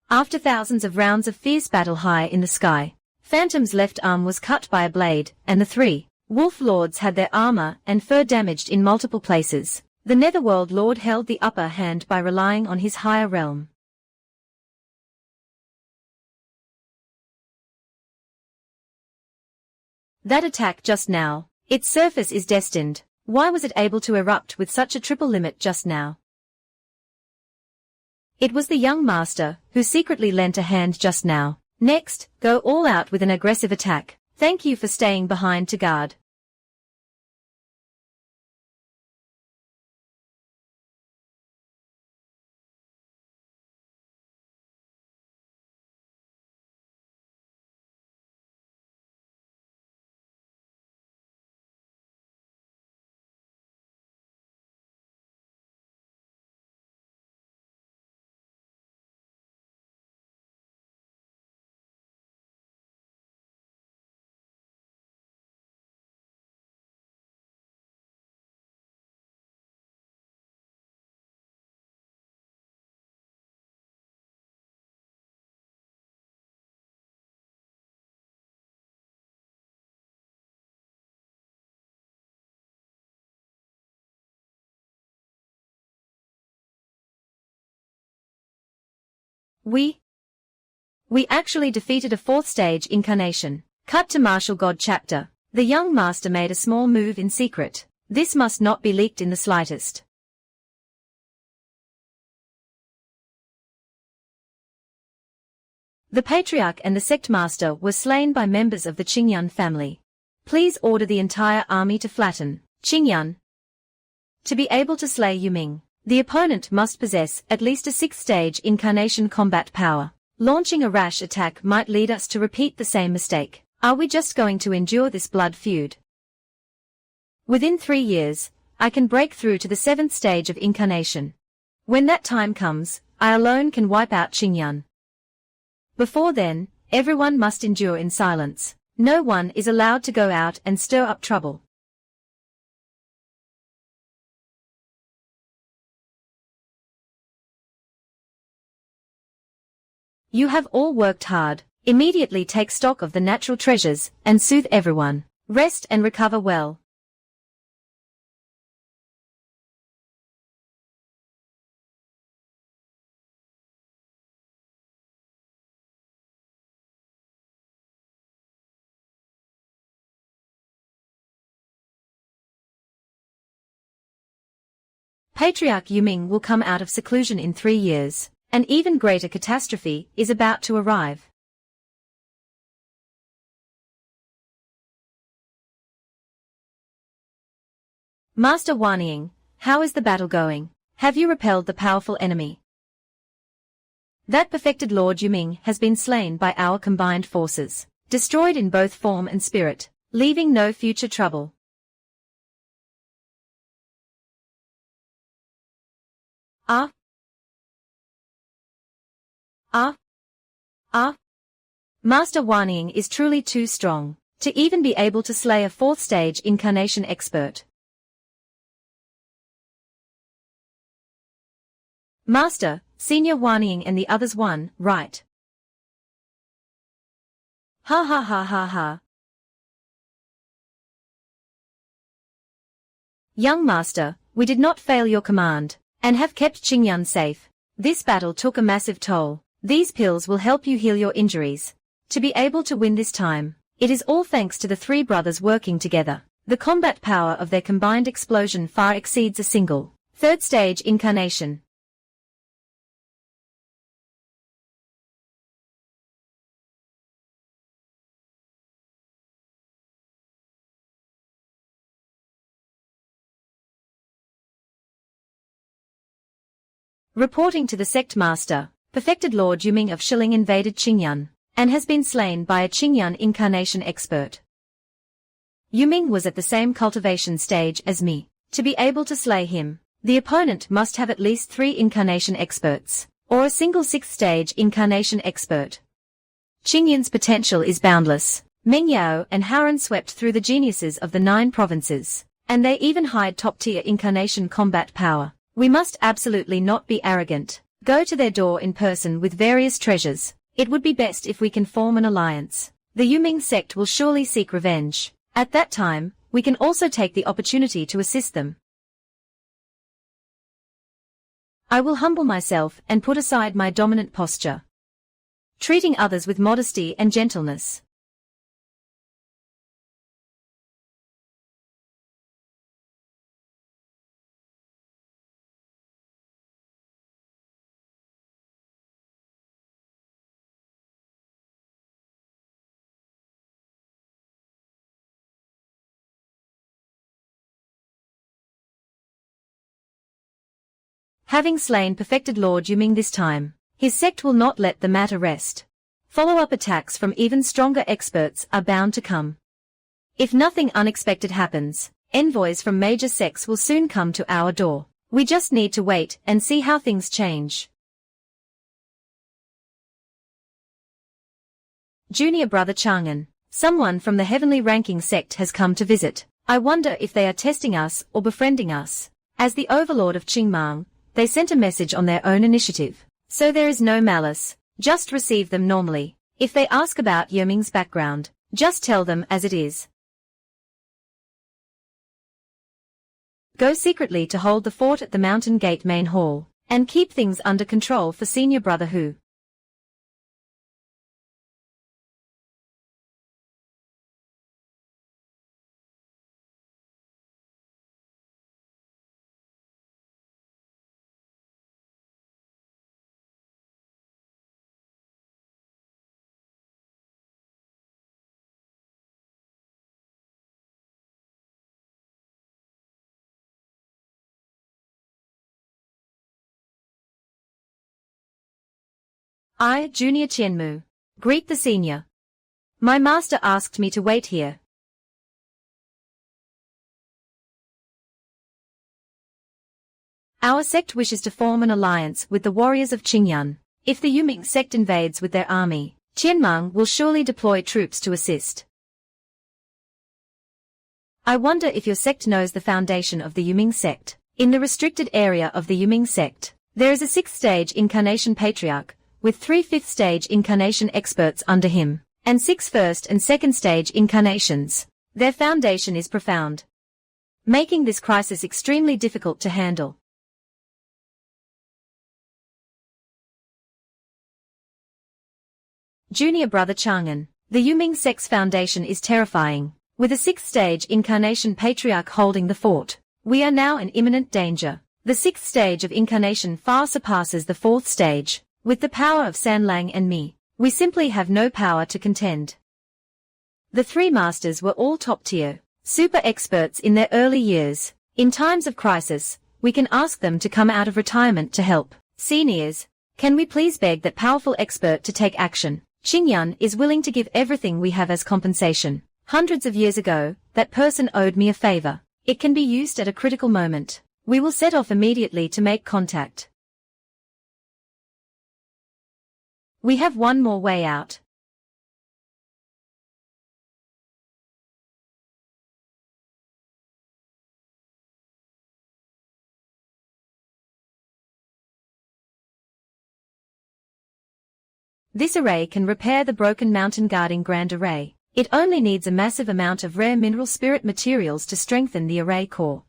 After thousands of rounds of fierce battle high in the sky, Phantom's left arm was cut by a blade, and the 3 Wolf Lords had their armor and fur damaged in multiple places. The Netherworld Lord held the upper hand by relying on his higher realm. That attack just now, its surface is destined. Why was it able to erupt with such a triple limit just now? It was the young master who secretly lent a hand just now. Next, go all out with an aggressive attack. Thank you for staying behind to guard. We actually defeated a 4th stage incarnation. Cut to Martial God chapter. The young master made a small move in secret. This must not be leaked in the slightest. The Patriarch and the Sect Master were slain by members of the Qingyun family. Please order the entire army to flatten Qingyun. To be able to slay Yuming, the opponent must possess at least a 6th stage incarnation combat power. Launching a rash attack might lead us to repeat the same mistake. Are we just going to endure this blood feud? Within 3 years, I can break through to the 7th stage of incarnation. When that time comes, I alone can wipe out Qingyun. Before then, everyone must endure in silence. No one is allowed to go out and stir up trouble. You have all worked hard. Immediately take stock of the natural treasures and soothe everyone. Rest and recover well. Patriarch Yuming will come out of seclusion in 3 years. An even greater catastrophe is about to arrive. Master Wanying, how is the battle going? Have you repelled the powerful enemy? That perfected Lord Yuming has been slain by our combined forces, destroyed in both form and spirit, leaving no future trouble. Master Wanying is truly too strong to even be able to slay a 4th stage incarnation expert. Master, Senior Wanying and the others won, right? Ha ha ha ha ha. Young Master, we did not fail your command, and have kept Qingyun safe. This battle took a massive toll. These pills will help you heal your injuries. To be able to win this time, it is all thanks to the 3 brothers working together. The combat power of their combined explosion far exceeds a single 3rd stage incarnation. Reporting to the Sect Master, perfected Lord Yuming of Shilling invaded Qingyun, and has been slain by a Qingyun incarnation expert. Yuming was at the same cultivation stage as me. To be able to slay him, the opponent must have at least 3 incarnation experts, or a single 6th stage incarnation expert. Qingyun's potential is boundless. Mengyao and Haran swept through the geniuses of the 9 provinces, and they even hide top-tier incarnation combat power. We must absolutely not be arrogant. Go to their door in person with various treasures. It would be best if we can form an alliance. The Yuming sect will surely seek revenge. At that time, we can also take the opportunity to assist them. I will humble myself and put aside my dominant posture, treating others with modesty and gentleness. Having slain perfected Lord Yuming this time, his sect will not let the matter rest. Follow-up attacks from even stronger experts are bound to come. If nothing unexpected happens, envoys from major sects will soon come to our door. We just need to wait and see how things change. Junior brother Chang'an, someone from the heavenly ranking sect has come to visit. I wonder if they are testing us or befriending us. As the overlord of Qingmang, they sent a message on their own initiative. So there is no malice, just receive them normally. If they ask about Yuming's background, just tell them as it is. Go secretly to hold the fort at the Mountain Gate main hall, and keep things under control for senior brother Hu. I, Junior Qianmu, greet the senior. My master asked me to wait here. Our sect wishes to form an alliance with the warriors of Qingyuan. If the Yuming sect invades with their army, Qianmeng will surely deploy troops to assist. I wonder if your sect knows the foundation of the Yuming sect. In the restricted area of the Yuming sect, there is a 6th-stage incarnation patriarch, with 3 5th-stage incarnation experts under him, and 6 1st and 2nd-stage incarnations. Their foundation is profound, making this crisis extremely difficult to handle. Junior brother Chang'an, the Yuming sect's foundation is terrifying. With a 6th-stage incarnation patriarch holding the fort, we are now in imminent danger. The 6th stage of incarnation far surpasses the 4th stage. With the power of Sanlang and me, we simply have no power to contend. The 3 masters were all top-tier, super experts in their early years. In times of crisis, we can ask them to come out of retirement to help. Seniors, can we please beg that powerful expert to take action? Qingyuan is willing to give everything we have as compensation. Hundreds of years ago, that person owed me a favor. It can be used at a critical moment. We will set off immediately to make contact. We have one more way out. This array can repair the broken mountain guarding grand array. It only needs a massive amount of rare mineral spirit materials to strengthen the array core.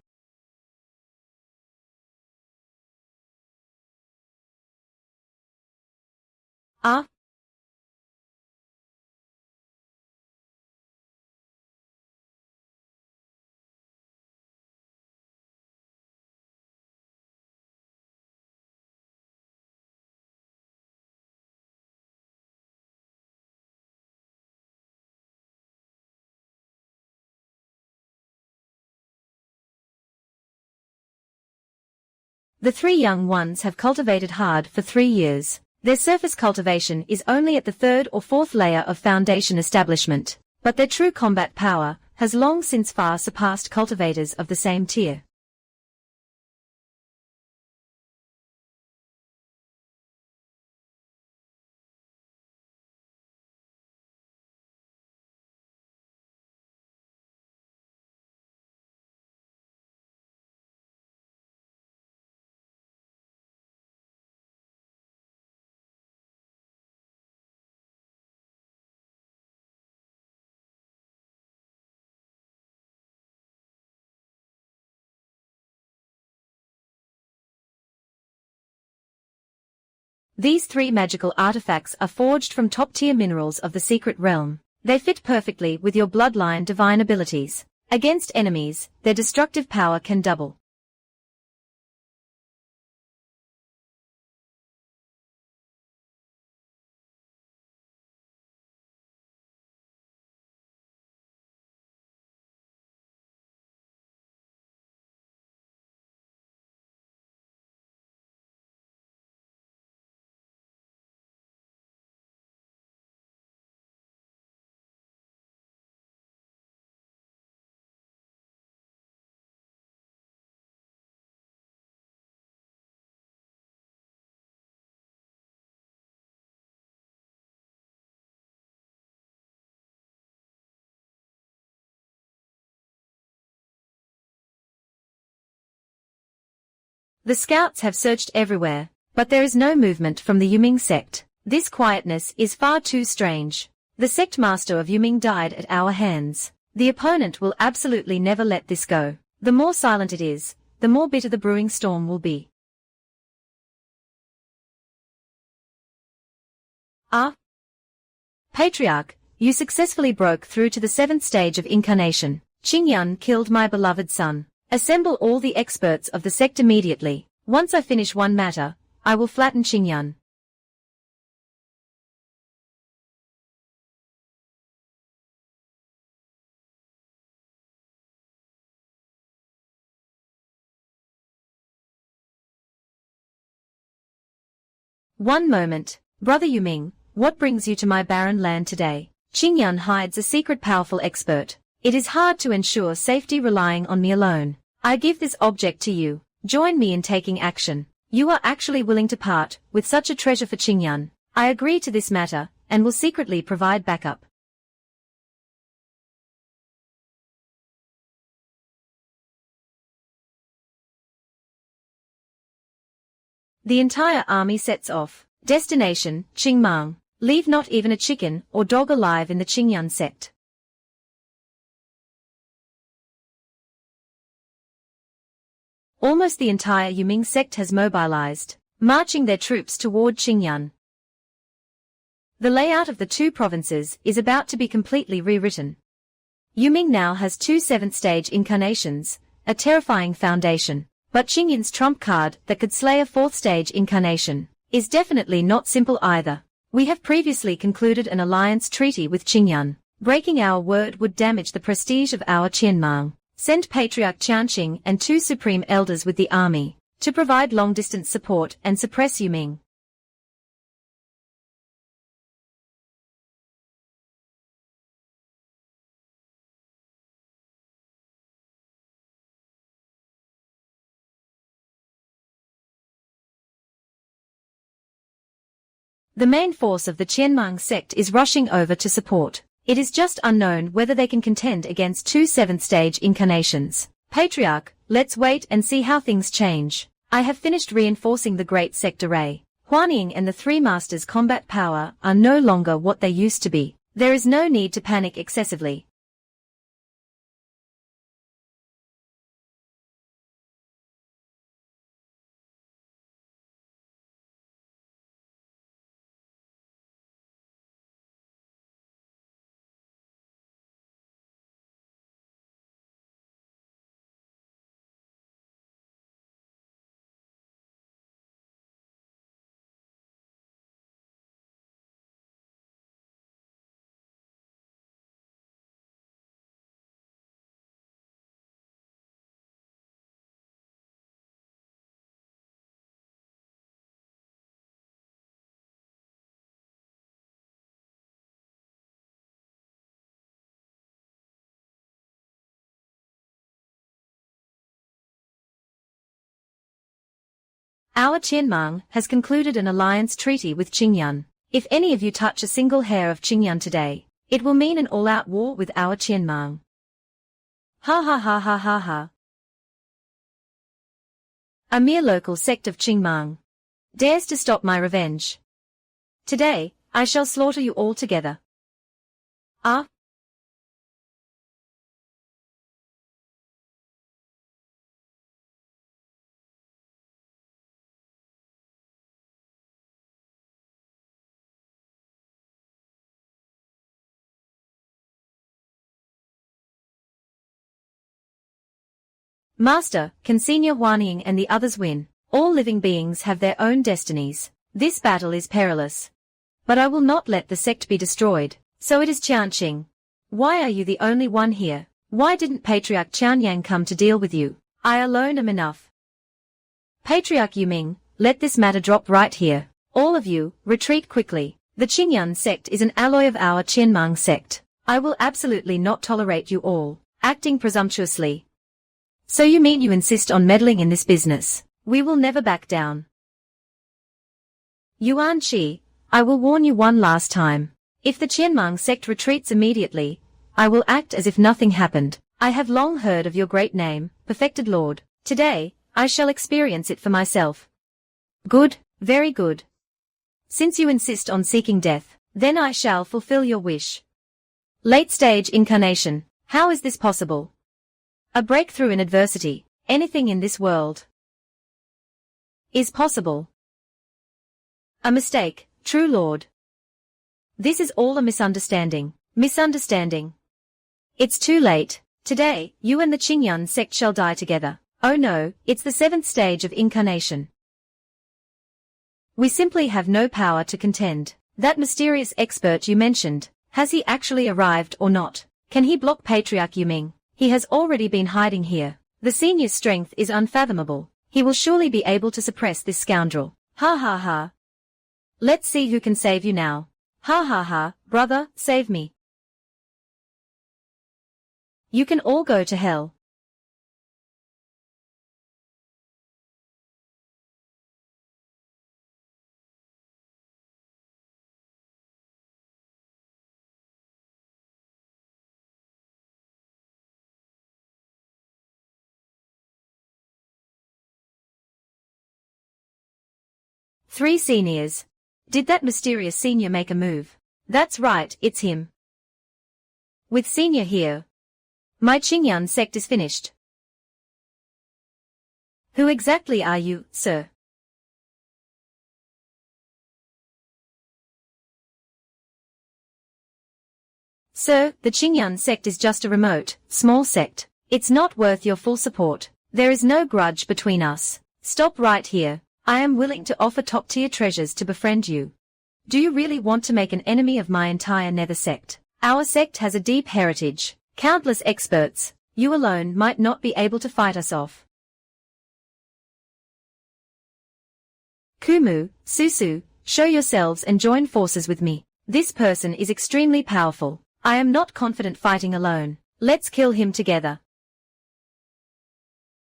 The 3 young ones have cultivated hard for 3 years. Their surface cultivation is only at the 3rd or 4th layer of foundation establishment, but their true combat power has long since far surpassed cultivators of the same tier. These 3 magical artifacts are forged from top-tier minerals of the secret realm. They fit perfectly with your bloodline divine abilities. Against enemies, their destructive power can double. The scouts have searched everywhere, but there is no movement from the Yuming sect. This quietness is far too strange. The sect master of Yuming died at our hands. The opponent will absolutely never let this go. The more silent it is, the more bitter the brewing storm will be. Patriarch, you successfully broke through to the 7th stage of incarnation. Qingyun killed my beloved son. Assemble all the experts of the sect immediately. Once I finish one matter, I will flatten Qingyun. One moment, Brother Yuming, what brings you to my barren land today? Qingyun hides a secret powerful expert. It is hard to ensure safety relying on me alone. I give this object to you. Join me in taking action. You are actually willing to part with such a treasure for Qingyun. I agree to this matter, and will secretly provide backup. The entire army sets off. Destination, Qingmang. Leave not even a chicken or dog alive in the Qingyun sect. Almost the entire Yuming sect has mobilized, marching their troops toward Qingyun. The layout of the 2 provinces is about to be completely rewritten. Yuming now has 2 7th-stage incarnations, a terrifying foundation, but Qingyun's trump card that could slay a 4th-stage incarnation is definitely not simple either. We have previously concluded an alliance treaty with Qingyun. Breaking our word would damage the prestige of our Qianmang. Send Patriarch Xianxia and 2 supreme elders with the army to provide long-distance support and suppress Yuming. The main force of the Qianmang sect is rushing over to support. It is just unknown whether they can contend against 2 7th-stage incarnations. Patriarch, let's wait and see how things change. I have finished reinforcing the great sect array. Huanying and the 3 masters' combat power are no longer what they used to be. There is no need to panic excessively. Our Qianmang has concluded an alliance treaty with Qingyun. If any of you touch a single hair of Qingyun today, it will mean an all-out war with our Qianmang. Ha ha ha ha ha ha. A mere local sect of Qingmang dares to stop my revenge. Today, I shall slaughter you all together. Ah! Master, can Senior Huanying and the others win? All living beings have their own destinies. This battle is perilous. But I will not let the sect be destroyed. So it is Xianxia. Why are you the only one here? Why didn't Patriarch Qianyang come to deal with you? I alone am enough. Patriarch Yuming, let this matter drop right here. All of you, retreat quickly. The Qingyun sect is an alloy of our Qianmeng sect. I will absolutely not tolerate you all acting presumptuously. So you mean you insist on meddling in this business? We will never back down. Yuan Qi, I will warn you one last time. If the Qianmeng sect retreats immediately, I will act as if nothing happened. I have long heard of your great name, perfected lord. Today, I shall experience it for myself. Good, very good. Since you insist on seeking death, then I shall fulfill your wish. Late-stage incarnation. How is this possible? A breakthrough in adversity. Anything in this world is possible. A mistake, true lord. This is all a misunderstanding. Misunderstanding. It's too late. Today, you and the Qingyun sect shall die together. Oh no, it's the 7th stage of incarnation. We simply have no power to contend. That mysterious expert you mentioned, has he actually arrived or not? Can he block Patriarch Yuming? He has already been hiding here. The senior's strength is unfathomable. He will surely be able to suppress this scoundrel. Ha ha ha. Let's see who can save you now. Ha ha ha, brother, save me. You can all go to hell. Three seniors. Did that mysterious senior make a move? That's right, it's him. With senior here, my Qingyun sect is finished. Who exactly are you, sir? Sir, the Qingyun sect is just a remote, small sect. It's not worth your full support. There is no grudge between us. Stop right here. I am willing to offer top-tier treasures to befriend you. Do you really want to make an enemy of my entire nether sect? Our sect has a deep heritage, countless experts. You alone might not be able to fight us off. Kumu, Susu, show yourselves and join forces with me. This person is extremely powerful. I am not confident fighting alone. Let's kill him together.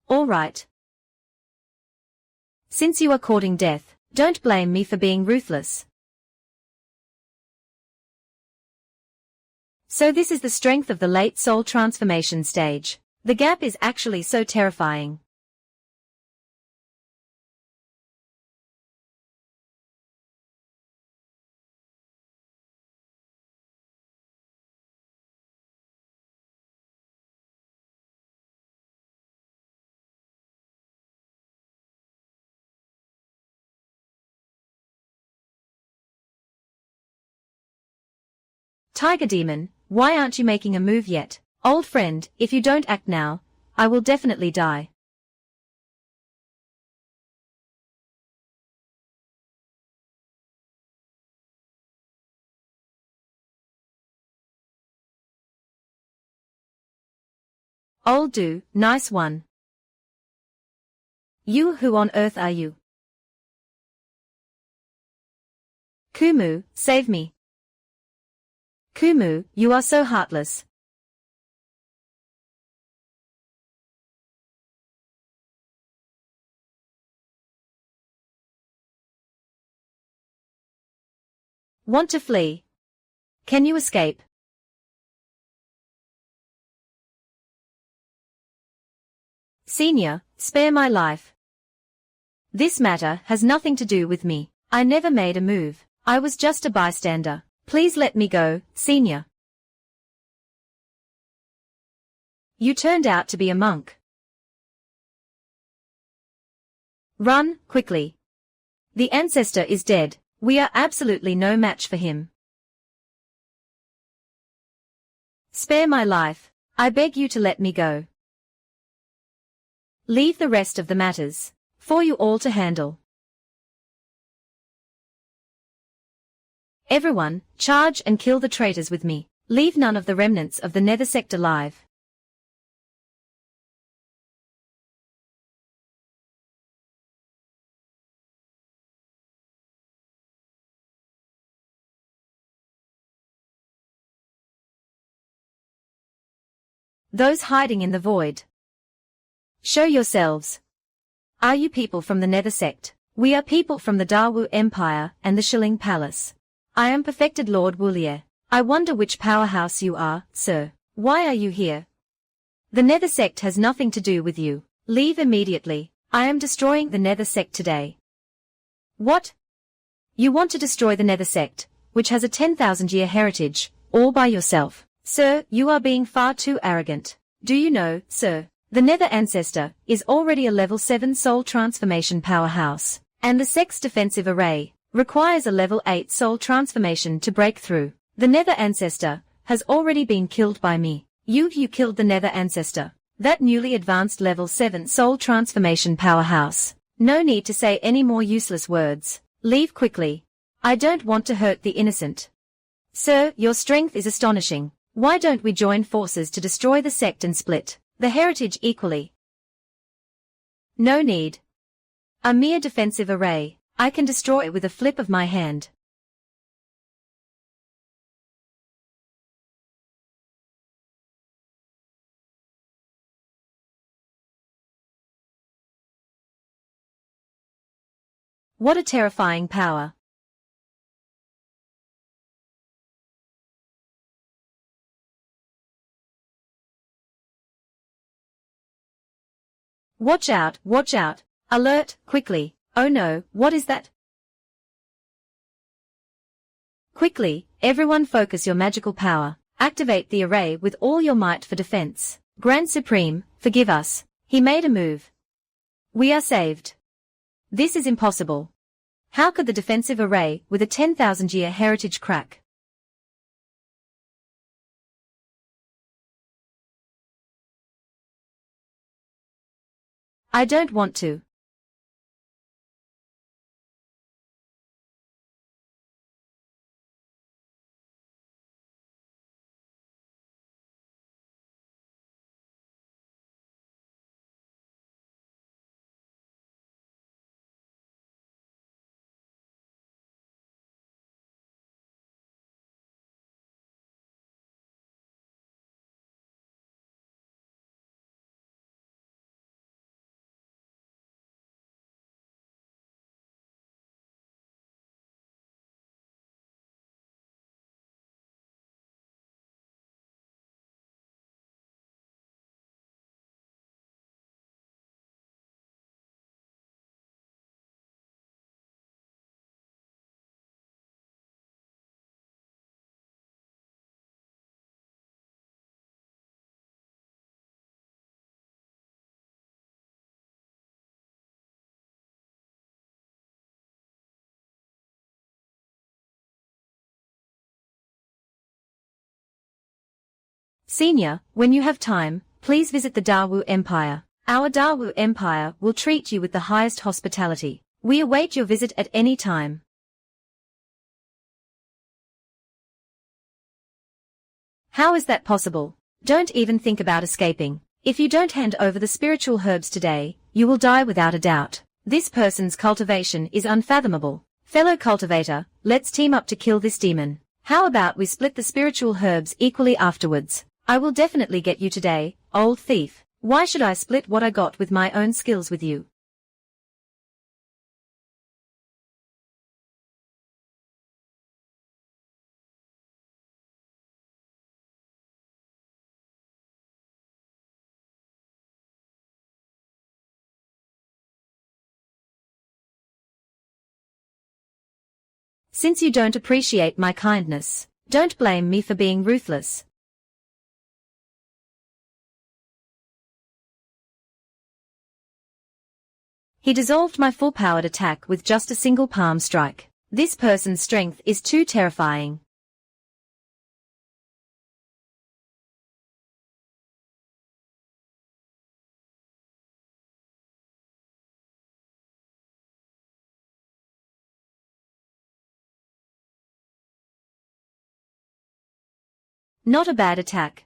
All right. Since you are courting death, don't blame me for being ruthless. So this is the strength of the late soul transformation stage. The gap is actually so terrifying. Tiger Demon, why aren't you making a move yet? Old friend, if you don't act now, I will definitely die. Old do, nice one. You, who on earth are you? Kumu, save me. Kumu, you are so heartless. Want to flee? Can you escape? Senior, spare my life. This matter has nothing to do with me. I never made a move. I was just a bystander. Please let me go, Senior. You turned out to be a monk. Run, quickly. The ancestor is dead. We are absolutely no match for him. Spare my life. I beg you to let me go. Leave the rest of the matters for you all to handle. Everyone, charge and kill the traitors with me. Leave none of the remnants of the Nether Sect alive. Those hiding in the void, show yourselves. Are you people from the Nether Sect? We are people from the Dawu Empire and the Shilling Palace. I am perfected Lord Wulier. I wonder which powerhouse you are, sir. Why are you here? The Nether Sect has nothing to do with you. Leave immediately. I am destroying the Nether Sect today. What? You want to destroy the Nether Sect, which has a 10,000-year heritage, all by yourself? Sir, you are being far too arrogant. Do you know, sir, the Nether Ancestor is already a level 7 soul transformation powerhouse, and the Sect's defensive array requires a level 8 soul transformation to break through. The Nether Ancestor has already been killed by me. You killed the Nether Ancestor, that newly advanced level 7 soul transformation powerhouse. No need to say any more useless words. Leave quickly. I don't want to hurt the innocent. Sir, your strength is astonishing. Why don't we join forces to destroy the sect and split the heritage equally? No need. A mere defensive array. I can destroy it with a flip of my hand. What a terrifying power. Watch out, watch out. Alert, quickly. Oh no, what is that? Quickly, everyone focus your magical power. Activate the array with all your might for defense. Grand Supreme, forgive us. He made a move. We are saved. This is impossible. How could the defensive array with a 10,000-year heritage crack? I don't want to. Senior, when you have time, please visit the Dawu Empire. Our Dawu Empire will treat you with the highest hospitality. We await your visit at any time. How is that possible? Don't even think about escaping. If you don't hand over the spiritual herbs today, you will die without a doubt. This person's cultivation is unfathomable. Fellow cultivator, let's team up to kill this demon. How about we split the spiritual herbs equally afterwards? I will definitely get you today, old thief. Why should I split what I got with my own skills with you? Since you don't appreciate my kindness, don't blame me for being ruthless. He dissolved my full-powered attack with just a single palm strike. This person's strength is too terrifying. Not a bad attack.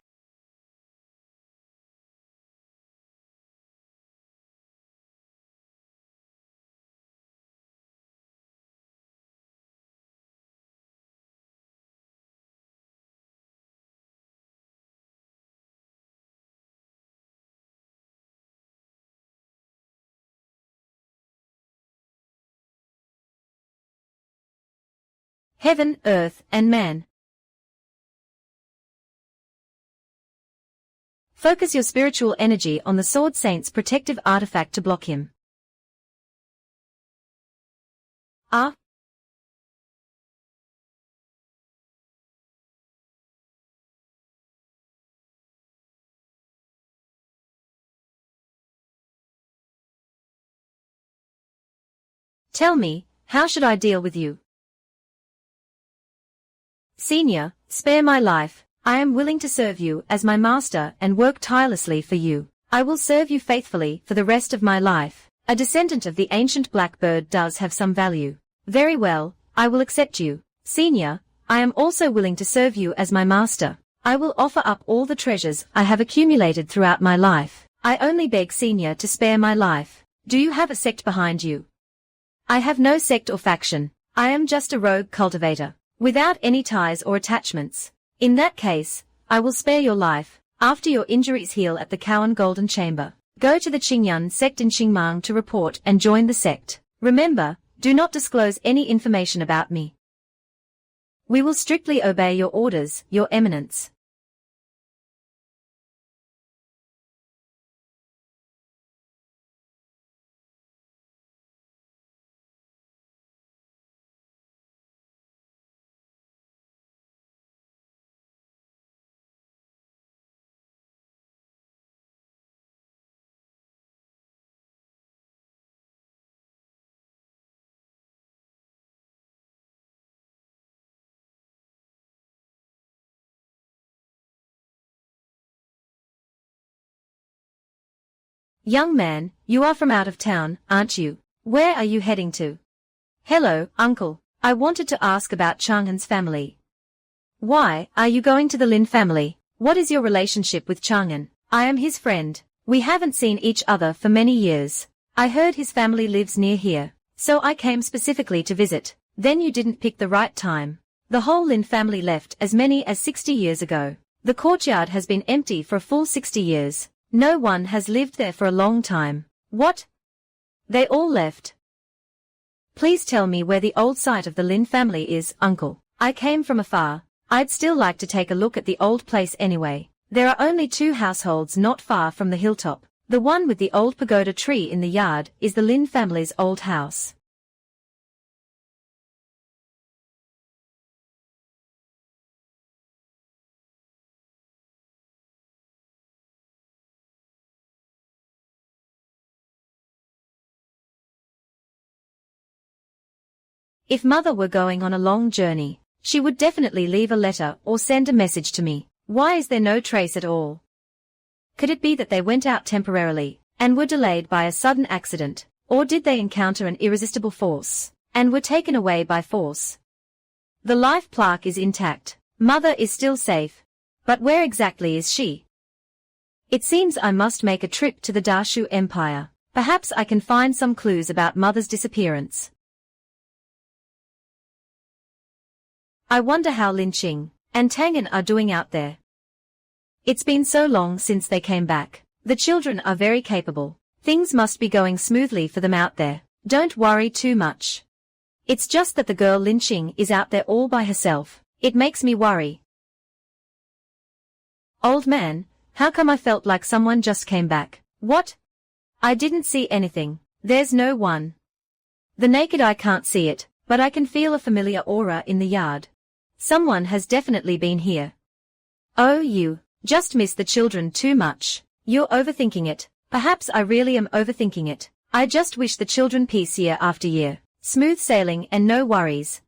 Heaven, earth, and man. Focus your spiritual energy on the Sword Saint's protective artifact to block him. Ah. Tell me, how should I deal with you? Senior, spare my life. I am willing to serve you as my master and work tirelessly for you. I will serve you faithfully for the rest of my life. A descendant of the ancient blackbird does have some value. Very well, I will accept you. Senior, I am also willing to serve you as my master. I will offer up all the treasures I have accumulated throughout my life. I only beg Senior to spare my life. Do you have a sect behind you? I have no sect or faction. I am just a rogue cultivator, without any ties or attachments. In that case, I will spare your life. After your injuries heal at the Cowan Golden Chamber, go to the Qingyun sect in Qingmang to report and join the sect. Remember, do not disclose any information about me. We will strictly obey your orders, Your Eminence. Young man, you are from out of town, aren't you? Where are you heading to? Hello, uncle. I wanted to ask about Chang'an's family. Why are you going to the Lin family? What is your relationship with Chang'an? I am his friend. We haven't seen each other for many years. I heard his family lives near here, so I came specifically to visit. Then you didn't pick the right time. The whole Lin family left as many as 60 years ago. The courtyard has been empty for a full 60 years. No one has lived there for a long time. What? They all left. Please tell me where the old site of the Lin family is, uncle. I came from afar. I'd still like to take a look at the old place anyway. There are only 2 households not far from the hilltop. The one with the old pagoda tree in the yard is the Lin family's old house. If mother were going on a long journey, she would definitely leave a letter or send a message to me. Why is there no trace at all? Could it be that they went out temporarily and were delayed by a sudden accident, or did they encounter an irresistible force and were taken away by force? The life plaque is intact. Mother is still safe. But where exactly is she? It seems I must make a trip to the Dashu Empire. Perhaps I can find some clues about mother's disappearance. I wonder how Lin Qing and Tangan are doing out there. It's been so long since they came back. The children are very capable. Things must be going smoothly for them out there. Don't worry too much. It's just that the girl Lin Qing is out there all by herself. It makes me worry. Old man, how come I felt like someone just came back? What? I didn't see anything. There's no one. The naked eye can't see it, but I can feel a familiar aura in the yard. Someone has definitely been here. Oh, you just miss the children too much. You're overthinking it. Perhaps I really am overthinking it. I just wish the children peace year after year. Smooth sailing and no worries.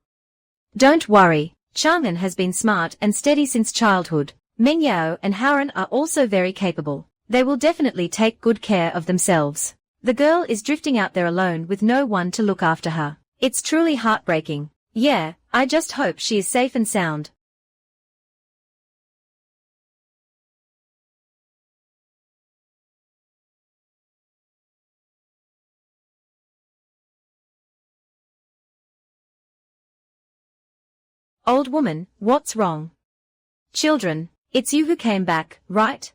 Don't worry. Chang'an has been smart and steady since childhood. Meng Yao and Haoran are also very capable. They will definitely take good care of themselves. The girl is drifting out there alone with no one to look after her. It's truly heartbreaking. Yeah, I just hope she is safe and sound. Old woman, what's wrong? Children, it's you who came back, right?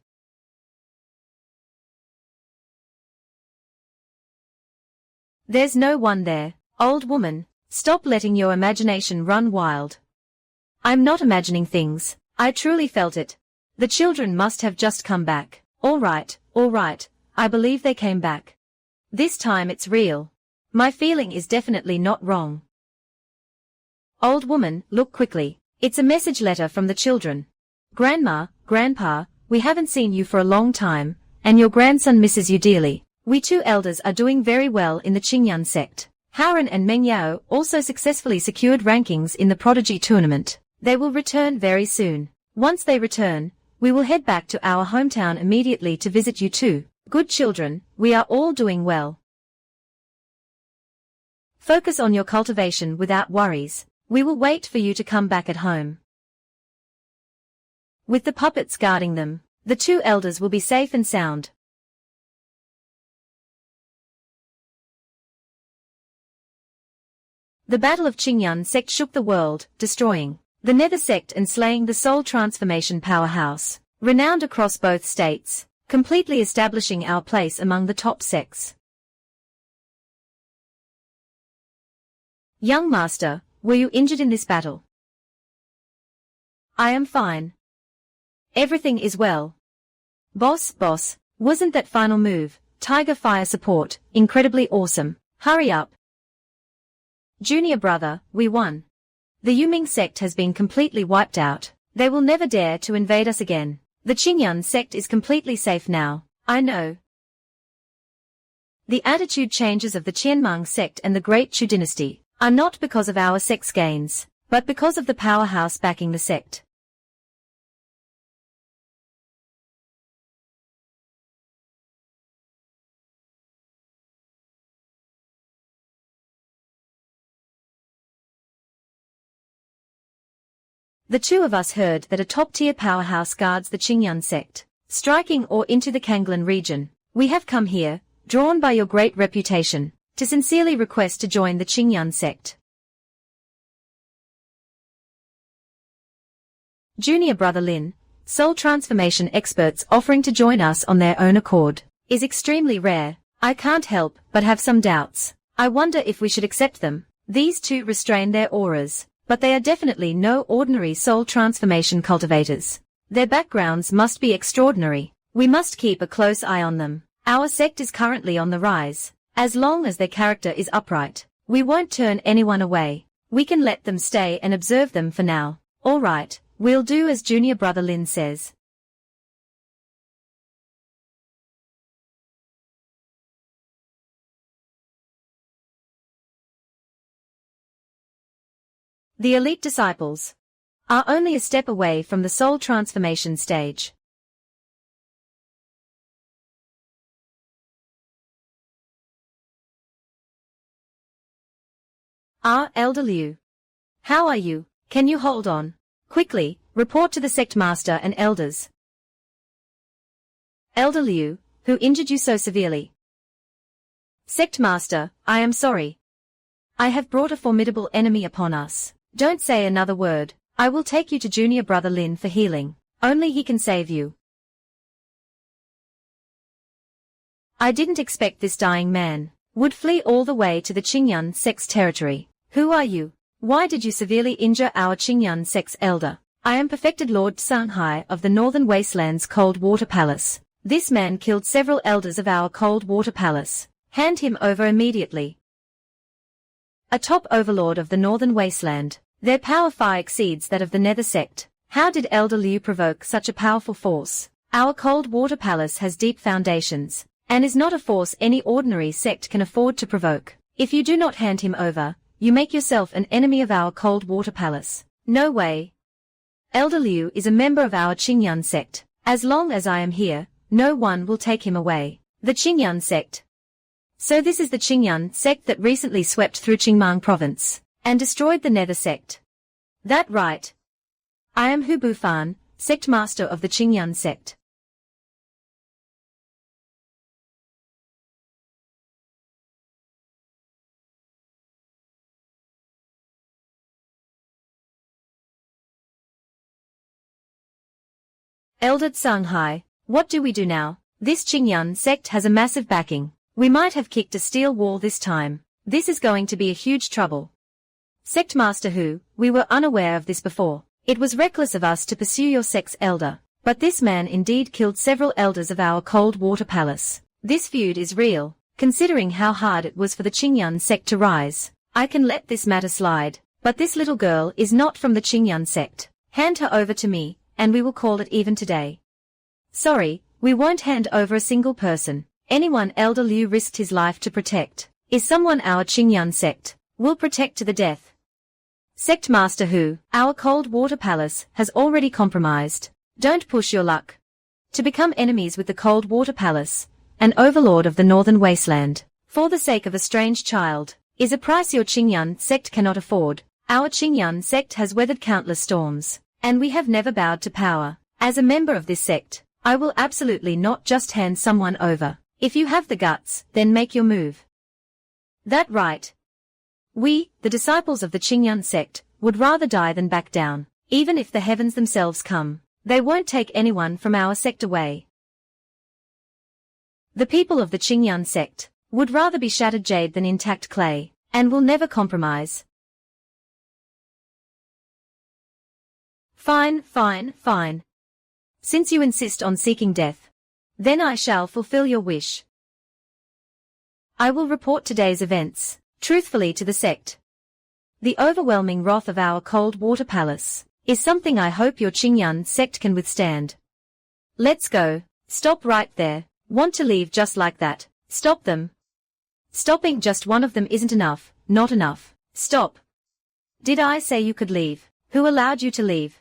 There's no one there. Old woman, stop letting your imagination run wild. I'm not imagining things, I truly felt it. The children must have just come back. All right, I believe they came back. This time it's real. My feeling is definitely not wrong. Old woman, look quickly. It's a message letter from the children. Grandma, Grandpa, we haven't seen you for a long time, and your grandson misses you dearly. We two elders are doing very well in the Qingyun sect. Haren and Meng Yao also successfully secured rankings in the Prodigy tournament. They will return very soon. Once they return, we will head back to our hometown immediately to visit you too. Good children, we are all doing well. Focus on your cultivation without worries. We will wait for you to come back at home. With the puppets guarding them, the two elders will be safe and sound. The Battle of Qingyun Sect shook the world, destroying the Nether Sect and slaying the Soul Transformation powerhouse, renowned across both states, completely establishing our place among the top sects. Young master, were you injured in this battle? I am fine. Everything is well. Boss, wasn't that final move, Tiger Fire support, incredibly awesome? Hurry up. Junior brother, we won. The Yuming sect has been completely wiped out. They will never dare to invade us again. The Qingyun sect is completely safe now. I know. The attitude changes of the Qianmeng sect and the Great Chu dynasty are not because of our sect's gains, but because of the powerhouse backing the sect. The two of us heard that a top-tier powerhouse guards the Qingyun sect, striking or into the Kanglan region. We have come here, drawn by your great reputation, to sincerely request to join the Qingyun sect. Junior brother Lin, soul transformation experts offering to join us on their own accord, is extremely rare. I can't help but have some doubts. I wonder if we should accept them. These two restrain their auras, but they are definitely no ordinary soul transformation cultivators. Their backgrounds must be extraordinary. We must keep a close eye on them. Our sect is currently on the rise. As long as their character is upright, we won't turn anyone away. We can let them stay and observe them for now. All right, we'll do as junior brother Lin says. The elite disciples are only a step away from the soul transformation stage. Elder Liu. How are you? Can you hold on? Quickly, report to the sect master and elders. Elder Liu, who injured you so severely? Sect master, I am sorry. I have brought a formidable enemy upon us. Don't say another word. I will take you to junior brother Lin for healing. Only he can save you. I didn't expect this dying man would flee all the way to the Qingyun sect's territory. Who are you? Why did you severely injure our Qingyun sect's elder? I am perfected Lord Xianxia of the Northern Wastelands Cold Water Palace. This man killed several elders of our Cold Water Palace. Hand him over immediately. A top overlord of the Northern Wasteland. Their power far exceeds that of the Nether sect. How did Elder Liu provoke such a powerful force? Our Cold Water Palace has deep foundations, and is not a force any ordinary sect can afford to provoke. If you do not hand him over, you make yourself an enemy of our Cold Water Palace. No way. Elder Liu is a member of our Qingyun sect. As long as I am here, no one will take him away. The Qingyun sect. So this is the Qingyun sect that recently swept through Qingmang province and destroyed the Nether sect. That right. I am Hu Bufan, sect master of the Qingyun sect. Elder Xianxia, what do we do now? This Qingyun sect has a massive backing. We might have kicked a steel wall this time. This is going to be a huge trouble. Sect Master Hu, we were unaware of this before. It was reckless of us to pursue your sect's elder. But this man indeed killed several elders of our cold water palace. This feud is real. Considering how hard it was for the Qingyun sect to rise, I can let this matter slide. But this little girl is not from the Qingyun sect. Hand her over to me, and we will call it even today. Sorry, we won't hand over a single person. Anyone Elder Liu risked his life to protect is someone our Qingyun sect will protect to the death. Sect Master Hu, our cold water palace has already compromised. Don't push your luck to become enemies with the cold water palace, an overlord of the northern wasteland, for the sake of a strange child, is a price your Qingyun sect cannot afford. Our Qingyun sect has weathered countless storms, and we have never bowed to power. As a member of this sect, I will absolutely not just hand someone over. If you have the guts, then make your move. That right. We, the disciples of the Qingyun sect, would rather die than back down. Even if the heavens themselves come, they won't take anyone from our sect away. The people of the Qingyun sect would rather be shattered jade than intact clay, and will never compromise. Fine, fine, fine. Since you insist on seeking death, then I shall fulfill your wish. I will report today's events, truthfully to the sect. The overwhelming wrath of our cold water palace is something I hope your Qingyun sect can withstand. Let's go. Stop right there. Want to leave just like that? Stop them. Stopping just one of them isn't enough, not enough. Stop. Did I say you could leave? Who allowed you to leave?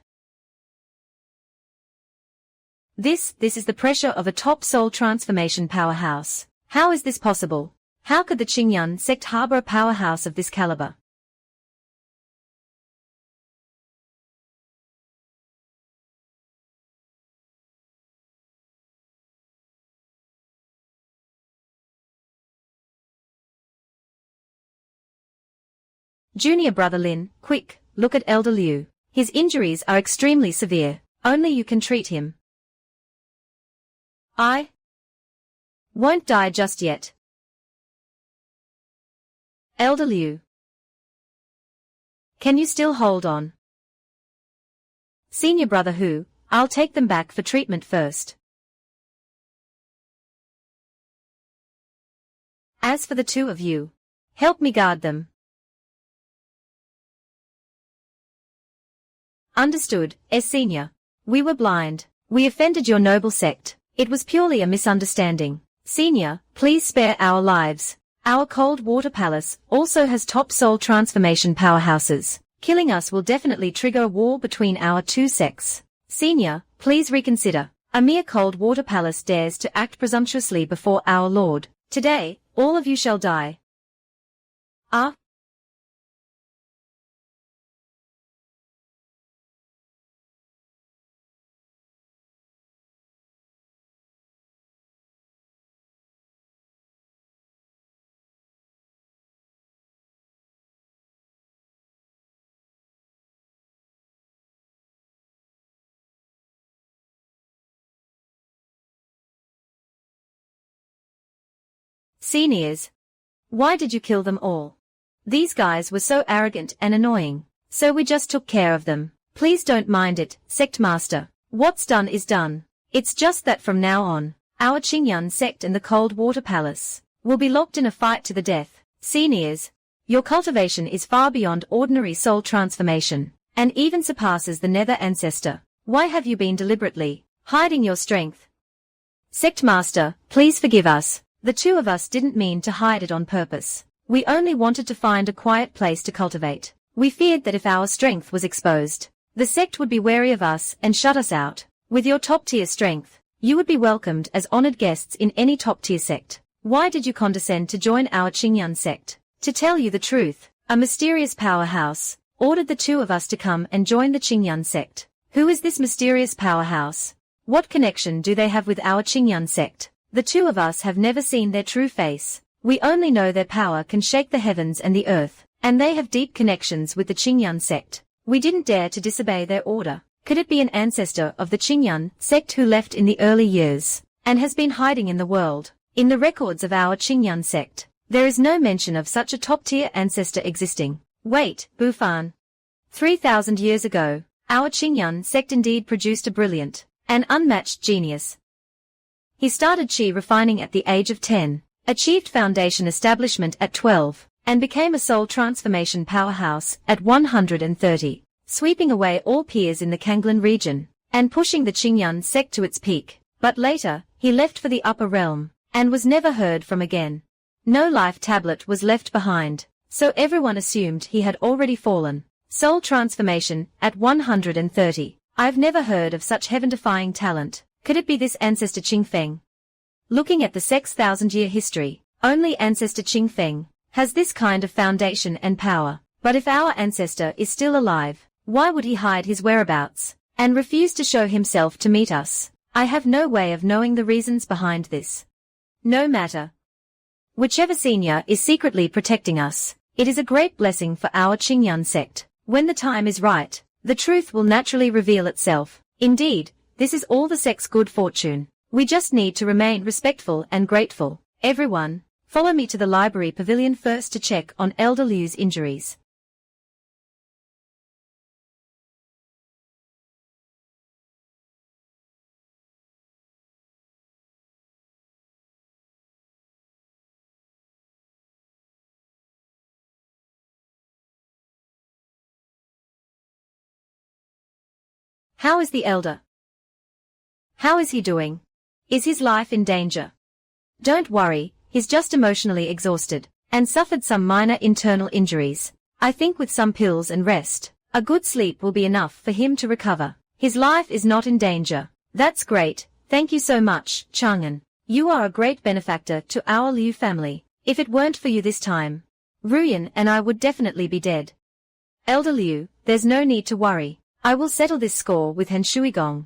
This is the pressure of a top soul transformation powerhouse. How is this possible? How could the Qingyun sect harbor a powerhouse of this caliber? Junior brother Lin, quick, look at Elder Liu. His injuries are extremely severe. Only you can treat him. I won't die just yet. Elder Liu, can you still hold on? Senior brother Hu, I'll take them back for treatment first. As for the two of you, help me guard them. Understood, Senior. We were blind. We offended your noble sect. It was purely a misunderstanding. Senior, please spare our lives. Our cold water palace also has top soul transformation powerhouses. Killing us will definitely trigger a war between our two sects. Senior, please reconsider. A mere cold water palace dares to act presumptuously before our lord. Today, all of you shall die. Ah. Seniors, why did you kill them all? These guys were so arrogant and annoying, so we just took care of them. Please don't mind it, Sect Master. What's done is done. It's just that from now on, our Qingyun sect and the Cold Water Palace will be locked in a fight to the death. Seniors, your cultivation is far beyond ordinary soul transformation, and even surpasses the Nether Ancestor. Why have you been deliberately hiding your strength? Sect Master, please forgive us. The two of us didn't mean to hide it on purpose. We only wanted to find a quiet place to cultivate. We feared that if our strength was exposed, the sect would be wary of us and shut us out. With your top-tier strength, you would be welcomed as honored guests in any top-tier sect. Why did you condescend to join our Qingyun sect? To tell you the truth, a mysterious powerhouse ordered the two of us to come and join the Qingyun sect. Who is this mysterious powerhouse? What connection do they have with our Qingyun sect? The two of us have never seen their true face. We only know their power can shake the heavens and the earth, and they have deep connections with the Qingyun sect. We didn't dare to disobey their order. Could it be an ancestor of the Qingyun sect who left in the early years, and has been hiding in the world? In the records of our Qingyun sect, there is no mention of such a top-tier ancestor existing. Wait, Bufan. 3,000 years ago, our Qingyun sect indeed produced a brilliant and unmatched genius. He started qi refining at the age of 10, achieved foundation establishment at 12, and became a soul transformation powerhouse at 130, sweeping away all peers in the Kanglan region, and pushing the Qingyun sect to its peak. But later, he left for the upper realm, and was never heard from again. No life tablet was left behind, so everyone assumed he had already fallen. Soul transformation at 130. I've never heard of such heaven-defying talent. Could it be this ancestor Qingfeng? Looking at the sect's 1,000-year history, only ancestor Qingfeng has this kind of foundation and power. But if our ancestor is still alive, why would he hide his whereabouts and refuse to show himself to meet us? I have no way of knowing the reasons behind this. No matter. Whichever senior is secretly protecting us, it is a great blessing for our Qingyun sect. When the time is right, the truth will naturally reveal itself. Indeed, this is all the sect's good fortune. We just need to remain respectful and grateful. Everyone, follow me to the library pavilion first to check on Elder Liu's injuries. How is the elder? How is he doing? Is his life in danger? Don't worry, he's just emotionally exhausted, and suffered some minor internal injuries. I think with some pills and rest, a good sleep will be enough for him to recover. His life is not in danger. That's great, thank you so much, Chang'an. You are a great benefactor to our Liu family. If it weren't for you this time, Ruyan and I would definitely be dead. Elder Liu, there's no need to worry. I will settle this score with Hen Shuigong.